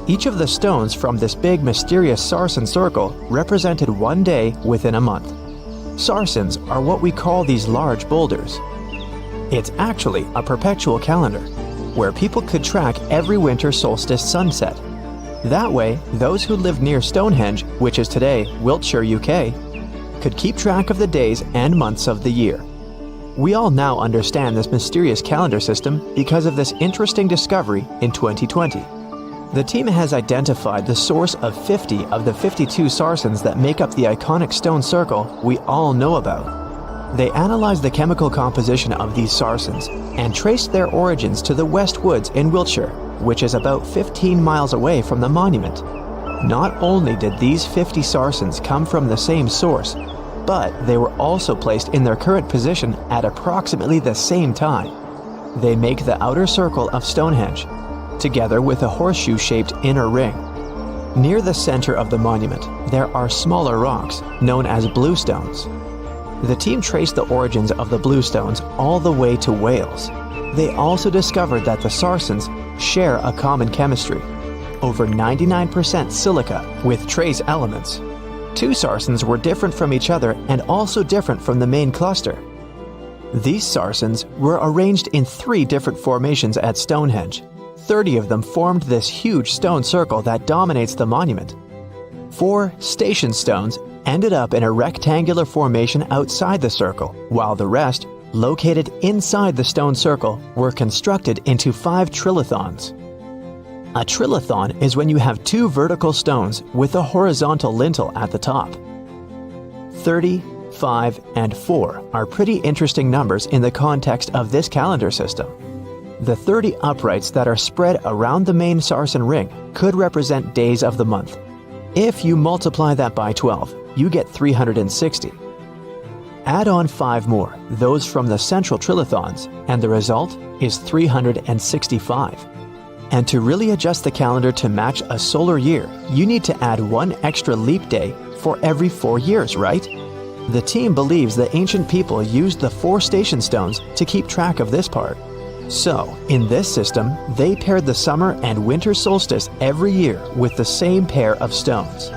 Each of the stones from this big mysterious sarsen circle represented one day within a month. Sarsens are what we call these large boulders. It's actually a perpetual calendar, where people could track every winter solstice sunset. That way, those who lived near Stonehenge, which is today Wiltshire, UK, could keep track of the days and months of the year. We all now understand this mysterious calendar system because of this interesting discovery in 2020. The team has identified the source of 50 of the 52 sarsens that make up the iconic stone circle we all know about. They analyzed the chemical composition of these sarsens and traced their origins to the West Woods in Wiltshire, which is about 15 miles away from the monument. Not only did these 50 sarsens come from the same source, but they were also placed in their current position at approximately the same time. They make the outer circle of Stonehenge, together with a horseshoe-shaped inner ring. Near the center of the monument, there are smaller rocks, known as bluestones. The team traced the origins of the bluestones all the way to Wales. They also discovered that the sarsens share a common chemistry, over 99% silica with trace elements. Two sarsens were different from each other and also different from the main cluster. These sarsens were arranged in 3 different formations at Stonehenge. 30 of them formed this huge stone circle that dominates the monument. 4 station stones ended up in a rectangular formation outside the circle, while the rest, located inside the stone circle, were constructed into 5 trilithons. A trilithon is when you have 2 vertical stones with a horizontal lintel at the top. 30, 5, and 4 are pretty interesting numbers in the context of this calendar system. The 30 uprights that are spread around the main sarsen ring could represent days of the month. If you multiply that by 12, you get 360. Add on 5 more, those from the central trilithons, and the result is 365. And to really adjust the calendar to match a solar year, you need to add 1 extra leap day for every 4 years, right? The team believes the ancient people used the 4 station stones to keep track of this part. So, in this system, they paired the summer and winter solstice every year with the same pair of stones.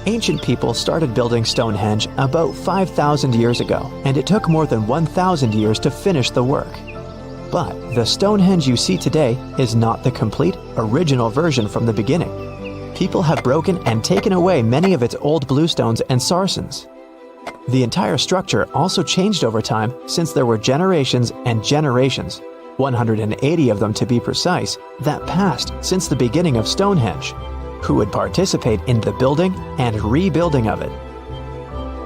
Ancient people started building Stonehenge about 5,000 years ago, and it took more than 1,000 years to finish the work. But the Stonehenge you see today is not the complete, original version from the beginning. People have broken and taken away many of its old bluestones and sarsens. The entire structure also changed over time since there were generations and generations, 180 of them to be precise, that passed since the beginning of Stonehenge, who would participate in the building and rebuilding of it.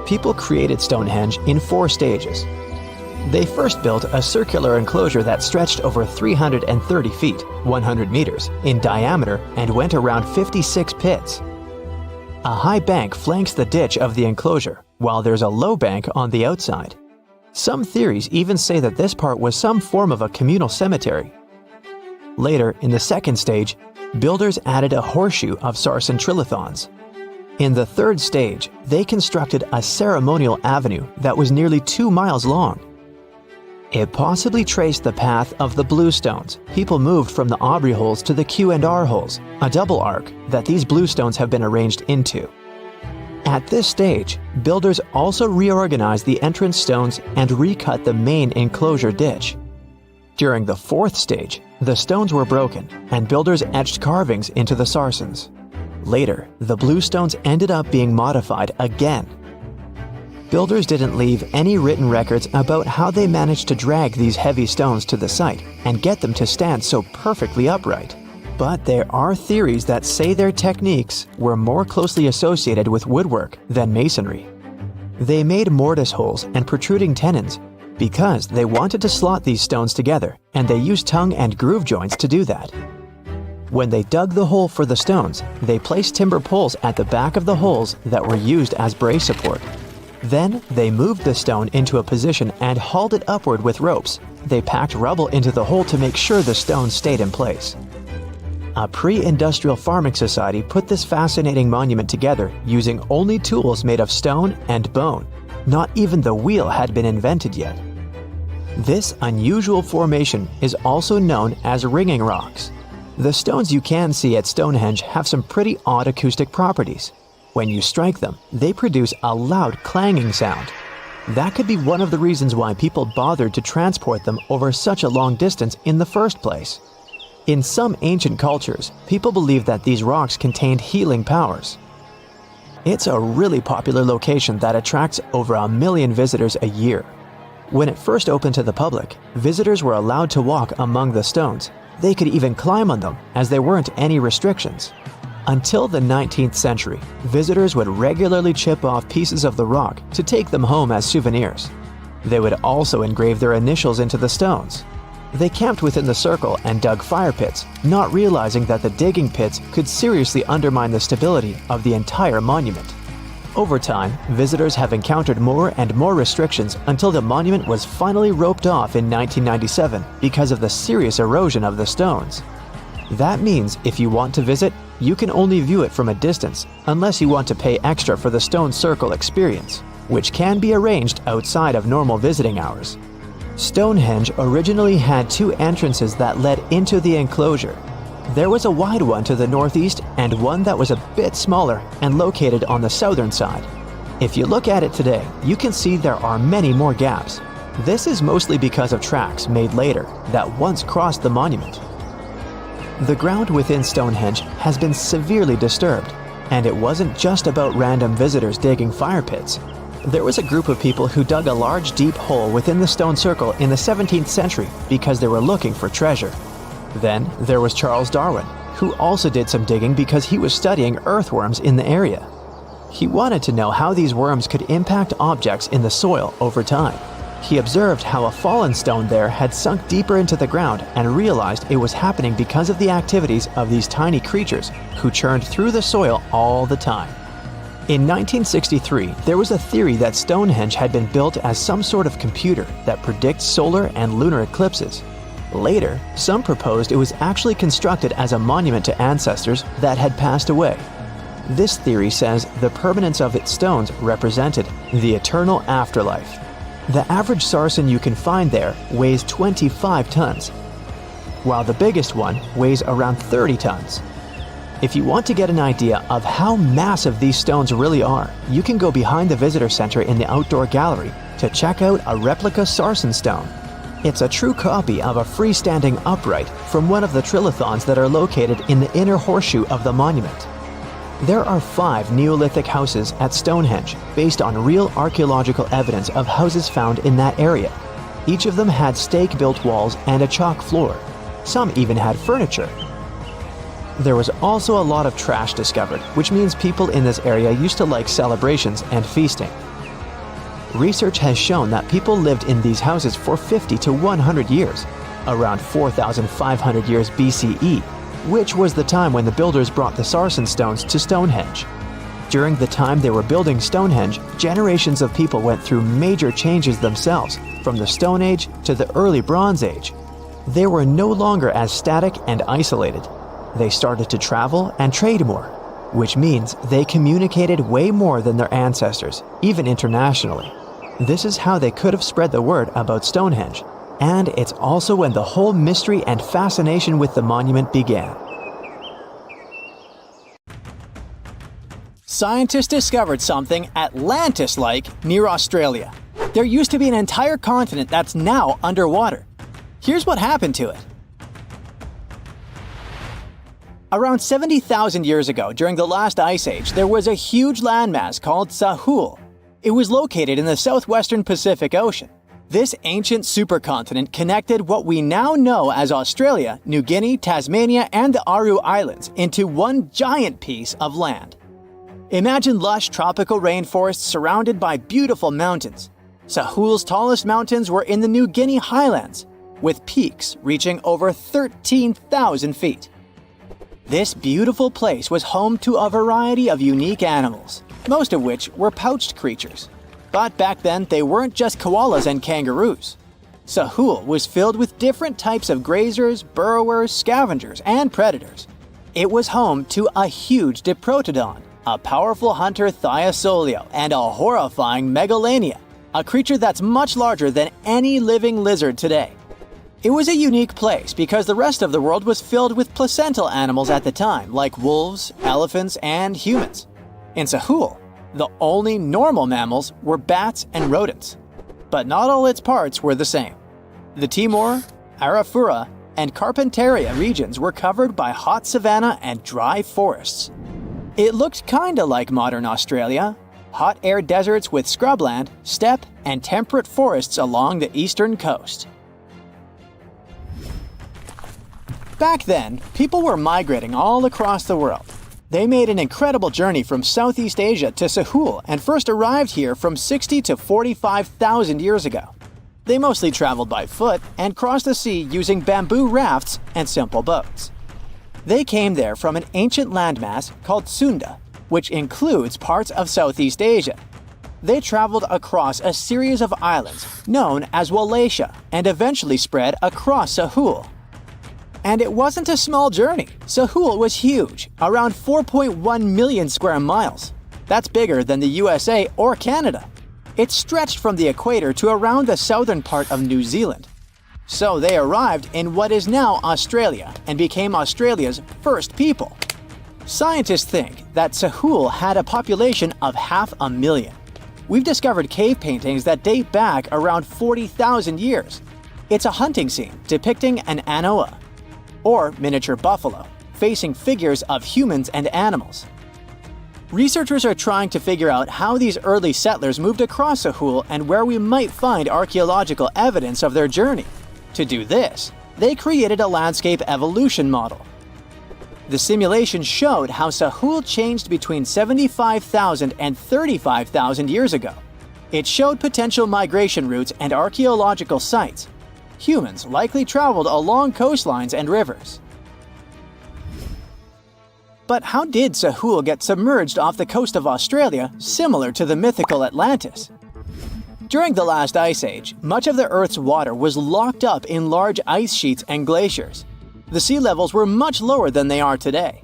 People created Stonehenge in 4 stages. They first built a circular enclosure that stretched over 330 feet, 100 meters, in diameter and went around 56 pits. A high bank flanks the ditch of the enclosure, while there's a low bank on the outside. Some theories even say that this part was some form of a communal cemetery. Later, in the second stage, builders added a horseshoe of sarsen trilithons. In the third stage, they constructed a ceremonial avenue that was nearly 2 miles long. It possibly traced the path of the blue stones. People moved from the Aubrey holes to the Q and R holes, a double arc that these blue stones have been arranged into. At this stage, builders also reorganized the entrance stones and recut the main enclosure ditch. During the fourth stage, the stones were broken and builders etched carvings into the sarsens. Later, the blue stones ended up being modified again. Builders didn't leave any written records about how they managed to drag these heavy stones to the site and get them to stand so perfectly upright. But there are theories that say their techniques were more closely associated with woodwork than masonry. They made mortise holes and protruding tenons because they wanted to slot these stones together, and they used tongue and groove joints to do that. When they dug the hole for the stones, they placed timber poles at the back of the holes that were used as brace support. Then, they moved the stone into a position and hauled it upward with ropes. They packed rubble into the hole to make sure the stone stayed in place. A pre-industrial farming society put this fascinating monument together using only tools made of stone and bone. Not even the wheel had been invented yet. This unusual formation is also known as ringing rocks. The stones you can see at Stonehenge have some pretty odd acoustic properties. When you strike them, they produce a loud clanging sound. That could be one of the reasons why people bothered to transport them over such a long distance in the first place. In some ancient cultures, people believed that these rocks contained healing powers. It's a really popular location that attracts over 1 million visitors a year. When it first opened to the public, visitors were allowed to walk among the stones. They could even climb on them, as there weren't any restrictions. Until the 19th century, visitors would regularly chip off pieces of the rock to take them home as souvenirs. They would also engrave their initials into the stones. They camped within the circle and dug fire pits, not realizing that the digging pits could seriously undermine the stability of the entire monument. Over time, visitors have encountered more and more restrictions until the monument was finally roped off in 1997 because of the serious erosion of the stones. That means if you want to visit, you can only view it from a distance unless you want to pay extra for the stone circle experience, which can be arranged outside of normal visiting hours. Stonehenge originally had 2 entrances that led into the enclosure. There was a wide one to the northeast and one that was a bit smaller and located on the southern side. If you look at it today, you can see there are many more gaps. This is mostly because of tracks made later that once crossed the monument. The ground within Stonehenge has been severely disturbed, and it wasn't just about random visitors digging fire pits. There was a group of people who dug a large deep hole within the stone circle in the 17th century because they were looking for treasure. Then there was Charles Darwin, who also did some digging because he was studying earthworms in the area. He wanted to know how these worms could impact objects in the soil over time. He observed how a fallen stone there had sunk deeper into the ground and realized it was happening because of the activities of these tiny creatures who churned through the soil all the time. In 1963, there was a theory that Stonehenge had been built as some sort of computer that predicts solar and lunar eclipses. Later, some proposed it was actually constructed as a monument to ancestors that had passed away. This theory says the permanence of its stones represented the eternal afterlife. The average sarsen you can find there weighs 25 tons, while the biggest one weighs around 30 tons. If you want to get an idea of how massive these stones really are, you can go behind the visitor center in the outdoor gallery to check out a replica sarsen stone. It's a true copy of a freestanding upright from one of the trilithons that are located in the inner horseshoe of the monument. There are 5 Neolithic houses at Stonehenge based on real archaeological evidence of houses found in that area. Each of them had stake-built walls and a chalk floor. Some even had furniture. There was also a lot of trash discovered, which means people in this area used to like celebrations and feasting. Research has shown that people lived in these houses for 50 to 100 years, around 4,500 years BCE, which was the time when the builders brought the sarsen stones to Stonehenge. During the time they were building Stonehenge, generations of people went through major changes themselves, from the Stone Age to the early Bronze Age. They were no longer as static and isolated. They started to travel and trade more. which means they communicated way more than their ancestors, even internationally. This is how they could have spread the word about Stonehenge, and it's also when the whole mystery and fascination with the monument began. Scientists discovered something Atlantis-like near Australia. There used to be an entire continent that's now underwater. Here's what happened to it. Around 70,000 years ago, during the last ice age, there was a huge landmass called Sahul. It was located in the southwestern Pacific Ocean. This ancient supercontinent connected what we now know as Australia, New Guinea, Tasmania, and the Aru Islands into one giant piece of land. Imagine lush tropical rainforests surrounded by beautiful mountains. Sahul's tallest mountains were in the New Guinea highlands, with peaks reaching over 13,000 feet. This beautiful place was home to a variety of unique animals, most of which were pouched creatures. But back then, they weren't just koalas and kangaroos. Sahul was filled with different types of grazers, burrowers, scavengers, and predators. It was home to a huge diprotodon, a powerful hunter Thiosolio, and a horrifying Megalania, a creature that's much larger than any living lizard today. It was a unique place because the rest of the world was filled with placental animals at the time, like wolves, elephants, and humans. In Sahul, the only normal mammals were bats and rodents. But not all its parts were the same. The Timor, Arafura, and Carpentaria regions were covered by hot savanna and dry forests. It looked kinda like modern Australia, hot air deserts with scrubland, steppe, and temperate forests along the eastern coast. Back then, people were migrating all across the world. They made an incredible journey from Southeast Asia to Sahul and first arrived here from 60 to 45,000 years ago. They mostly traveled by foot and crossed the sea using bamboo rafts and simple boats. They came there from an ancient landmass called Sunda, which includes parts of Southeast Asia. They traveled across a series of islands known as Wallachia and eventually spread across Sahul. And it wasn't a small journey. Sahul was huge, around 4.1 million square miles. That's bigger than the USA or Canada. It stretched from the equator to around the southern part of New Zealand. So they arrived in what is now Australia and became Australia's first people. Scientists think that Sahul had a population of 500,000. We've discovered cave paintings that date back around 40,000 years. It's a hunting scene depicting an anoa, or miniature buffalo, facing figures of humans and animals. Researchers are trying to figure out how these early settlers moved across Sahul and where we might find archaeological evidence of their journey. To do this, they created a landscape evolution model. The simulation showed how Sahul changed between 75,000 and 35,000 years ago. It showed potential migration routes and archaeological sites. Humans likely traveled along coastlines and rivers. But how did Sahul get submerged off the coast of Australia, similar to the mythical Atlantis? During the last ice age, much of the Earth's water was locked up in large ice sheets and glaciers. The sea levels were much lower than they are today.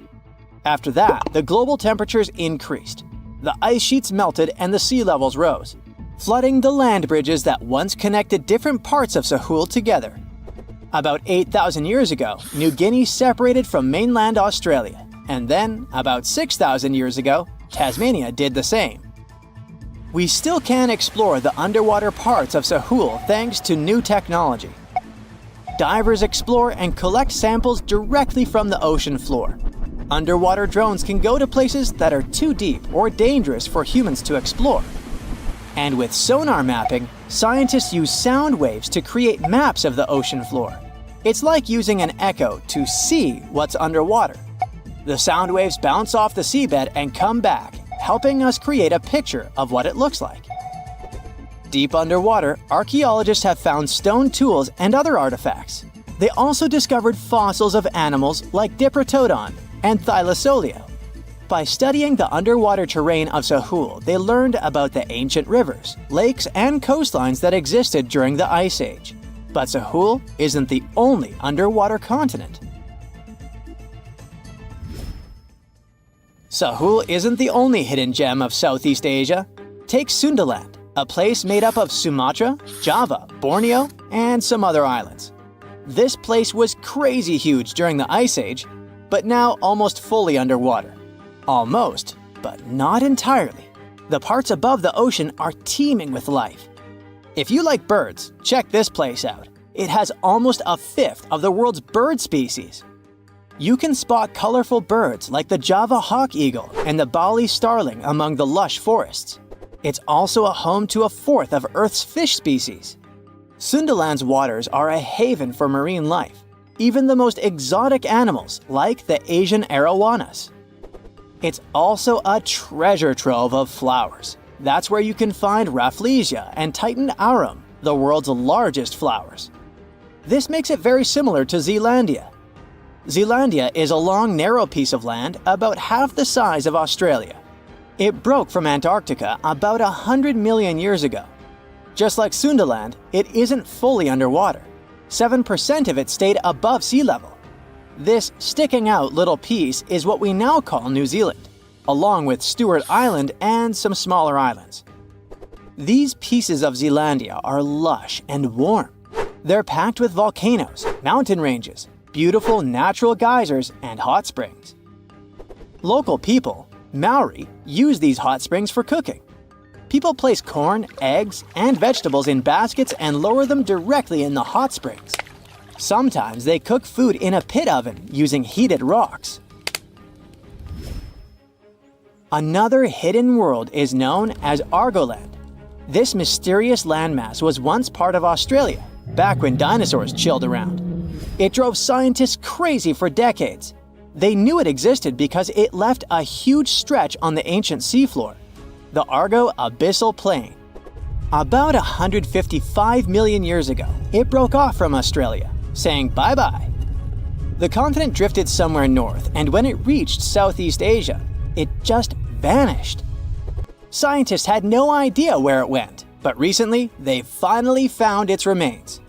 After that, the global temperatures increased. The ice sheets melted and the sea levels rose, flooding the land bridges that once connected different parts of Sahul together. About 8,000 years ago, New Guinea separated from mainland Australia, and then, about 6,000 years ago, Tasmania did the same. We still can explore the underwater parts of Sahul thanks to new technology. Divers explore and collect samples directly from the ocean floor. Underwater drones can go to places that are too deep or dangerous for humans to explore. And with sonar mapping, scientists use sound waves to create maps of the ocean floor. It's like using an echo to see what's underwater. The sound waves bounce off the seabed and come back, helping us create a picture of what it looks like. Deep underwater, archaeologists have found stone tools and other artifacts. They also discovered fossils of animals like Diprotodon and Thylasolio. By studying the underwater terrain of Sahul, they learned about the ancient rivers, lakes, and coastlines that existed during the Ice Age. But Sahul isn't the only underwater continent. Sahul isn't the only hidden gem of Southeast Asia. Take Sundaland, a place made up of Sumatra, Java, Borneo, and some other islands. This place was crazy huge during the Ice Age, but now almost fully underwater. Almost, but not entirely. The parts above the ocean are teeming with life. If you like birds, check this place out. It has almost a fifth of the world's bird species. You can spot colorful birds like the Java hawk eagle and the Bali starling among the lush forests. It's also a home to a fourth of Earth's fish species. Sundaland's waters are a haven for marine life, even the most exotic animals like the Asian arowanas. It's also a treasure trove of flowers. That's where you can find Rafflesia and Titan arum, the world's largest flowers. This makes it very similar to Zealandia. Zealandia is a long, narrow piece of land about half the size of Australia. It broke from Antarctica about 100 million years ago. Just like Sundaland, it isn't fully underwater. 7% of it stayed above sea level. This sticking out little piece is what we now call New Zealand, along with Stewart Island and some smaller islands. These pieces of Zealandia are lush and warm. They're packed with volcanoes, mountain ranges, beautiful natural geysers, and hot springs. Local people, Maori, use these hot springs for cooking. People place corn, eggs, and vegetables in baskets and lower them directly in the hot springs. Sometimes they cook food in a pit oven using heated rocks. Another hidden world is known as Argoland. This mysterious landmass was once part of Australia, back when dinosaurs chilled around. It drove scientists crazy for decades. They knew it existed because it left a huge stretch on the ancient seafloor, the Argo Abyssal Plain. About 155 million years ago, it broke off from Australia, saying bye-bye. The continent drifted somewhere north, and when it reached Southeast Asia, it just vanished. Scientists had no idea where it went, but recently they finally found its remains.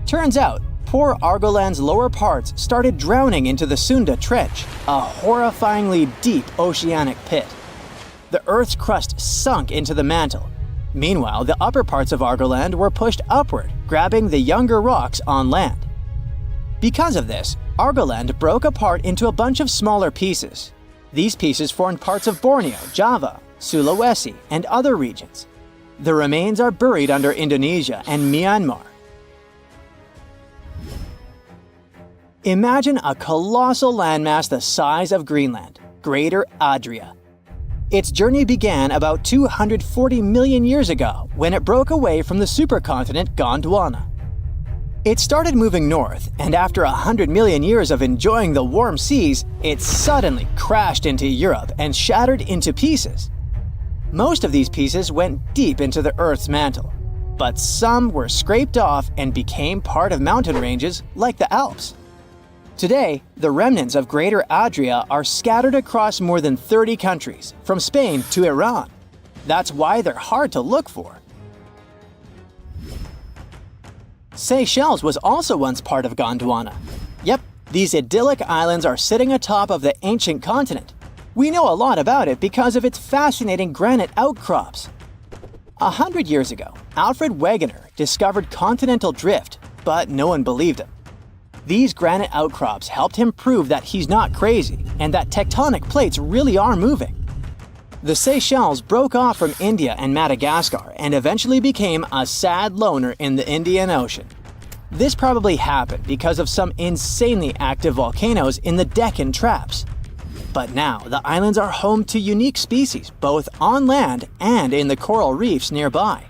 Turns out, poor Argoland's lower parts started drowning into the Sunda Trench, a horrifyingly deep oceanic pit. The Earth's crust sunk into the mantle. Meanwhile, the upper parts of Argoland were pushed upward, grabbing the younger rocks on land. Because of this, Argoland broke apart into a bunch of smaller pieces. These pieces formed parts of Borneo, Java, Sulawesi, and other regions. The remains are buried under Indonesia and Myanmar. Imagine a colossal landmass the size of Greenland, Greater Adria. Its journey began about 240 million years ago when it broke away from the supercontinent Gondwana. It started moving north, and after 100 million years of enjoying the warm seas, it suddenly crashed into Europe and shattered into pieces. Most of these pieces went deep into the Earth's mantle, but some were scraped off and became part of mountain ranges like the Alps. Today, the remnants of Greater Adria are scattered across more than 30 countries, from Spain to Iran. That's why they're hard to look for. Seychelles was also once part of Gondwana. Yep, these idyllic islands are sitting atop of the ancient continent. We know a lot about it because of its fascinating granite outcrops. 100 years ago, Alfred Wegener discovered continental drift, but no one believed him. These granite outcrops helped him prove that he's not crazy and that tectonic plates really are moving. The Seychelles broke off from India and Madagascar and eventually became a sad loner in the Indian Ocean. This probably happened because of some insanely active volcanoes in the Deccan Traps. But now, the islands are home to unique species both on land and in the coral reefs nearby.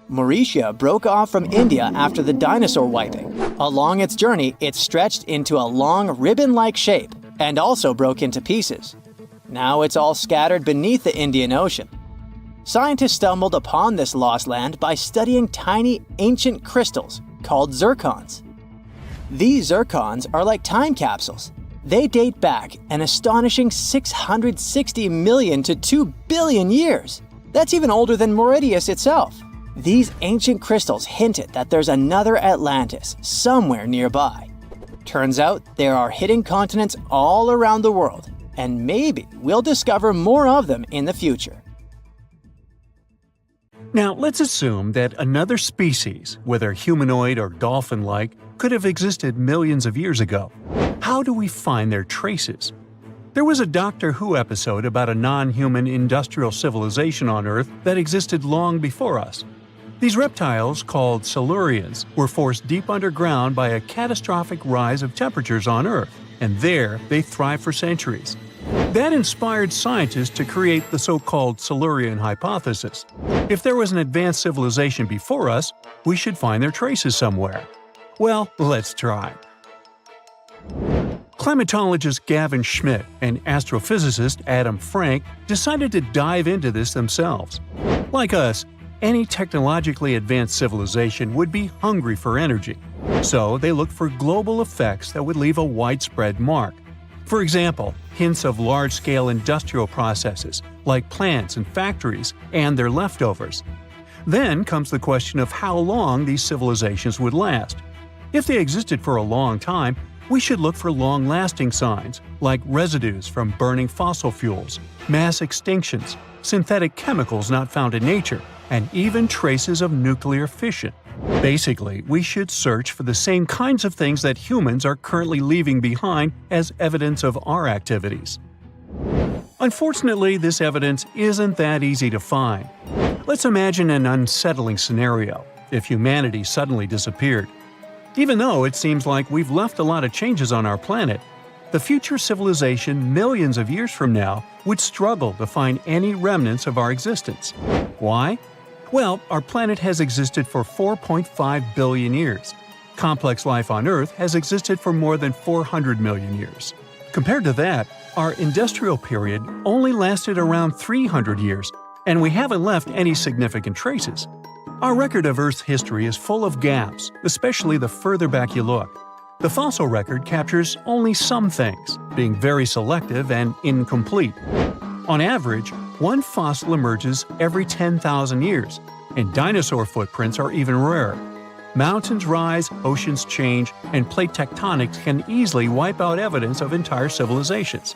Mauritius broke off from India after the dinosaur wiping. Along its journey, it stretched into a long ribbon-like shape and also broke into pieces. Now it's all scattered beneath the Indian Ocean. Scientists stumbled upon this lost land by studying tiny ancient crystals called zircons. These zircons are like time capsules. They date back an astonishing 660 million to 2 billion years. That's even older than Mauritius itself. These ancient crystals hinted that there's another Atlantis somewhere nearby. Turns out there are hidden continents all around the world, and maybe we'll discover more of them in the future. Now, let's assume that another species, whether humanoid or dolphin-like, could have existed millions of years ago. How do we find their traces? There was a Doctor Who episode about a non-human industrial civilization on Earth that existed long before us. These reptiles, called Silurians, were forced deep underground by a catastrophic rise of temperatures on Earth, and there they thrived for centuries. That inspired scientists to create the so-called Silurian hypothesis. If there was an advanced civilization before us, we should find their traces somewhere. Well, let's try. Climatologist Gavin Schmidt and astrophysicist Adam Frank decided to dive into this themselves. Like us, any technologically advanced civilization would be hungry for energy. So they looked for global effects that would leave a widespread mark. For example, hints of large-scale industrial processes, like plants and factories, and their leftovers. Then comes the question of how long these civilizations would last. If they existed for a long time, we should look for long-lasting signs, like residues from burning fossil fuels, mass extinctions, synthetic chemicals not found in nature, and even traces of nuclear fission. Basically, we should search for the same kinds of things that humans are currently leaving behind as evidence of our activities. Unfortunately, this evidence isn't that easy to find. Let's imagine an unsettling scenario if humanity suddenly disappeared. Even though it seems like we've left a lot of changes on our planet, the future civilization millions of years from now would struggle to find any remnants of our existence. Why? Well, our planet has existed for 4.5 billion years. Complex life on Earth has existed for more than 400 million years. Compared to that, our industrial period only lasted around 300 years, and we haven't left any significant traces. Our record of Earth's history is full of gaps, especially the further back you look. The fossil record captures only some things, being very selective and incomplete. On average, one fossil emerges every 10,000 years, and dinosaur footprints are even rarer. Mountains rise, oceans change, and plate tectonics can easily wipe out evidence of entire civilizations.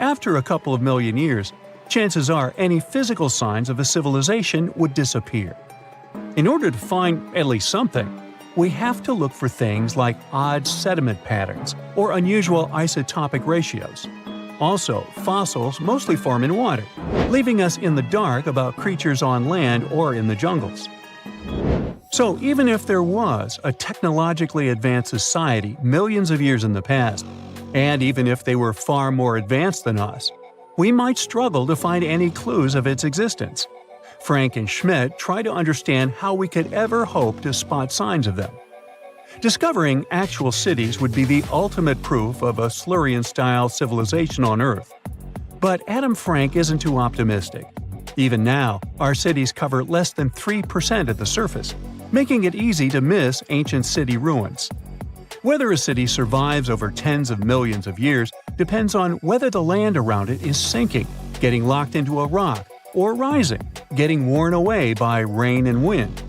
After a couple of million years, chances are any physical signs of a civilization would disappear. In order to find at least something, we have to look for things like odd sediment patterns or unusual isotopic ratios. Also, fossils mostly form in water, leaving us in the dark about creatures on land or in the jungles. So even if there was a technologically advanced society millions of years in the past, and even if they were far more advanced than us, we might struggle to find any clues of its existence. Frank and Schmidt try to understand how we could ever hope to spot signs of them. Discovering actual cities would be the ultimate proof of a Silurian-style civilization on Earth. But Adam Frank isn't too optimistic. Even now, our cities cover less than 3% of the surface, making it easy to miss ancient city ruins. Whether a city survives over tens of millions of years depends on whether the land around it is sinking, getting locked into a rock, or rising, getting worn away by rain and wind.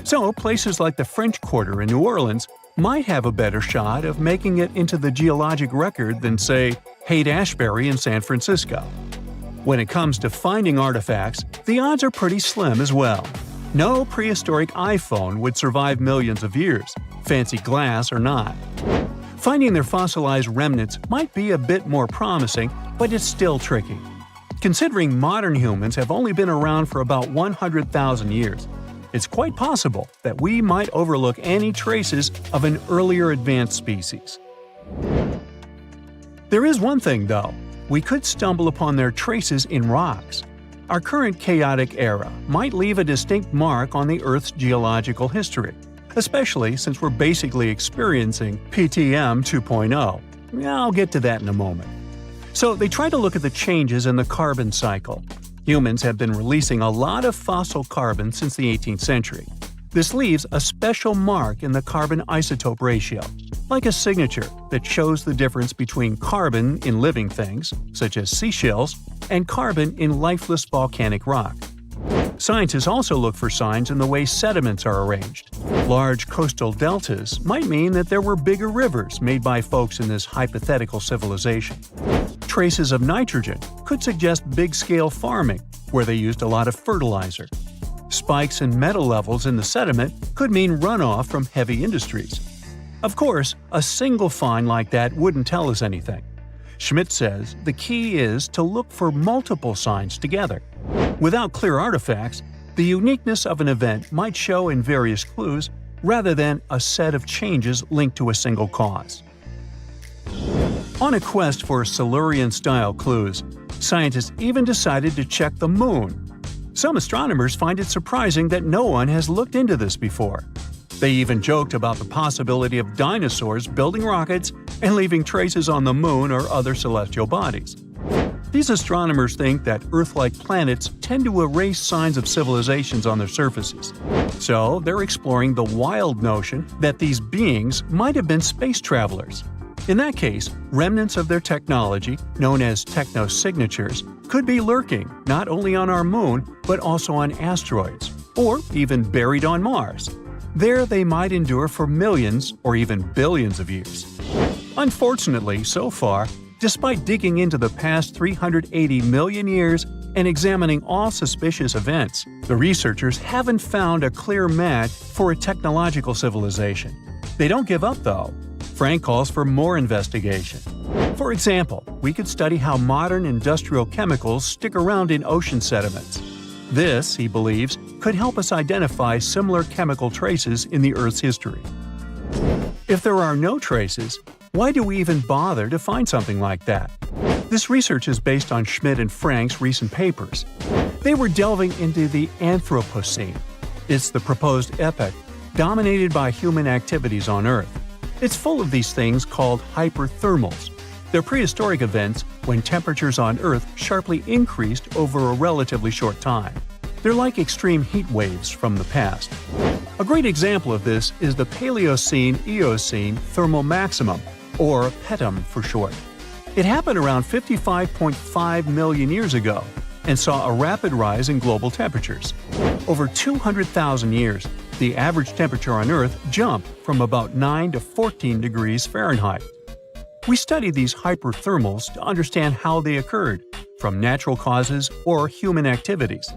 So places like the French Quarter in New Orleans might have a better shot of making it into the geologic record than, say, Haight-Ashbury in San Francisco. When it comes to finding artifacts, the odds are pretty slim as well. No prehistoric iPhone would survive millions of years, fancy glass or not. Finding their fossilized remnants might be a bit more promising, but it's still tricky. Considering modern humans have only been around for about 100,000 years, it's quite possible that we might overlook any traces of an earlier advanced species. There is one thing, though. We could stumble upon their traces in rocks. Our current chaotic era might leave a distinct mark on the Earth's geological history, especially since we're basically experiencing PTM 2.0. I'll get to that in a moment. So they try to look at the changes in the carbon cycle. Humans have been releasing a lot of fossil carbon since the 18th century. This leaves a special mark in the carbon isotope ratio, like a signature that shows the difference between carbon in living things, such as seashells, and carbon in lifeless volcanic rock. Scientists also look for signs in the way sediments are arranged. Large coastal deltas might mean that there were bigger rivers made by folks in this hypothetical civilization. Traces of nitrogen could suggest big-scale farming, where they used a lot of fertilizer. Spikes in metal levels in the sediment could mean runoff from heavy industries. Of course, a single find like that wouldn't tell us anything. Schmidt says the key is to look for multiple signs together. Without clear artifacts, the uniqueness of an event might show in various clues rather than a set of changes linked to a single cause. On a quest for Silurian-style clues, scientists even decided to check the Moon. Some astronomers find it surprising that no one has looked into this before. They even joked about the possibility of dinosaurs building rockets and leaving traces on the Moon or other celestial bodies. These astronomers think that Earth-like planets tend to erase signs of civilizations on their surfaces. So they're exploring the wild notion that these beings might have been space travelers. In that case, remnants of their technology, known as technosignatures, could be lurking not only on our Moon but also on asteroids, or even buried on Mars. There they might endure for millions or even billions of years. Unfortunately, so far, despite digging into the past 380 million years and examining all suspicious events, the researchers haven't found a clear match for a technological civilization. They don't give up, though. Frank calls for more investigation. For example, we could study how modern industrial chemicals stick around in ocean sediments. This, he believes, could help us identify similar chemical traces in the Earth's history. If there are no traces, why do we even bother to find something like that? This research is based on Schmidt and Frank's recent papers. They were delving into the Anthropocene. It's the proposed epoch, dominated by human activities on Earth. It's full of these things called hyperthermals. They're prehistoric events when temperatures on Earth sharply increased over a relatively short time. They're like extreme heat waves from the past. A great example of this is the Paleocene-Eocene thermal maximum, or PETM for short. It happened around 55.5 million years ago and saw a rapid rise in global temperatures. Over 200,000 years, the average temperature on Earth jumped from about 9 to 14 degrees Fahrenheit. We studied these hyperthermals to understand how they occurred, from natural causes or human activities.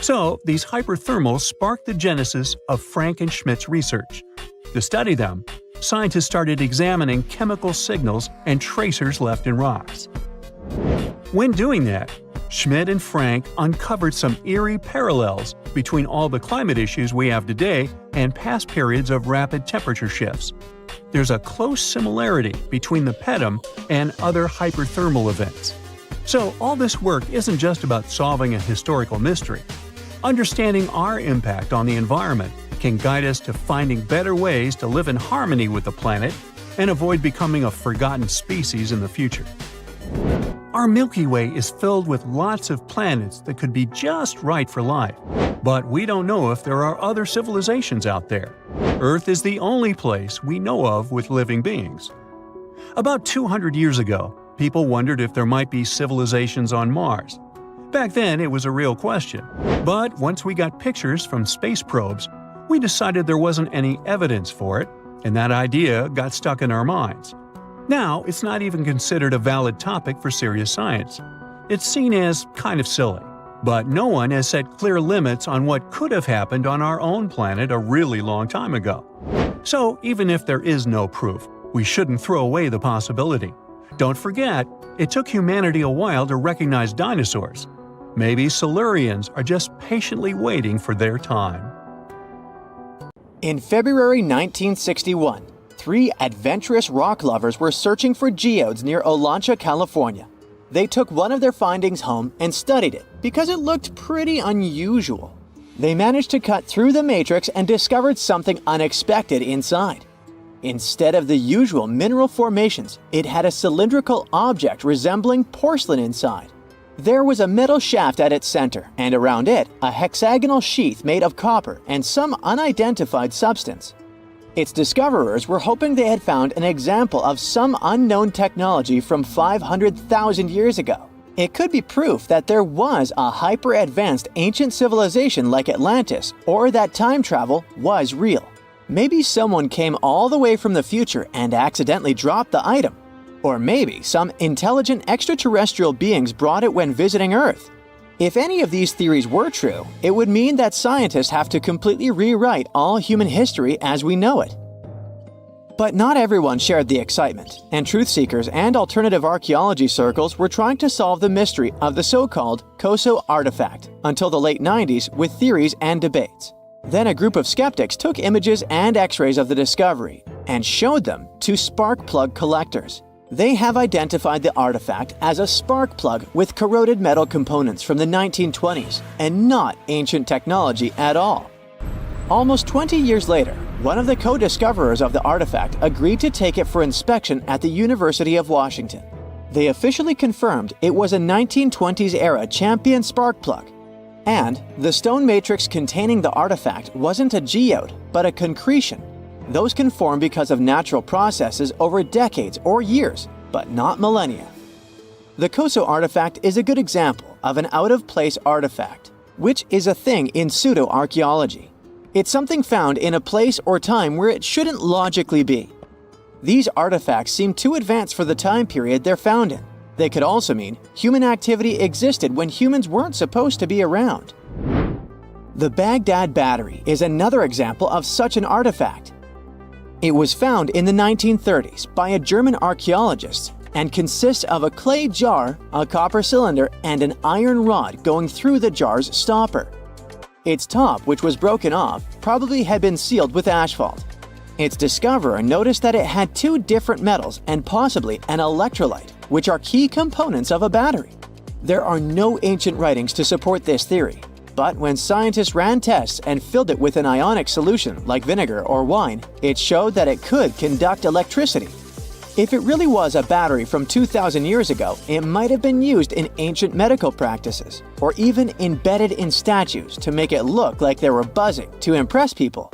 So, these hyperthermals sparked the genesis of Frank and Schmidt's research. To study them, scientists started examining chemical signals and tracers left in rocks. When doing that, Schmidt and Frank uncovered some eerie parallels between all the climate issues we have today and past periods of rapid temperature shifts. There's a close similarity between the PETM and other hyperthermal events. So all this work isn't just about solving a historical mystery. Understanding our impact on the environment can guide us to finding better ways to live in harmony with the planet and avoid becoming a forgotten species in the future. Our Milky Way is filled with lots of planets that could be just right for life, but we don't know if there are other civilizations out there. Earth is the only place we know of with living beings. About 200 years ago, people wondered if there might be civilizations on Mars. Back then, it was a real question, but once we got pictures from space probes, we decided there wasn't any evidence for it, and that idea got stuck in our minds. Now, it's not even considered a valid topic for serious science. It's seen as kind of silly. But no one has set clear limits on what could have happened on our own planet a really long time ago. So, even if there is no proof, we shouldn't throw away the possibility. Don't forget, it took humanity a while to recognize dinosaurs. Maybe Silurians are just patiently waiting for their time. In February 1961, 3 adventurous rock lovers were searching for geodes near Olancha, California. They took one of their findings home and studied it because it looked pretty unusual. They managed to cut through the matrix and discovered something unexpected inside. Instead of the usual mineral formations, it had a cylindrical object resembling porcelain inside. There was a metal shaft at its center, and around it, a hexagonal sheath made of copper and some unidentified substance. Its discoverers were hoping they had found an example of some unknown technology from 500,000 years ago. It could be proof that there was a hyper-advanced ancient civilization like Atlantis, or that time travel was real. Maybe someone came all the way from the future and accidentally dropped the item. Or maybe some intelligent extraterrestrial beings brought it when visiting Earth. If any of these theories were true, it would mean that scientists have to completely rewrite all human history as we know it. But not everyone shared the excitement, and truth seekers and alternative archaeology circles were trying to solve the mystery of the so-called Koso artifact until the late 90s with theories and debates. Then a group of skeptics took images and x-rays of the discovery and showed them to spark plug collectors. They have identified the artifact as a spark plug with corroded metal components from the 1920s and not ancient technology at all. Almost 20 years later, one of the co-discoverers of the artifact agreed to take it for inspection at the University of Washington. They officially confirmed it was a 1920s-era champion spark plug. And the stone matrix containing the artifact wasn't a geode, but a concretion. Those can form because of natural processes over decades or years, but not millennia. The Koso artifact is a good example of an out-of-place artifact, which is a thing in pseudo-archaeology. It's something found in a place or time where it shouldn't logically be. These artifacts seem too advanced for the time period they're found in. They could also mean human activity existed when humans weren't supposed to be around. The Baghdad Battery is another example of such an artifact. It was found in the 1930s by a German archaeologist and consists of a clay jar, a copper cylinder, and an iron rod going through the jar's stopper. Its top, which was broken off, probably had been sealed with asphalt. Its discoverer noticed that it had two different metals and possibly an electrolyte, which are key components of a battery. There are no ancient writings to support this theory, but when scientists ran tests and filled it with an ionic solution like vinegar or wine, it showed that it could conduct electricity. If it really was a battery from 2,000 years ago, it might have been used in ancient medical practices, or even embedded in statues to make it look like they were buzzing to impress people.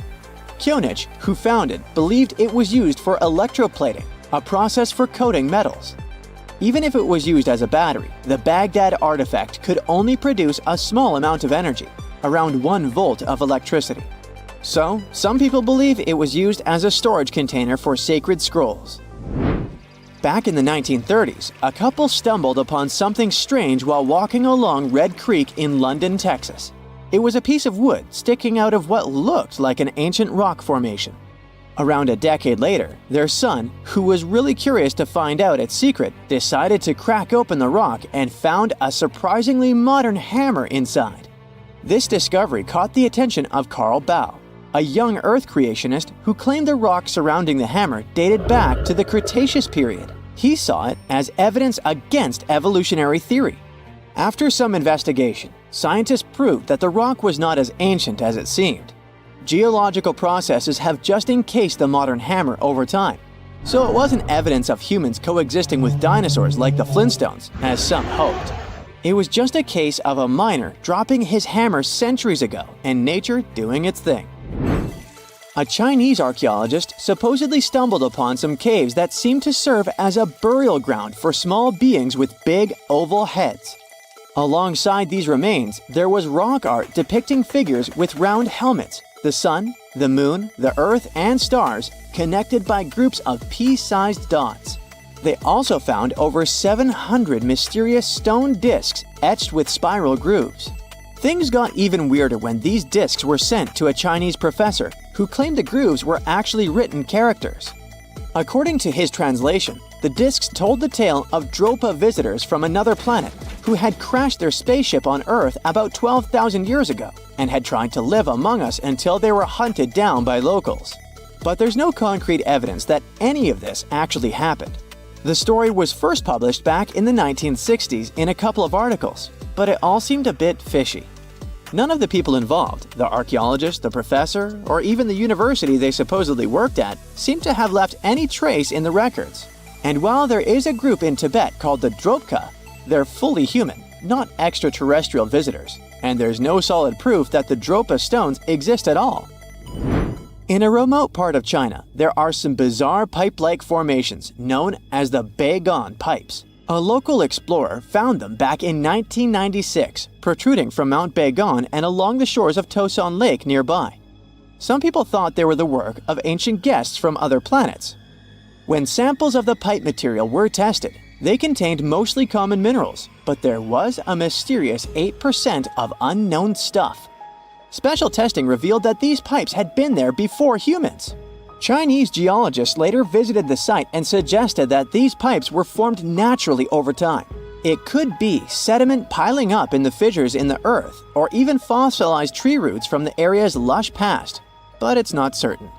Kionich, who found it, believed it was used for electroplating, a process for coating metals. Even if it was used as a battery, the Baghdad artifact could only produce a small amount of energy, around 1 volt of electricity. So, some people believe it was used as a storage container for sacred scrolls. Back in the 1930s, a couple stumbled upon something strange while walking along Red Creek in London, Texas. It was a piece of wood sticking out of what looked like an ancient rock formation. Around a decade later, their son, who was really curious to find out its secret, decided to crack open the rock and found a surprisingly modern hammer inside. This discovery caught the attention of Carl Baugh, a young Earth creationist who claimed the rock surrounding the hammer dated back to the Cretaceous period. He saw it as evidence against evolutionary theory. After some investigation, scientists proved that the rock was not as ancient as it seemed. Geological processes have just encased the modern hammer over time, so it wasn't evidence of humans coexisting with dinosaurs like the Flintstones, as some hoped. It was just a case of a miner dropping his hammer centuries ago and nature doing its thing. A Chinese archaeologist supposedly stumbled upon some caves that seemed to serve as a burial ground for small beings with big, oval heads. Alongside these remains, there was rock art depicting figures with round helmets, the sun, the moon, the earth, and stars connected by groups of pea-sized dots. They also found over 700 mysterious stone discs etched with spiral grooves. Things got even weirder when these discs were sent to a Chinese professor who claimed the grooves were actually written characters. According to his translation, the discs told the tale of Dropa visitors from another planet who had crashed their spaceship on Earth about 12,000 years ago and had tried to live among us until they were hunted down by locals. But there's no concrete evidence that any of this actually happened. The story was first published back in the 1960s in a couple of articles, but it all seemed a bit fishy. None of the people involved, the archaeologist, the professor, or even the university they supposedly worked at, seemed to have left any trace in the records. And while there is a group in Tibet called the Dropka, they're fully human, not extraterrestrial visitors, and there's no solid proof that the Dropa stones exist at all. In a remote part of China, there are some bizarre pipe-like formations known as the Beigan pipes. A local explorer found them back in 1996, protruding from Mount Beigan and along the shores of Tosan Lake nearby. Some people thought they were the work of ancient guests from other planets. When samples of the pipe material were tested, they contained mostly common minerals, but there was a mysterious 8% of unknown stuff. Special testing revealed that these pipes had been there before humans. Chinese geologists later visited the site and suggested that these pipes were formed naturally over time. It could be sediment piling up in the fissures in the earth, or even fossilized tree roots from the area's lush past, but it's not certain.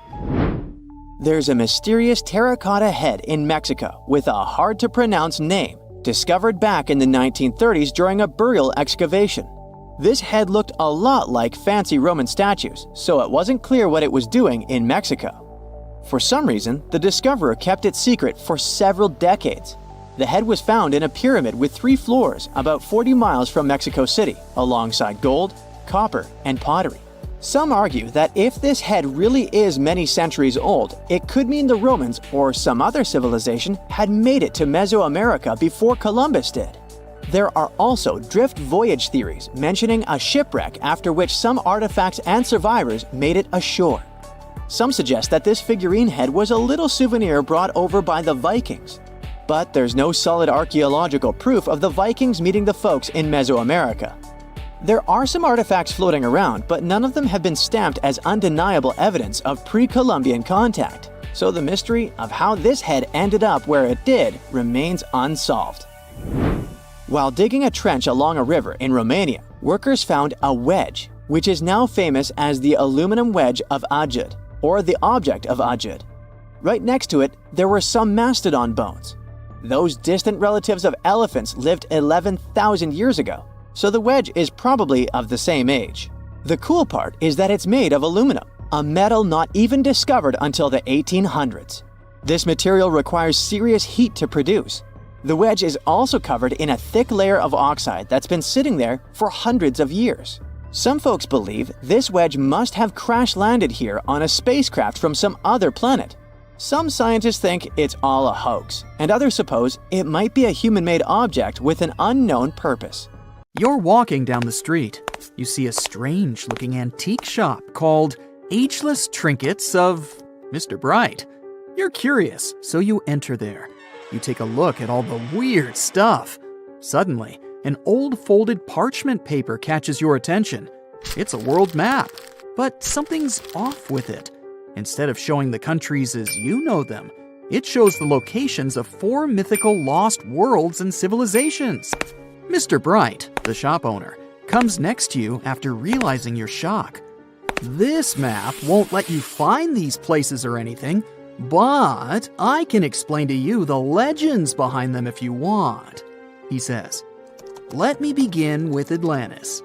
There's a mysterious terracotta head in Mexico with a hard-to-pronounce name, discovered back in the 1930s during a burial excavation. This head looked a lot like fancy Roman statues, so it wasn't clear what it was doing in Mexico. For some reason, the discoverer kept it secret for several decades. The head was found in a pyramid with 3 floors about 40 miles from Mexico City, alongside gold, copper, and pottery. Some argue that if this head really is many centuries old, it could mean the Romans or some other civilization had made it to Mesoamerica before Columbus did. There are also drift voyage theories mentioning a shipwreck after which some artifacts and survivors made it ashore. Some suggest that this figurine head was a little souvenir brought over by the Vikings. But there's no solid archaeological proof of the Vikings meeting the folks in Mesoamerica. There are some artifacts floating around, but none of them have been stamped as undeniable evidence of pre-Columbian contact, so the mystery of how this head ended up where it did remains unsolved. While digging a trench along a river in Romania, workers found a wedge, which is now famous as the aluminum wedge of Ajud, or the object of Ajud. Right next to it, there were some mastodon bones. Those distant relatives of elephants lived 11,000 years ago, so the wedge is probably of the same age. The cool part is that it's made of aluminum, a metal not even discovered until the 1800s. This material requires serious heat to produce. The wedge is also covered in a thick layer of oxide that's been sitting there for hundreds of years. Some folks believe this wedge must have crash-landed here on a spacecraft from some other planet. Some scientists think it's all a hoax, and others suppose it might be a human-made object with an unknown purpose. You're walking down the street. You see a strange-looking antique shop called Ageless Trinkets of Mr. Bright. You're curious, so you enter there. You take a look at all the weird stuff. Suddenly, an old folded parchment paper catches your attention. It's a world map, but something's off with it. Instead of showing the countries as you know them, it shows the locations of 4 mythical lost worlds and civilizations. Mr. Bright, the shop owner, comes next to you after realizing your shock. This map won't let you find these places or anything, but I can explain to you the legends behind them if you want, he says. Let me begin with Atlantis.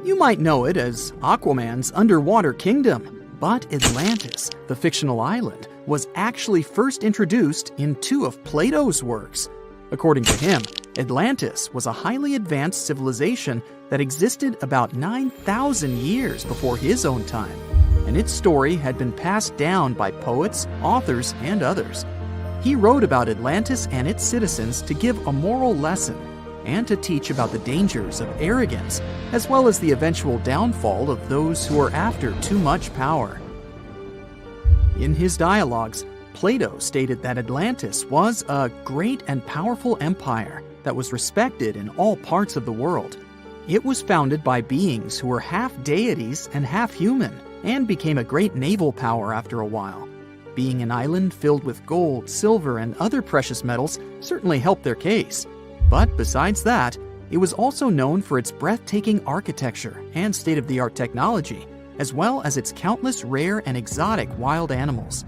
You might know it as Aquaman's underwater kingdom, but Atlantis, the fictional island, was actually first introduced in 2 of Play-Doh's works. According to him, Atlantis was a highly advanced civilization that existed about 9,000 years before his own time, and its story had been passed down by poets, authors, and others. He wrote about Atlantis and its citizens to give a moral lesson and to teach about the dangers of arrogance, as well as the eventual downfall of those who are after too much power. In his dialogues, Plato stated that Atlantis was a great and powerful empire that was respected in all parts of the world. It was founded by beings who were half deities and half human, and became a great naval power after a while. Being an island filled with gold, silver, and other precious metals certainly helped their case. But besides that, it was also known for its breathtaking architecture and state-of-the-art technology, as well as its countless rare and exotic wild animals.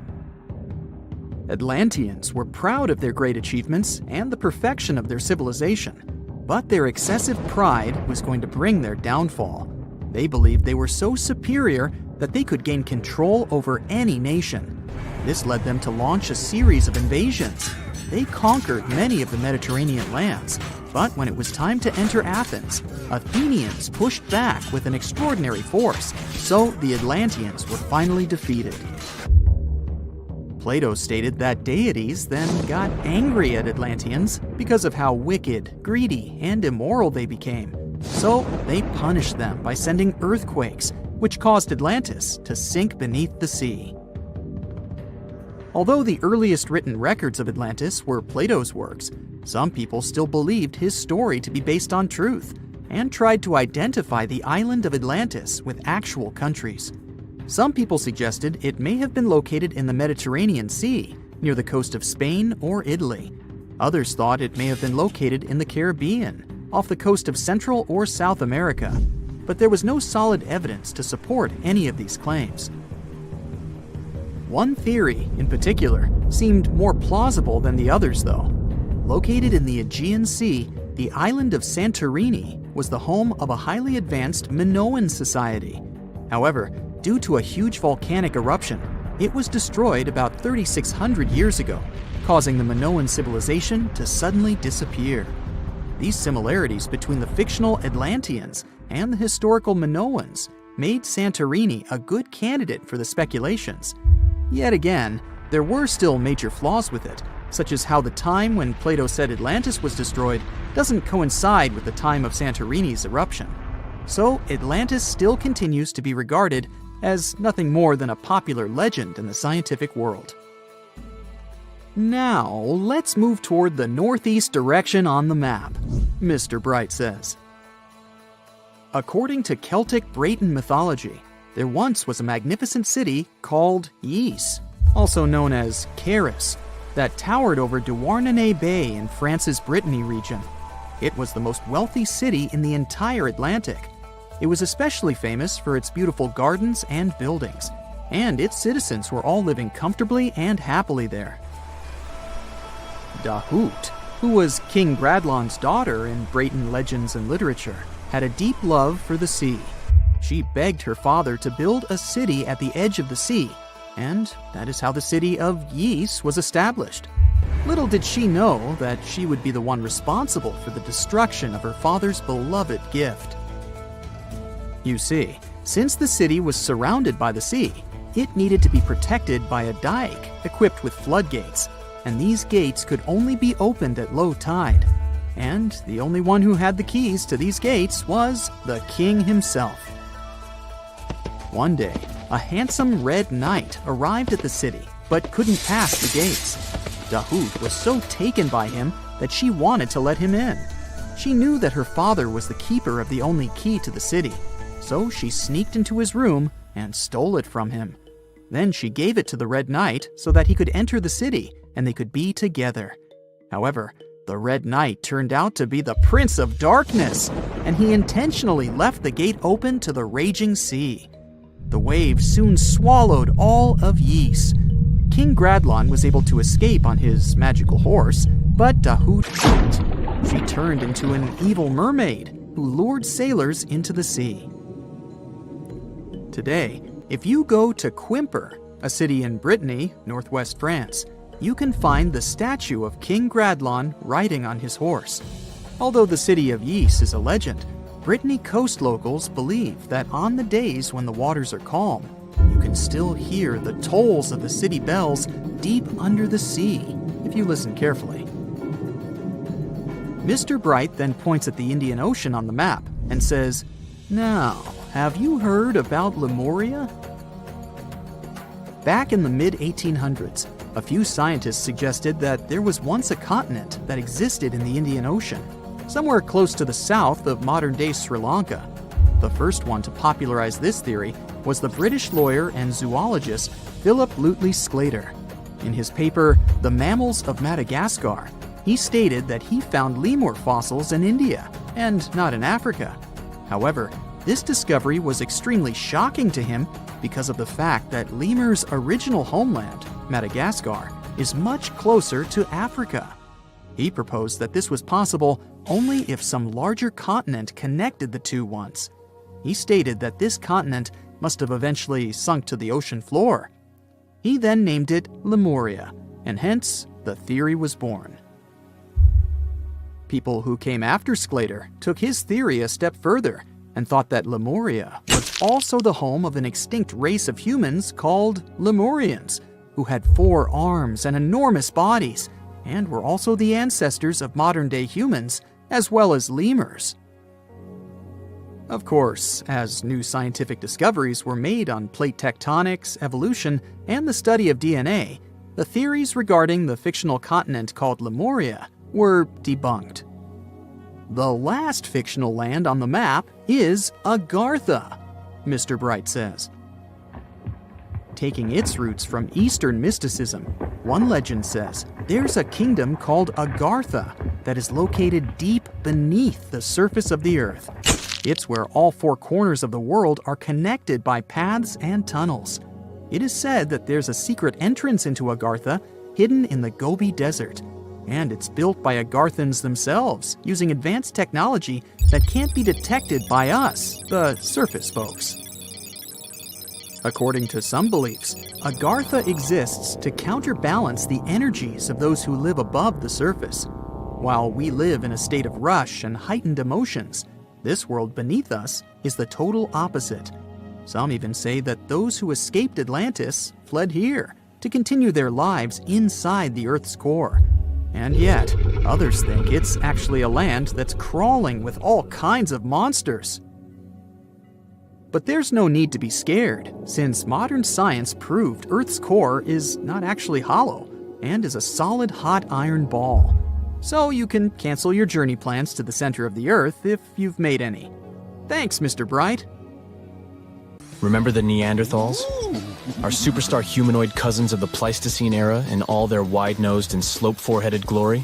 Atlanteans were proud of their great achievements and the perfection of their civilization, but their excessive pride was going to bring their downfall. They believed they were so superior that they could gain control over any nation. This led them to launch a series of invasions. They conquered many of the Mediterranean lands, but when it was time to enter Athens, Athenians pushed back with an extraordinary force, so the Atlanteans were finally defeated. Plato stated that deities then got angry at Atlanteans because of how wicked, greedy, and immoral they became. So they punished them by sending earthquakes, which caused Atlantis to sink beneath the sea. Although the earliest written records of Atlantis were Plato's works, some people still believed his story to be based on truth and tried to identify the island of Atlantis with actual countries. Some people suggested it may have been located in the Mediterranean Sea, near the coast of Spain or Italy. Others thought it may have been located in the Caribbean, off the coast of Central or South America, but there was no solid evidence to support any of these claims. One theory, in particular, seemed more plausible than the others, though. Located in the Aegean Sea, the island of Santorini was the home of a highly advanced Minoan society. However, due to a huge volcanic eruption, it was destroyed about 3,600 years ago, causing the Minoan civilization to suddenly disappear. These similarities between the fictional Atlanteans and the historical Minoans made Santorini a good candidate for the speculations. Yet again, there were still major flaws with it, such as how the time when Plato said Atlantis was destroyed doesn't coincide with the time of Santorini's eruption. So Atlantis still continues to be regarded as nothing more than a popular legend in the scientific world. Now, let's move toward the northeast direction on the map, Mr. Bright says. According to Celtic Breton mythology, there once was a magnificent city called Ys, also known as Caris, that towered over Douarnenez Bay in France's Brittany region. It was the most wealthy city in the entire Atlantic. It was especially famous for its beautiful gardens and buildings, and its citizens were all living comfortably and happily there. Dahut, who was King Bradlon's daughter in Breton legends and literature, had a deep love for the sea. She begged her father to build a city at the edge of the sea, and that is how the city of Ys was established. Little did she know that she would be the one responsible for the destruction of her father's beloved gift. You see, since the city was surrounded by the sea, it needed to be protected by a dike equipped with floodgates, and these gates could only be opened at low tide. And the only one who had the keys to these gates was the king himself. One day, a handsome red knight arrived at the city, but couldn't pass the gates. Dahut was so taken by him that she wanted to let him in. She knew that her father was the keeper of the only key to the city, so she sneaked into his room and stole it from him. Then she gave it to the Red Knight so that he could enter the city and they could be together. However, the Red Knight turned out to be the Prince of Darkness, and he intentionally left the gate open to the raging sea. The waves soon swallowed all of Ys. King Bradlon was able to escape on his magical horse, but Dahut couldn't. She turned into an evil mermaid who lured sailors into the sea. Today, if you go to Quimper, a city in Brittany, northwest France, you can find the statue of King Bradlon riding on his horse. Although the city of Ys is a legend, Brittany coast locals believe that on the days when the waters are calm, you can still hear the tolls of the city bells deep under the sea, if you listen carefully. Mr. Bright then points at the Indian Ocean on the map and says, "Now, have you heard about Lemuria?" Back in the mid-1800s, a few scientists suggested that there was once a continent that existed in the Indian Ocean, somewhere close to the south of modern-day Sri Lanka. The first one to popularize this theory was the British lawyer and zoologist Philip Lutley Sclater. In his paper, The Mammals of Madagascar, he stated that he found lemur fossils in India, and not in Africa. However, this discovery was extremely shocking to him because of the fact that lemurs' original homeland, Madagascar, is much closer to Africa. He proposed that this was possible only if some larger continent connected the two once. He stated that this continent must have eventually sunk to the ocean floor. He then named it Lemuria, and hence the theory was born. People who came after Sclater took his theory a step further and thought that Lemuria was also the home of an extinct race of humans called Lemurians, who had 4 arms and enormous bodies, and were also the ancestors of modern-day humans, as well as lemurs. Of course, as new scientific discoveries were made on plate tectonics, evolution, and the study of DNA, the theories regarding the fictional continent called Lemuria were debunked. The last fictional land on the map is Agartha, Mr. Bright says. Taking its roots from Eastern mysticism, one legend says there's a kingdom called Agartha that is located deep beneath the surface of the earth. It's where all four corners of the world are connected by paths and tunnels. It is said that there's a secret entrance into Agartha hidden in the Gobi Desert, and it's built by Agarthans themselves using advanced technology that can't be detected by us, the surface folks. According to some beliefs, Agartha exists to counterbalance the energies of those who live above the surface. While we live in a state of rush and heightened emotions, this world beneath us is the total opposite. Some even say that those who escaped Atlantis fled here to continue their lives inside the Earth's core. And yet, others think it's actually a land that's crawling with all kinds of monsters. But there's no need to be scared, since modern science proved Earth's core is not actually hollow and is a solid hot iron ball. So you can cancel your journey plans to the center of the Earth if you've made any. Thanks, Mr. Bright. Remember the Neanderthals? Our superstar humanoid cousins of the Pleistocene era in all their wide-nosed and slope-foreheaded glory?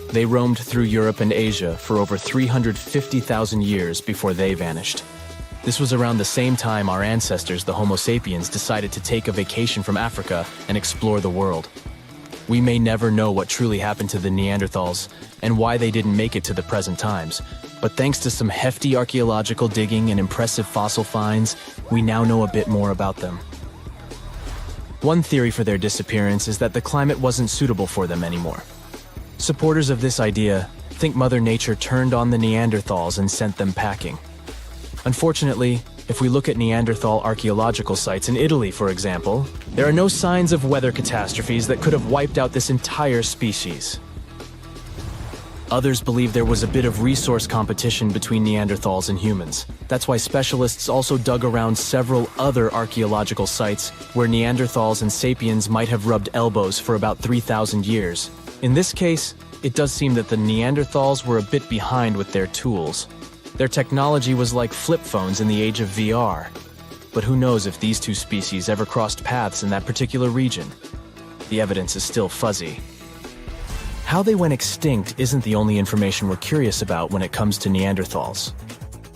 They roamed through Europe and Asia for over 350,000 years before they vanished. This was around the same time our ancestors, the Homo sapiens, decided to take a vacation from Africa and explore the world. We may never know what truly happened to the Neanderthals and why they didn't make it to the present times, but thanks to some hefty archaeological digging and impressive fossil finds, we now know a bit more about them. One theory for their disappearance is that the climate wasn't suitable for them anymore. Supporters of this idea think Mother Nature turned on the Neanderthals and sent them packing. Unfortunately, if we look at Neanderthal archaeological sites in Italy, for example, there are no signs of weather catastrophes that could have wiped out this entire species. Others believe there was a bit of resource competition between Neanderthals and humans. That's why specialists also dug around several other archaeological sites where Neanderthals and sapiens might have rubbed elbows for about 3,000 years. In this case, it does seem that the Neanderthals were a bit behind with their tools. Their technology was like flip phones in the age of VR. But who knows if these two species ever crossed paths in that particular region? The evidence is still fuzzy. How they went extinct isn't the only information we're curious about when it comes to Neanderthals.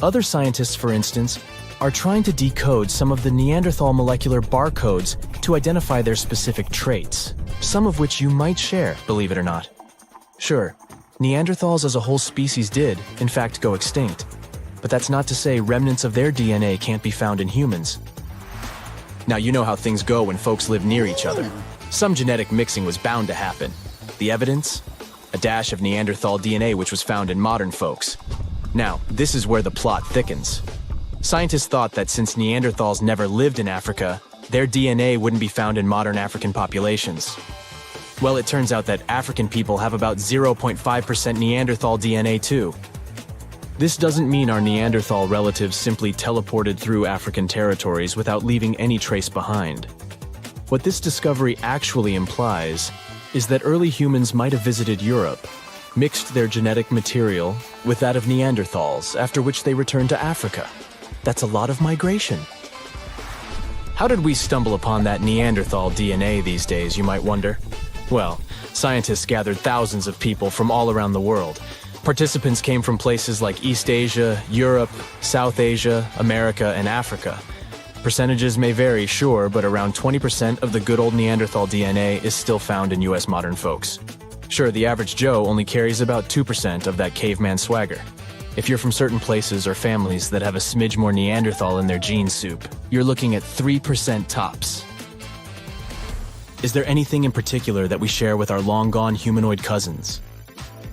Other scientists, for instance, are trying to decode some of the Neanderthal molecular barcodes to identify their specific traits, some of which you might share, believe it or not. Sure, Neanderthals as a whole species did, in fact, go extinct. But that's not to say remnants of their DNA can't be found in humans. Now, you know how things go when folks live near each other. Some genetic mixing was bound to happen. The evidence? A dash of Neanderthal DNA which was found in modern folks. Now, this is where the plot thickens. Scientists thought that since Neanderthals never lived in Africa, their DNA wouldn't be found in modern African populations. Well, it turns out that African people have about 0.5% Neanderthal DNA too. This doesn't mean our Neanderthal relatives simply teleported through African territories without leaving any trace behind. What this discovery actually implies is that early humans might have visited Europe, mixed their genetic material with that of Neanderthals, after which they returned to Africa. That's a lot of migration. How did we stumble upon that Neanderthal DNA these days, you might wonder? Well, scientists gathered thousands of people from all around the world. Participants came from places like East Asia, Europe, South Asia, America, and Africa. Percentages may vary, sure, but around 20% of the good old Neanderthal DNA is still found in US modern folks. Sure, the average Joe only carries about 2% of that caveman swagger. If you're from certain places or families that have a smidge more Neanderthal in their gene soup, you're looking at 3% tops. Is there anything in particular that we share with our long-gone humanoid cousins?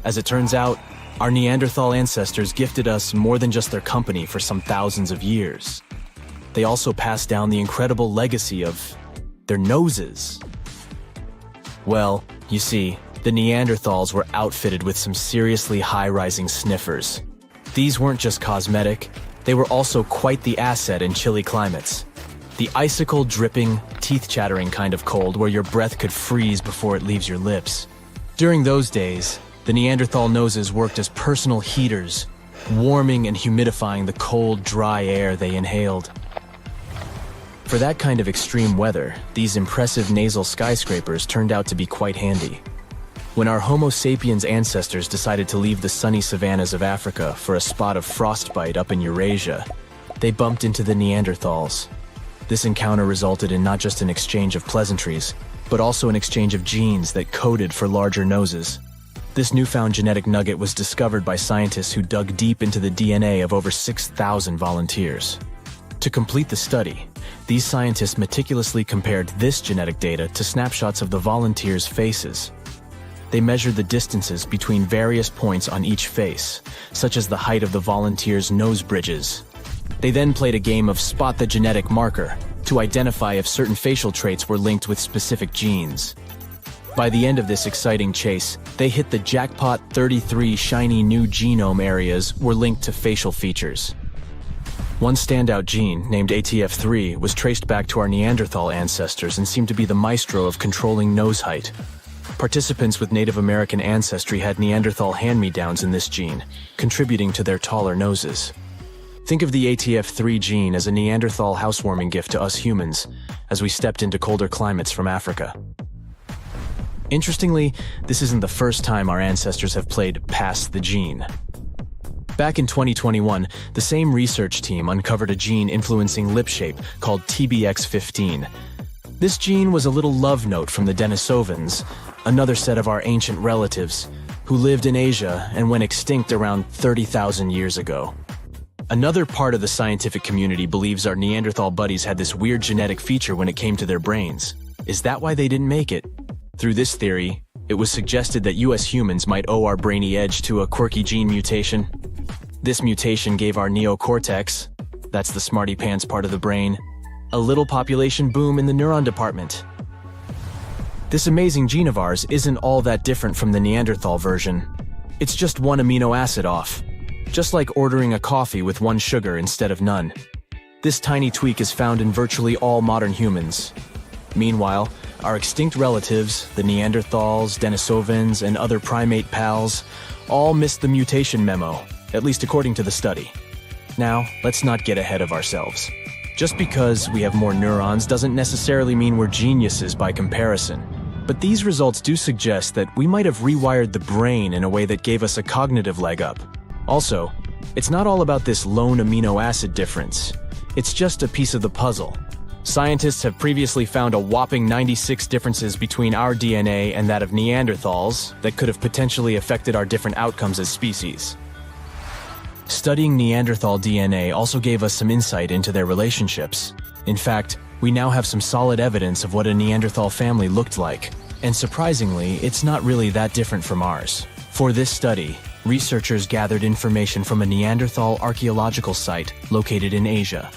As it turns out, our Neanderthal ancestors gifted us more than just their company for some thousands of years. They also passed down the incredible legacy of their noses. Well, you see, the Neanderthals were outfitted with some seriously high-rising sniffers. These weren't just cosmetic, They were also quite the asset in chilly climates. The icicle-dripping, teeth-chattering kind of cold where your breath could freeze before it leaves your lips. During those days, the Neanderthal noses worked as personal heaters, warming and humidifying the cold, dry air they inhaled. For that kind of extreme weather, these impressive nasal skyscrapers turned out to be quite handy. When our Homo sapiens ancestors decided to leave the sunny savannas of Africa for a spot of frostbite up in Eurasia, they bumped into the Neanderthals. This encounter resulted in not just an exchange of pleasantries, but also an exchange of genes that coded for larger noses. This newfound genetic nugget was discovered by scientists who dug deep into the DNA of over 6,000 volunteers. To complete the study, these scientists meticulously compared this genetic data to snapshots of the volunteers' faces. They measured the distances between various points on each face, such as the height of the volunteers' nose bridges. They then played a game of spot the genetic marker to identify if certain facial traits were linked with specific genes. By the end of this exciting chase, they hit the jackpot. 33 shiny new genome areas were linked to facial features. One standout gene, named ATF3, was traced back to our Neanderthal ancestors and seemed to be the maestro of controlling nose height. Participants with Native American ancestry had Neanderthal hand-me-downs in this gene, contributing to their taller noses. Think of the ATF3 gene as a Neanderthal housewarming gift to us humans as we stepped into colder climates from Africa. Interestingly, this isn't the first time our ancestors have played pass the gene. Back in 2021, the same research team uncovered a gene influencing lip shape called TBX15. This gene was a little love note from the Denisovans, another set of our ancient relatives, who lived in Asia and went extinct around 30,000 years ago. Another part of the scientific community believes our Neanderthal buddies had this weird genetic feature when it came to their brains. Is that why they didn't make it? Through this theory, it was suggested that US humans might owe our brainy edge to a quirky gene mutation. This mutation gave our neocortex, that's the smarty pants part of the brain, a little population boom in the neuron department. This amazing gene of ours isn't all that different from the Neanderthal version. It's just one amino acid off. Just like ordering a coffee with one sugar instead of none. This tiny tweak is found in virtually all modern humans. Meanwhile, our extinct relatives, the Neanderthals, Denisovans, and other primate pals, all missed the mutation memo, at least according to the study. Now, let's not get ahead of ourselves. Just because we have more neurons doesn't necessarily mean we're geniuses by comparison. But these results do suggest that we might have rewired the brain in a way that gave us a cognitive leg up. Also, it's not all about this lone amino acid difference. It's just a piece of the puzzle. Scientists have previously found a whopping 96 differences between our DNA and that of Neanderthals that could have potentially affected our different outcomes as species. Studying Neanderthal DNA also gave us some insight into their relationships. In fact, we now have some solid evidence of what a Neanderthal family looked like. And surprisingly, it's not really that different from ours. For this study, researchers gathered information from a Neanderthal archaeological site located in Asia.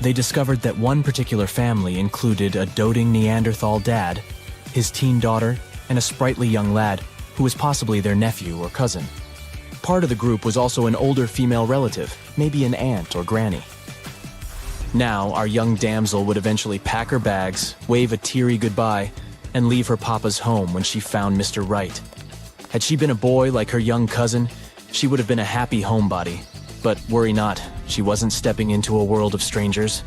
They discovered that one particular family included a doting Neanderthal dad, his teen daughter, and a sprightly young lad who was possibly their nephew or cousin. Part of the group was also an older female relative, maybe an aunt or granny. Now, our young damsel would eventually pack her bags, wave a teary goodbye, and leave her papa's home when she found Mr. Right. Had she been a boy like her young cousin, she would have been a happy homebody. But worry not, she wasn't stepping into a world of strangers.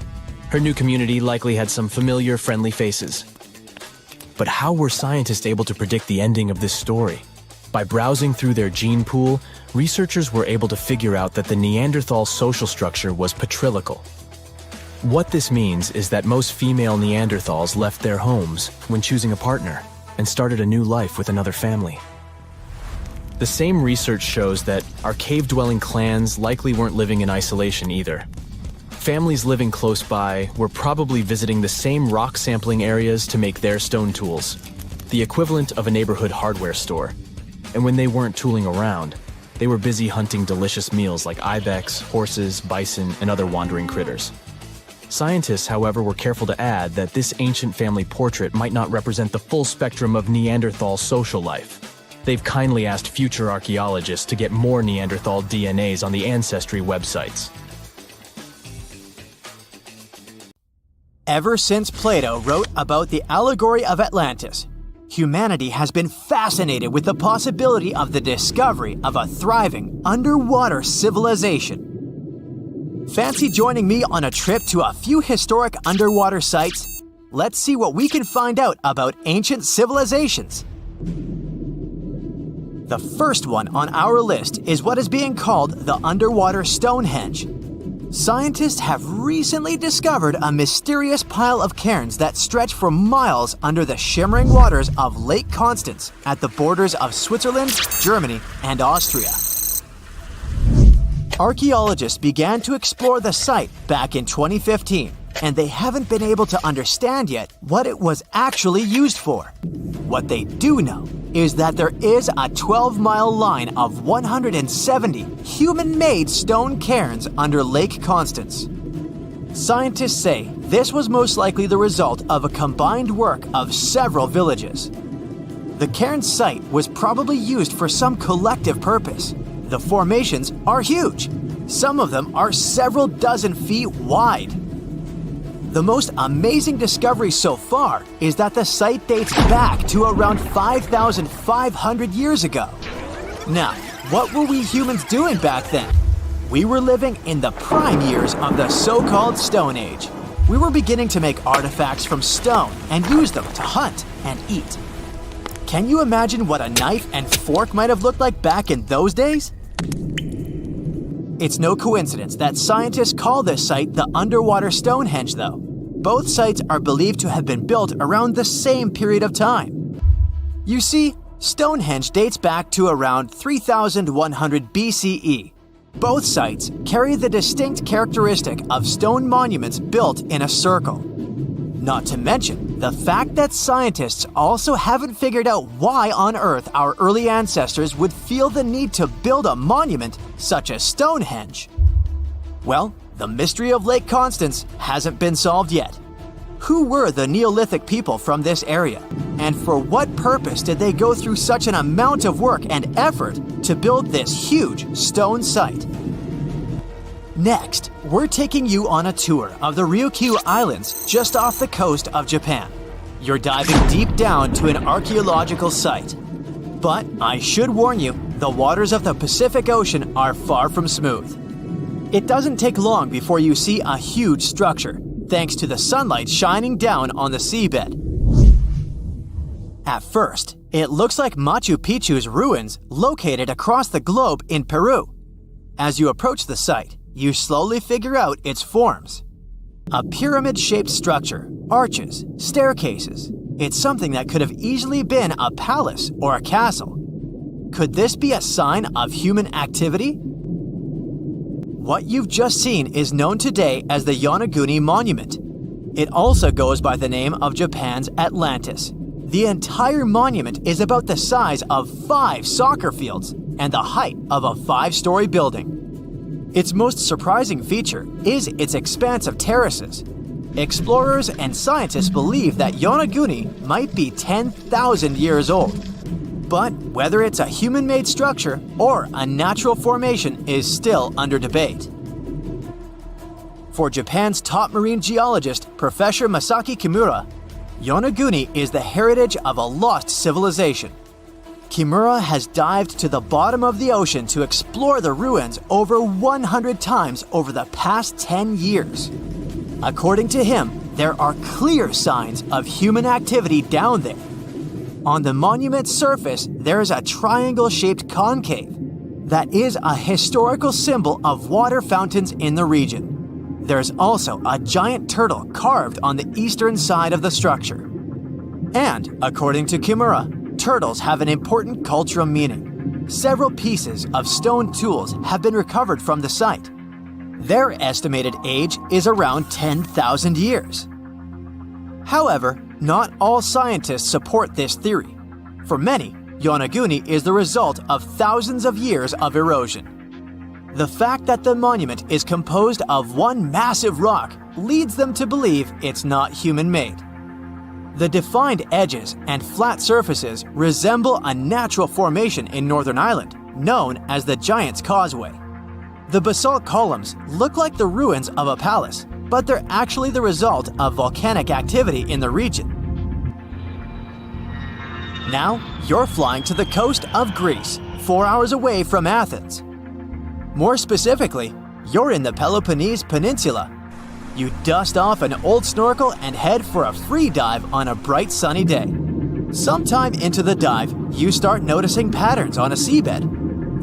Her new community likely had some familiar, friendly faces. But how were scientists able to predict the ending of this story? By browsing through their gene pool, researchers were able to figure out that the Neanderthal social structure was patrilical. What this means is that most female Neanderthals left their homes when choosing a partner and started a new life with another family. The same research shows that our cave-dwelling clans likely weren't living in isolation either. Families living close by were probably visiting the same rock sampling areas to make their stone tools, the equivalent of a neighborhood hardware store. And when they weren't tooling around, they were busy hunting delicious meals like ibex, horses, bison, and other wandering critters. Scientists, however, were careful to add that this ancient family portrait might not represent the full spectrum of Neanderthal social life. They've kindly asked future archaeologists to get more Neanderthal DNAs on the Ancestry websites. Ever since Plato wrote about the allegory of Atlantis, humanity has been fascinated with the possibility of the discovery of a thriving underwater civilization. Fancy joining me on a trip to a few historic underwater sites? Let's see what we can find out about ancient civilizations. The first one on our list is what is being called the underwater Stonehenge. Scientists have recently discovered a mysterious pile of cairns that stretch for miles under the shimmering waters of Lake Constance at the borders of Switzerland, Germany, and Austria. Archaeologists began to explore the site back in 2015, and they haven't been able to understand yet what it was actually used for. What they do know is that there is a 12-mile line of 170 human-made stone cairns under Lake Constance. Scientists say this was most likely the result of a combined work of several villages. The cairn site was probably used for some collective purpose. The formations are huge. Some of them are several dozen feet wide. The most amazing discovery so far is that the site dates back to around 5,500 years ago. Now, what were we humans doing back then? We were living in the prime years of the so-called Stone Age. We were beginning to make artifacts from stone and use them to hunt and eat. Can you imagine what a knife and fork might have looked like back in those days? It's no coincidence that scientists call this site the underwater Stonehenge, though. Both sites are believed to have been built around the same period of time. You see, Stonehenge dates back to around 3100 BCE. Both sites carry the distinct characteristic of stone monuments built in a circle. Not to mention the fact that scientists also haven't figured out why on Earth our early ancestors would feel the need to build a monument such as Stonehenge. Well, the mystery of Lake Constance hasn't been solved yet. Who were the Neolithic people from this area? And for what purpose did they go through such an amount of work and effort to build this huge stone site? Next, we're taking you on a tour of the Ryukyu Islands just off the coast of Japan. You're diving deep down to an archaeological site. But I should warn you, the waters of the Pacific Ocean are far from smooth. It doesn't take long before you see a huge structure, thanks to the sunlight shining down on the seabed. At first, it looks like Machu Picchu's ruins located across the globe in Peru. As you approach the site, you slowly figure out its forms. A pyramid-shaped structure, arches, staircases. It's something that could have easily been a palace or a castle. Could this be a sign of human activity? What you've just seen is known today as the Yonaguni Monument. It also goes by the name of Japan's Atlantis. The entire monument is about the size of 5 soccer fields and the height of a 5-story building. Its most surprising feature is its expanse of terraces. Explorers and scientists believe that Yonaguni might be 10,000 years old. But whether it's a human-made structure or a natural formation is still under debate. For Japan's top marine geologist, Professor Masaki Kimura, Yonaguni is the heritage of a lost civilization. Kimura has dived to the bottom of the ocean to explore the ruins over 100 times over the past 10 years. According to him, there are clear signs of human activity down there. On the monument's surface, there is a triangle-shaped concave that is a historical symbol of water fountains in the region. There's also a giant turtle carved on the eastern side of the structure. And, according to Kimura, turtles have an important cultural meaning. Several pieces of stone tools have been recovered from the site. Their estimated age is around 10,000 years. However, not all scientists support this theory. For many, Yonaguni is the result of thousands of years of erosion. The fact that the monument is composed of one massive rock leads them to believe it's not human-made. The defined edges and flat surfaces resemble a natural formation in Northern Ireland, known as the Giant's Causeway. The basalt columns look like the ruins of a palace, but they're actually the result of volcanic activity in the region. Now, you're flying to the coast of Greece, 4 hours away from Athens. More specifically, you're in the Peloponnese Peninsula. You dust off an old snorkel and head for a free dive on a bright sunny day. Sometime into the dive, you start noticing patterns on a seabed.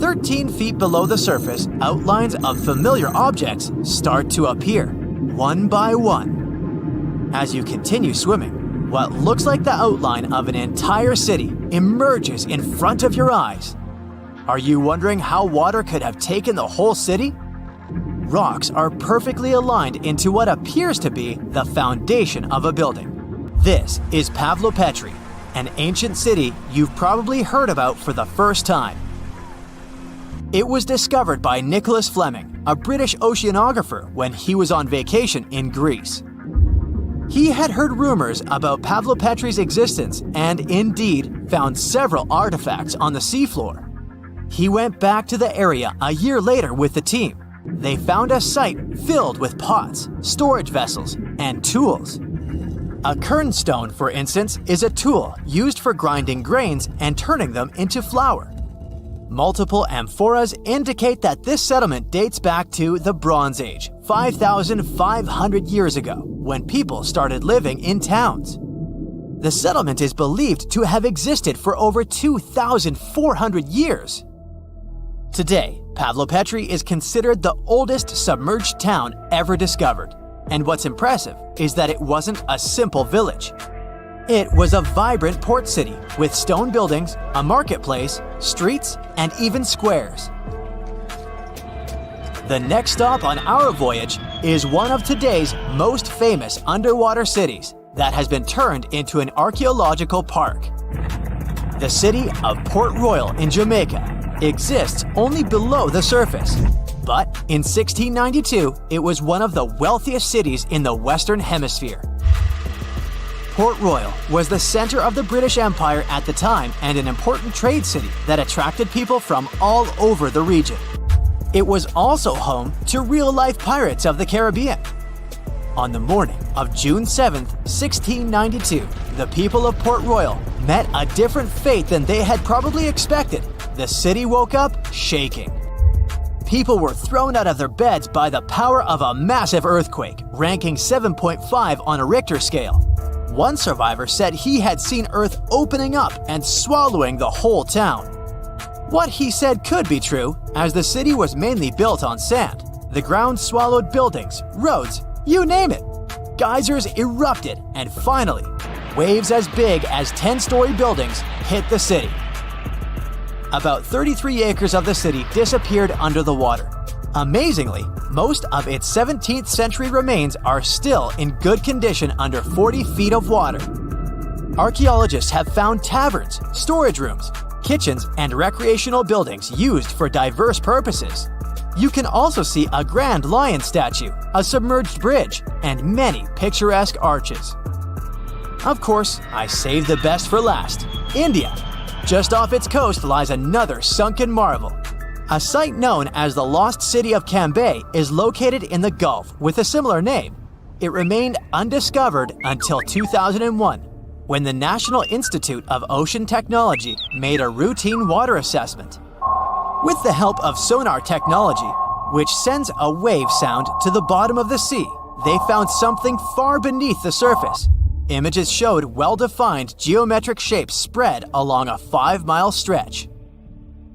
13 feet below the surface, outlines of familiar objects start to appear, one by one. As you continue swimming, what looks like the outline of an entire city emerges in front of your eyes. Are you wondering how water could have taken the whole city? Rocks are perfectly aligned into what appears to be the foundation of a building. This is Pavlopetri, an ancient city you've probably heard about for the first time. It was discovered by Nicholas Fleming, a British oceanographer, when he was on vacation in Greece. He had heard rumors about Pavlopetri's existence and indeed found several artifacts on the seafloor. He went back to the area a year later with the team. They found a site filled with pots, storage vessels, and tools. A kernstone, for instance, is a tool used for grinding grains and turning them into flour. Multiple amphoras indicate that this settlement dates back to the Bronze Age, 5,500 years ago, when people started living in towns. The settlement is believed to have existed for over 2,400 years. Today, Pavlopetri is considered the oldest submerged town ever discovered, and what's impressive is that it wasn't a simple village. It was a vibrant port city with stone buildings, a marketplace, streets, and even squares. The next stop on our voyage is one of today's most famous underwater cities that has been turned into an archaeological park. The city of Port Royal in Jamaica exists only below the surface, but in 1692 it was one of the wealthiest cities in the Western Hemisphere. Port Royal was the center of the British Empire at the time and an important trade city that attracted people from all over the region. It was also home to real-life pirates of the Caribbean. On the morning of June 7, 1692, the people of Port Royal met a different fate than they had probably expected. The city woke up shaking. People were thrown out of their beds by the power of a massive earthquake, ranking 7.5 on a Richter scale. One survivor said he had seen Earth opening up and swallowing the whole town. What he said could be true, as the city was mainly built on sand. The ground swallowed buildings, roads, you name it. Geysers erupted, and finally, waves as big as 10-story buildings hit the city. About 33 acres of the city disappeared under the water. Amazingly, most of its 17th century remains are still in good condition under 40 feet of water. Archaeologists have found taverns, storage rooms, kitchens, and recreational buildings used for diverse purposes. You can also see a grand lion statue, a submerged bridge, and many picturesque arches. Of course, I saved the best for last: India. Just off its coast lies another sunken marvel. A site known as the Lost City of Cambay is located in the Gulf with a similar name. It remained undiscovered until 2001, when the National Institute of Ocean Technology made a routine water assessment. With the help of sonar technology, which sends a wave sound to the bottom of the sea, they found something far beneath the surface. Images showed well-defined geometric shapes spread along a 5-mile stretch.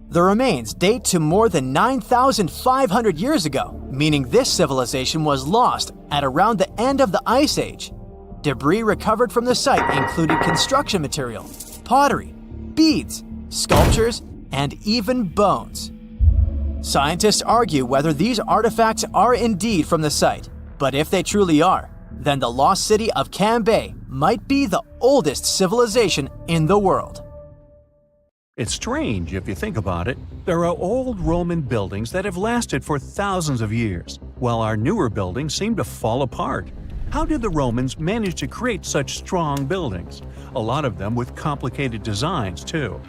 The remains date to more than 9,500 years ago, meaning this civilization was lost at around the end of the Ice Age. Debris recovered from the site included construction material, pottery, beads, sculptures, and even bones. Scientists argue whether these artifacts are indeed from the site, but if they truly are, then the lost city of Cambay might be the oldest civilization in the world. It's strange if you think about it. There are old Roman buildings that have lasted for thousands of years, while our newer buildings seem to fall apart. How did the Romans manage to create such strong buildings? A lot of them with complicated designs, too.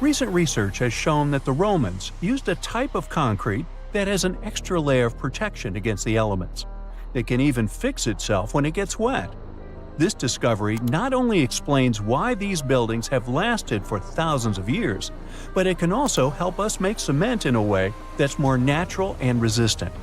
Recent research has shown that the Romans used a type of concrete that has an extra layer of protection against the elements. It can even fix itself when it gets wet. This discovery not only explains why these buildings have lasted for thousands of years, but it can also help us make cement in a way that's more natural and resistant.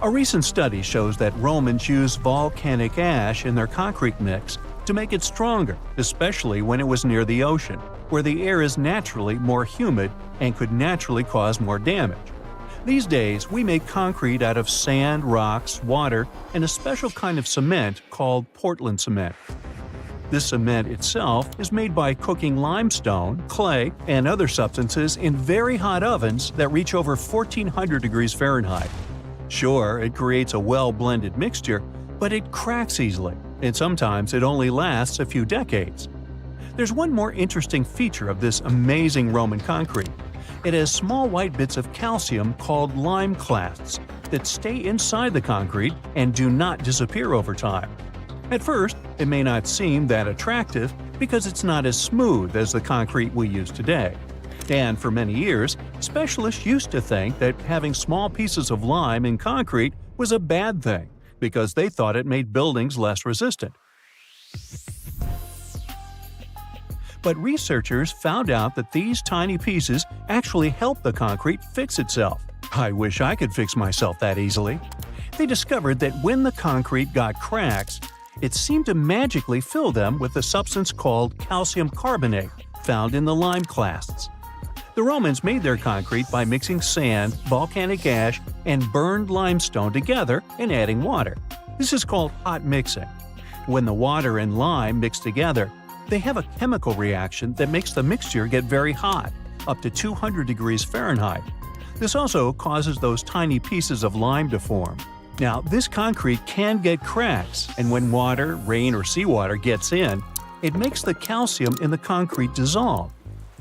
A recent study shows that Romans used volcanic ash in their concrete mix to make it stronger, especially when it was near the ocean, where the air is naturally more humid and could naturally cause more damage. These days, we make concrete out of sand, rocks, water, and a special kind of cement called Portland cement. This cement itself is made by cooking limestone, clay, and other substances in very hot ovens that reach over 1400 degrees Fahrenheit. Sure, it creates a well-blended mixture, but it cracks easily, and sometimes it only lasts a few decades. There's one more interesting feature of this amazing Roman concrete. It has small white bits of calcium called lime clasts that stay inside the concrete and do not disappear over time. At first, it may not seem that attractive because it's not as smooth as the concrete we use today. And for many years, specialists used to think that having small pieces of lime in concrete was a bad thing because they thought it made buildings less resistant. But researchers found out that these tiny pieces actually help the concrete fix itself. I wish I could fix myself that easily. They discovered that when the concrete got cracks, it seemed to magically fill them with a substance called calcium carbonate found in the lime clasts. The Romans made their concrete by mixing sand, volcanic ash, and burned limestone together and adding water. This is called hot mixing. When the water and lime mix together, they have a chemical reaction that makes the mixture get very hot, up to 200 degrees Fahrenheit. This also causes those tiny pieces of lime to form. Now, this concrete can get cracks, and when water, rain, or seawater gets in, it makes the calcium in the concrete dissolve.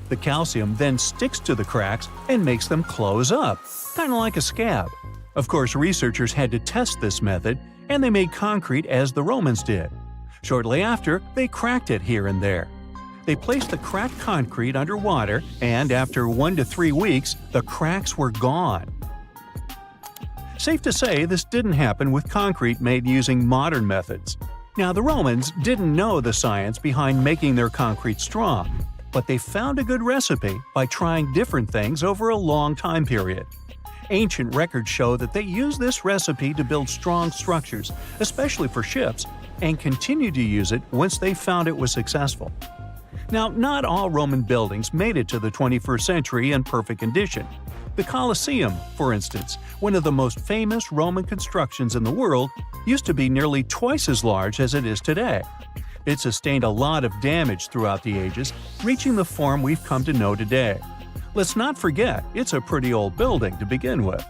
The calcium then sticks to the cracks and makes them close up, kind of like a scab. Of course, researchers had to test this method, and they made concrete as the Romans did. Shortly after, they cracked it here and there. They placed the cracked concrete under water, and after 1 to 3 weeks, the cracks were gone. Safe to say, this didn't happen with concrete made using modern methods. Now, the Romans didn't know the science behind making their concrete strong, but they found a good recipe by trying different things over a long time period. Ancient records show that they used this recipe to build strong structures, especially for ships, and continued to use it once they found it was successful. Now, not all Roman buildings made it to the 21st century in perfect condition. The Colosseum, for instance, one of the most famous Roman constructions in the world, used to be nearly twice as large as it is today. It sustained a lot of damage throughout the ages, reaching the form we've come to know today. Let's not forget, it's a pretty old building to begin with.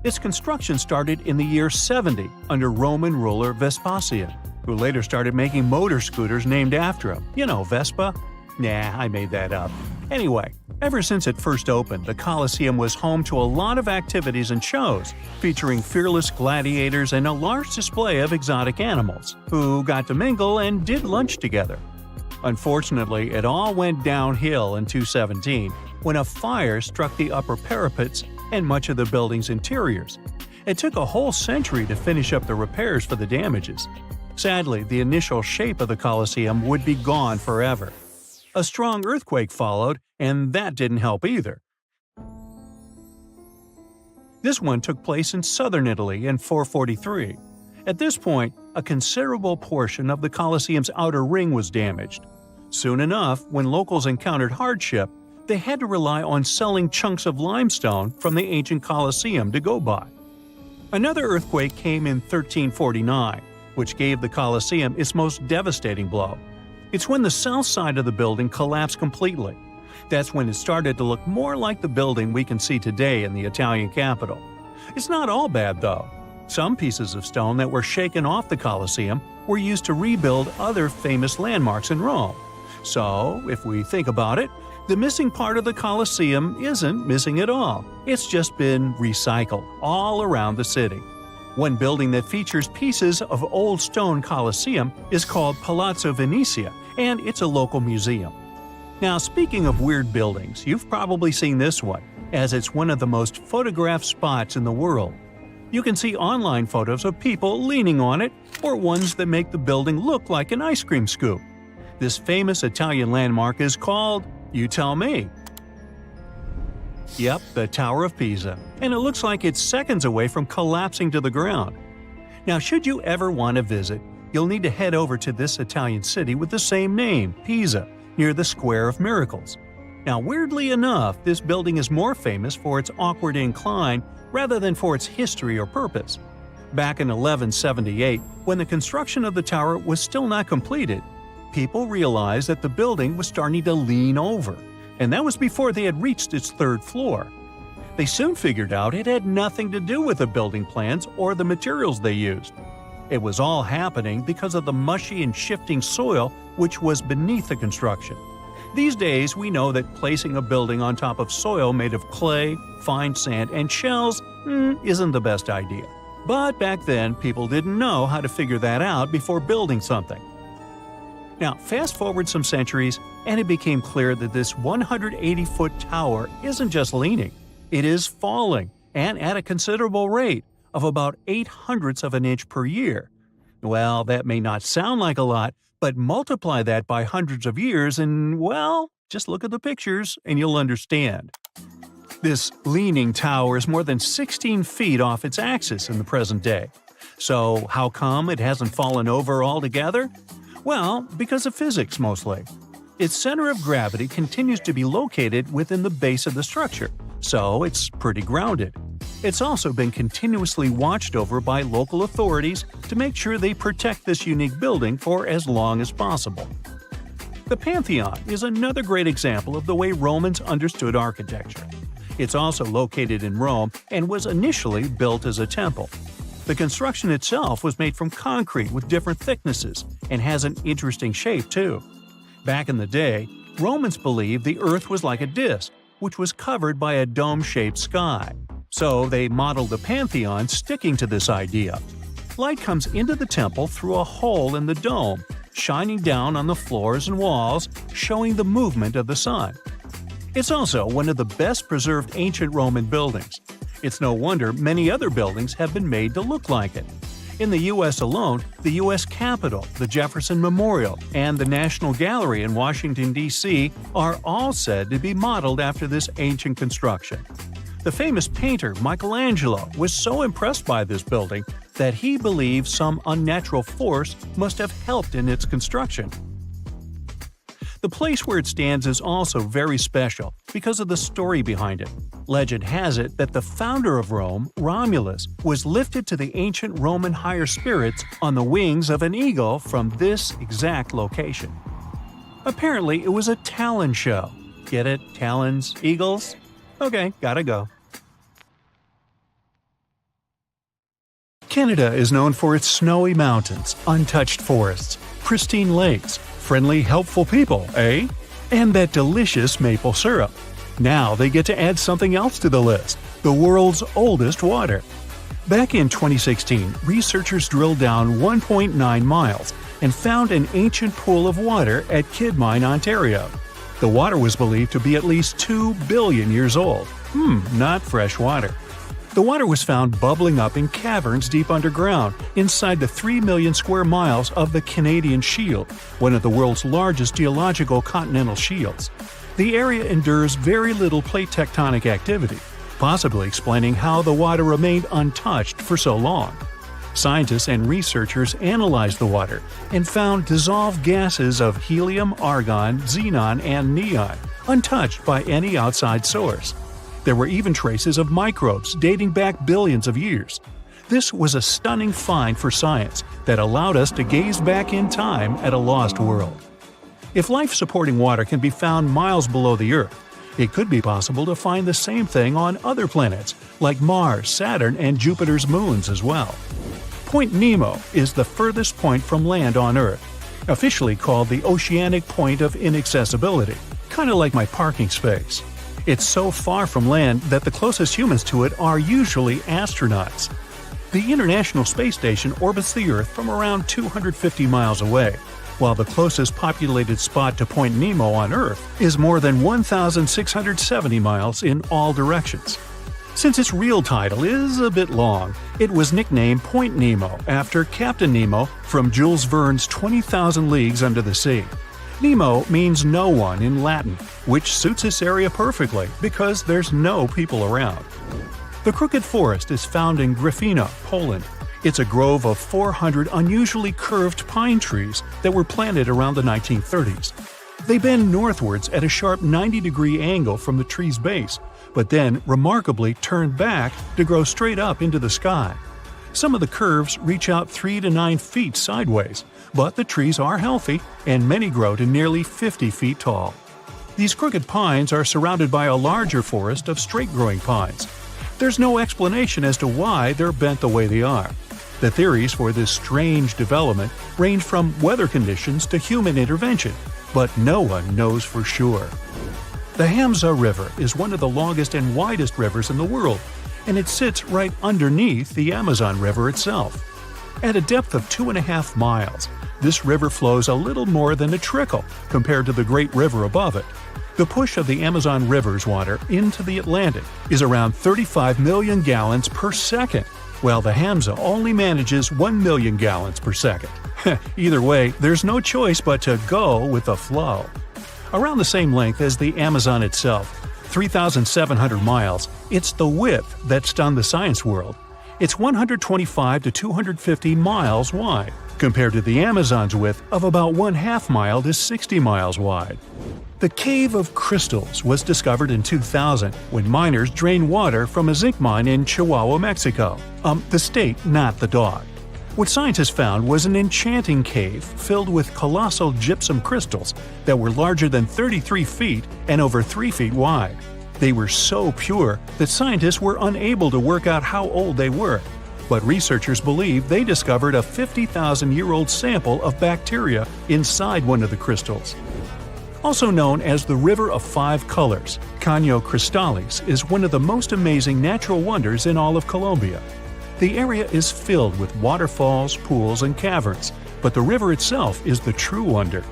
Its construction started in the year 70 under Roman ruler Vespasian, who later started making motor scooters named after him. You know, Vespa? Nah, I made that up. Anyway, ever since it first opened, the Colosseum was home to a lot of activities and shows, featuring fearless gladiators and a large display of exotic animals, who got to mingle and did lunch together. Unfortunately, it all went downhill in 217 when a fire struck the upper parapets and much of the building's interiors. It took a whole century to finish up the repairs for the damages. Sadly, the initial shape of the Colosseum would be gone forever. A strong earthquake followed, and that didn't help either. This one took place in southern Italy in 443. At this point, a considerable portion of the Colosseum's outer ring was damaged. Soon enough, when locals encountered hardship, they had to rely on selling chunks of limestone from the ancient Colosseum to go by. Another earthquake came in 1349, which gave the Colosseum its most devastating blow. It's when the south side of the building collapsed completely. That's when it started to look more like the building we can see today in the Italian capital. It's not all bad, though. Some pieces of stone that were shaken off the Colosseum were used to rebuild other famous landmarks in Rome. So, if we think about it, the missing part of the Colosseum isn't missing at all. It's just been recycled all around the city. One building that features pieces of old stone Colosseum is called Palazzo Venezia, and it's a local museum. Now, speaking of weird buildings, you've probably seen this one. as it's one of the most photographed spots in the world. You can see online photos of people leaning on it, or ones that make the building look like an ice cream scoop. This famous Italian landmark is called, you tell me. Yep, the Tower of Pisa, and it looks like it's seconds away from collapsing to the ground. Now, should you ever want to visit, you'll need to head over to this Italian city with the same name, Pisa, near the Square of Miracles. Now, weirdly enough, this building is more famous for its awkward incline rather than for its history or purpose. Back in 1178, when the construction of the tower was still not completed, people realized that the building was starting to lean over, and that was before they had reached its third floor. They soon figured out it had nothing to do with the building plans or the materials they used. It was all happening because of the mushy and shifting soil which was beneath the construction. These days, we know that placing a building on top of soil made of clay, fine sand, and shells isn't the best idea. But back then, people didn't know how to figure that out before building something. Now, fast forward some centuries, and it became clear that this 180-foot tower isn't just leaning, it is falling, and at a considerable rate of about 0.08 of an inch per year. Well, that may not sound like a lot, but multiply that by hundreds of years and, well, just look at the pictures and you'll understand. This leaning tower is more than 16 feet off its axis in the present day. So how come it hasn't fallen over altogether? Well, because of physics mostly. Its center of gravity continues to be located within the base of the structure, so it's pretty grounded. It's also been continuously watched over by local authorities to make sure they protect this unique building for as long as possible. The Pantheon is another great example of the way Romans understood architecture. It's also located in Rome and was initially built as a temple. The construction itself was made from concrete with different thicknesses and has an interesting shape too. Back in the day, Romans believed the Earth was like a disc, which was covered by a dome-shaped sky. So they modeled the Pantheon sticking to this idea. Light comes into the temple through a hole in the dome, shining down on the floors and walls, showing the movement of the sun. It's also one of the best preserved ancient Roman buildings. It's no wonder many other buildings have been made to look like it. In the U.S. alone, the U.S. Capitol, the Jefferson Memorial, and the National Gallery in Washington, D.C. are all said to be modeled after this ancient construction. The famous painter Michelangelo was so impressed by this building that he believed some unnatural force must have helped in its construction. The place where it stands is also very special because of the story behind it. Legend has it that the founder of Rome, Romulus, was lifted to the ancient Roman higher spirits on the wings of an eagle from this exact location. Apparently, it was a talon show. Get it? Talons? Eagles? Okay, gotta go. Canada is known for its snowy mountains, untouched forests, pristine lakes, friendly, helpful people, eh? And that delicious maple syrup. Now they get to add something else to the list: the world's oldest water. Back in 2016, researchers drilled down 1.9 miles and found an ancient pool of water at Kidmine, Ontario. The water was believed to be at least 2 billion years old. Not fresh water. The water was found bubbling up in caverns deep underground, inside the 3 million square miles of the Canadian Shield, one of the world's largest geological continental shields. The area endures very little plate tectonic activity, possibly explaining how the water remained untouched for so long. Scientists and researchers analyzed the water and found dissolved gases of helium, argon, xenon, and neon, untouched by any outside source. There were even traces of microbes dating back billions of years. This was a stunning find for science that allowed us to gaze back in time at a lost world. If life-supporting water can be found miles below the Earth, it could be possible to find the same thing on other planets like Mars, Saturn, and Jupiter's moons as well. Point Nemo is the furthest point from land on Earth, officially called the Oceanic Point of Inaccessibility, kind of like my parking space. It's so far from land that the closest humans to it are usually astronauts. The International Space Station orbits the Earth from around 250 miles away. while the closest populated spot to Point Nemo on Earth is more than 1,670 miles in all directions. Since its real title is a bit long, it was nicknamed Point Nemo after Captain Nemo from Jules Verne's 20,000 Leagues Under the Sea. Nemo means no one in Latin, which suits this area perfectly because there's no people around. The Crooked Forest is found in Gryfino, Poland. It's a grove of 400 unusually curved pine trees that were planted around the 1930s. They bend northwards at a sharp 90-degree angle from the tree's base, but then remarkably turn back to grow straight up into the sky. Some of the curves reach out 3 to 9 feet sideways, but the trees are healthy and many grow to nearly 50 feet tall. These crooked pines are surrounded by a larger forest of straight-growing pines. There's no explanation as to why they're bent the way they are. The theories for this strange development range from weather conditions to human intervention, but no one knows for sure. The Hamza River is one of the longest and widest rivers in the world, and it sits right underneath the Amazon River itself. At a depth of 2.5 miles, this river flows a little more than a trickle compared to the Great River above it. The push of the Amazon River's water into the Atlantic is around 35 million gallons per second, while the Hamza only manages 1 million gallons per second. Either way, there's no choice but to go with the flow. Around the same length as the Amazon itself, 3,700 miles, it's the width that stunned the science world. It's 125 to 250 miles wide, compared to the Amazon's width of about 1/2 mile to 60 miles wide. The Cave of Crystals was discovered in 2000 when miners drained water from a zinc mine in Chihuahua, Mexico. The state, not the dog. What scientists found was an enchanting cave filled with colossal gypsum crystals that were larger than 33 feet and over 3 feet wide. They were so pure that scientists were unable to work out how old they were, but researchers believe they discovered a 50,000-year-old sample of bacteria inside one of the crystals. Also known as the River of Five Colors, Caño Cristales is one of the most amazing natural wonders in all of Colombia. The area is filled with waterfalls, pools, and caverns, but the river itself is the true wonder.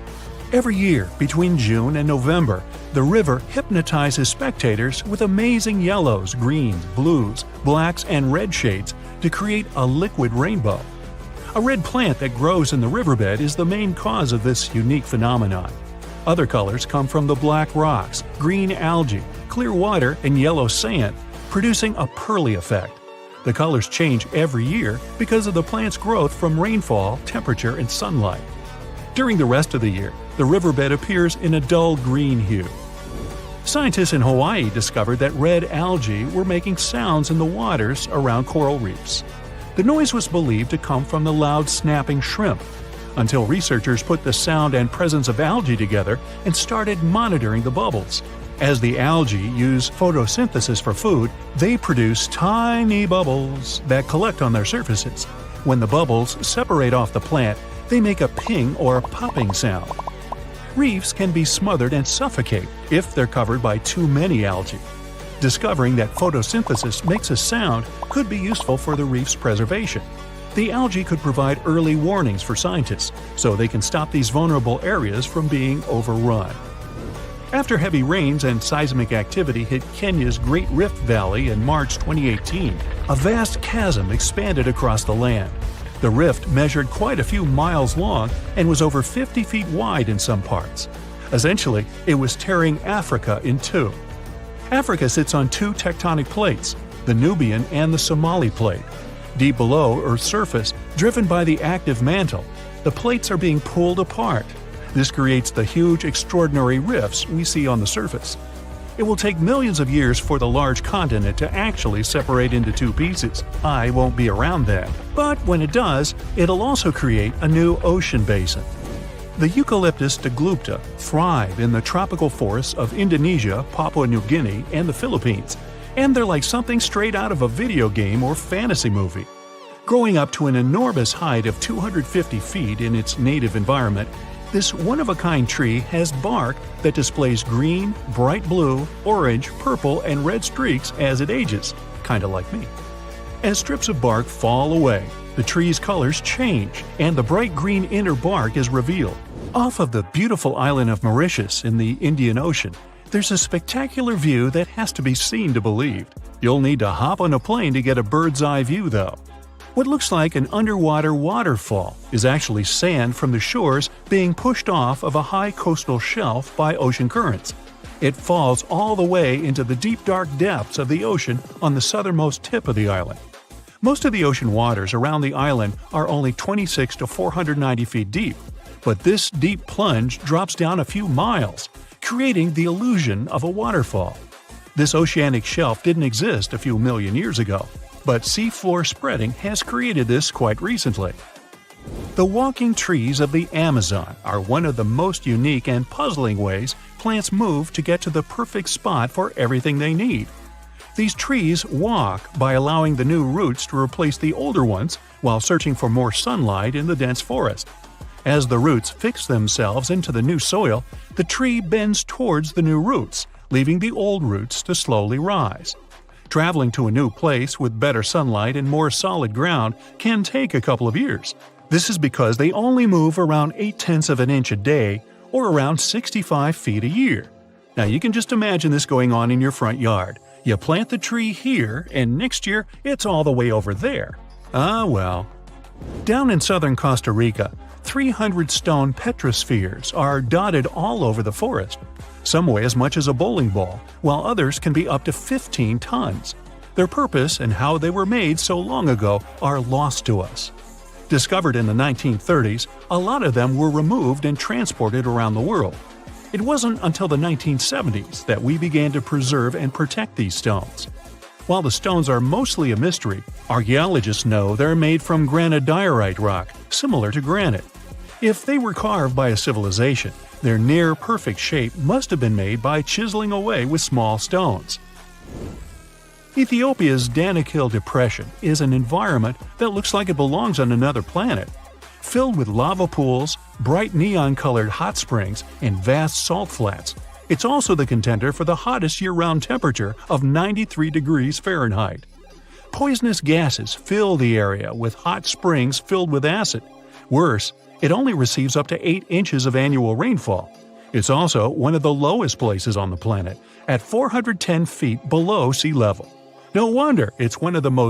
Every year, between June and November, the river hypnotizes spectators with amazing yellows, greens, blues, blacks, and red shades to create a liquid rainbow. A red plant that grows in the riverbed is the main cause of this unique phenomenon. Other colors come from the black rocks, green algae, clear water, and yellow sand, producing a pearly effect. The colors change every year because of the plant's growth from rainfall, temperature, and sunlight. During the rest of the year, the riverbed appears in a dull green hue. Scientists in Hawaii discovered that red algae were making sounds in the waters around coral reefs. The noise was believed to come from the loud snapping shrimp, until researchers put the sound and presence of algae together and started monitoring the bubbles. As the algae use photosynthesis for food, they produce tiny bubbles that collect on their surfaces. When the bubbles separate off the plant, they make a ping or popping sound. Reefs can be smothered and suffocate if they're covered by too many algae. Discovering that photosynthesis makes a sound could be useful for the reef's preservation. The algae could provide early warnings for scientists, so they can stop these vulnerable areas from being overrun. After heavy rains and seismic activity hit Kenya's Great Rift Valley in March 2018, a vast chasm expanded across the land. The rift measured quite a few miles long and was over 50 feet wide in some parts. Essentially, it was tearing Africa in two. Africa sits on two tectonic plates, the Nubian and the Somali plate. Deep below Earth's surface, driven by the active mantle, the plates are being pulled apart. This creates the huge, extraordinary rifts we see on the surface. It will take millions of years for the large continent to actually separate into two pieces. I won't be around then. But when it does, it'll also create a new ocean basin. The Eucalyptus diglypta thrive in the tropical forests of Indonesia, Papua New Guinea, and the Philippines, and they're like something straight out of a video game or fantasy movie. Growing up to an enormous height of 250 feet in its native environment, this one-of-a-kind tree has bark that displays green, bright blue, orange, purple, and red streaks as it ages, kinda like me. As strips of bark fall away, the tree's colors change, and the bright green inner bark is revealed. Off of the beautiful island of Mauritius in the Indian Ocean, there's a spectacular view that has to be seen to believe. You'll need to hop on a plane to get a bird's eye view though. What looks like an underwater waterfall is actually sand from the shores being pushed off of a high coastal shelf by ocean currents. It falls all the way into the deep dark depths of the ocean on the southernmost tip of the island. Most of the ocean waters around the island are only 26 to 490 feet deep, but this deep plunge drops down a few miles, creating the illusion of a waterfall. This oceanic shelf didn't exist a few million years ago, but seafloor spreading has created this quite recently. The walking trees of the Amazon are one of the most unique and puzzling ways plants move to get to the perfect spot for everything they need. These trees walk by allowing the new roots to replace the older ones while searching for more sunlight in the dense forest. As the roots fix themselves into the new soil, the tree bends towards the new roots, leaving the old roots to slowly rise. Traveling to a new place with better sunlight and more solid ground can take a couple of years. This is because they only move around 0.8 of an inch a day, or around 65 feet a year. Now you can just imagine this going on in your front yard. You plant the tree here, and next year it's all the way over there. Ah well. Down in southern Costa Rica, 300 stone petrospheres are dotted all over the forest. Some weigh as much as a bowling ball, while others can be up to 15 tons. Their purpose and how they were made so long ago are lost to us. Discovered in the 1930s, a lot of them were removed and transported around the world. It wasn't until the 1970s that we began to preserve and protect these stones. While the stones are mostly a mystery, archaeologists know they're made from granodiorite rock, similar to granite. If they were carved by a civilization, their near-perfect shape must have been made by chiseling away with small stones. Ethiopia's Danakil Depression is an environment that looks like it belongs on another planet. Filled with lava pools, bright neon-colored hot springs, and vast salt flats, it's also the contender for the hottest year-round temperature of 93 degrees Fahrenheit. Poisonous gases fill the area with hot springs filled with acid. Worse, it only receives up to 8 inches of annual rainfall. It's also one of the lowest places on the planet, at 410 feet below sea level. No wonder it's one of the most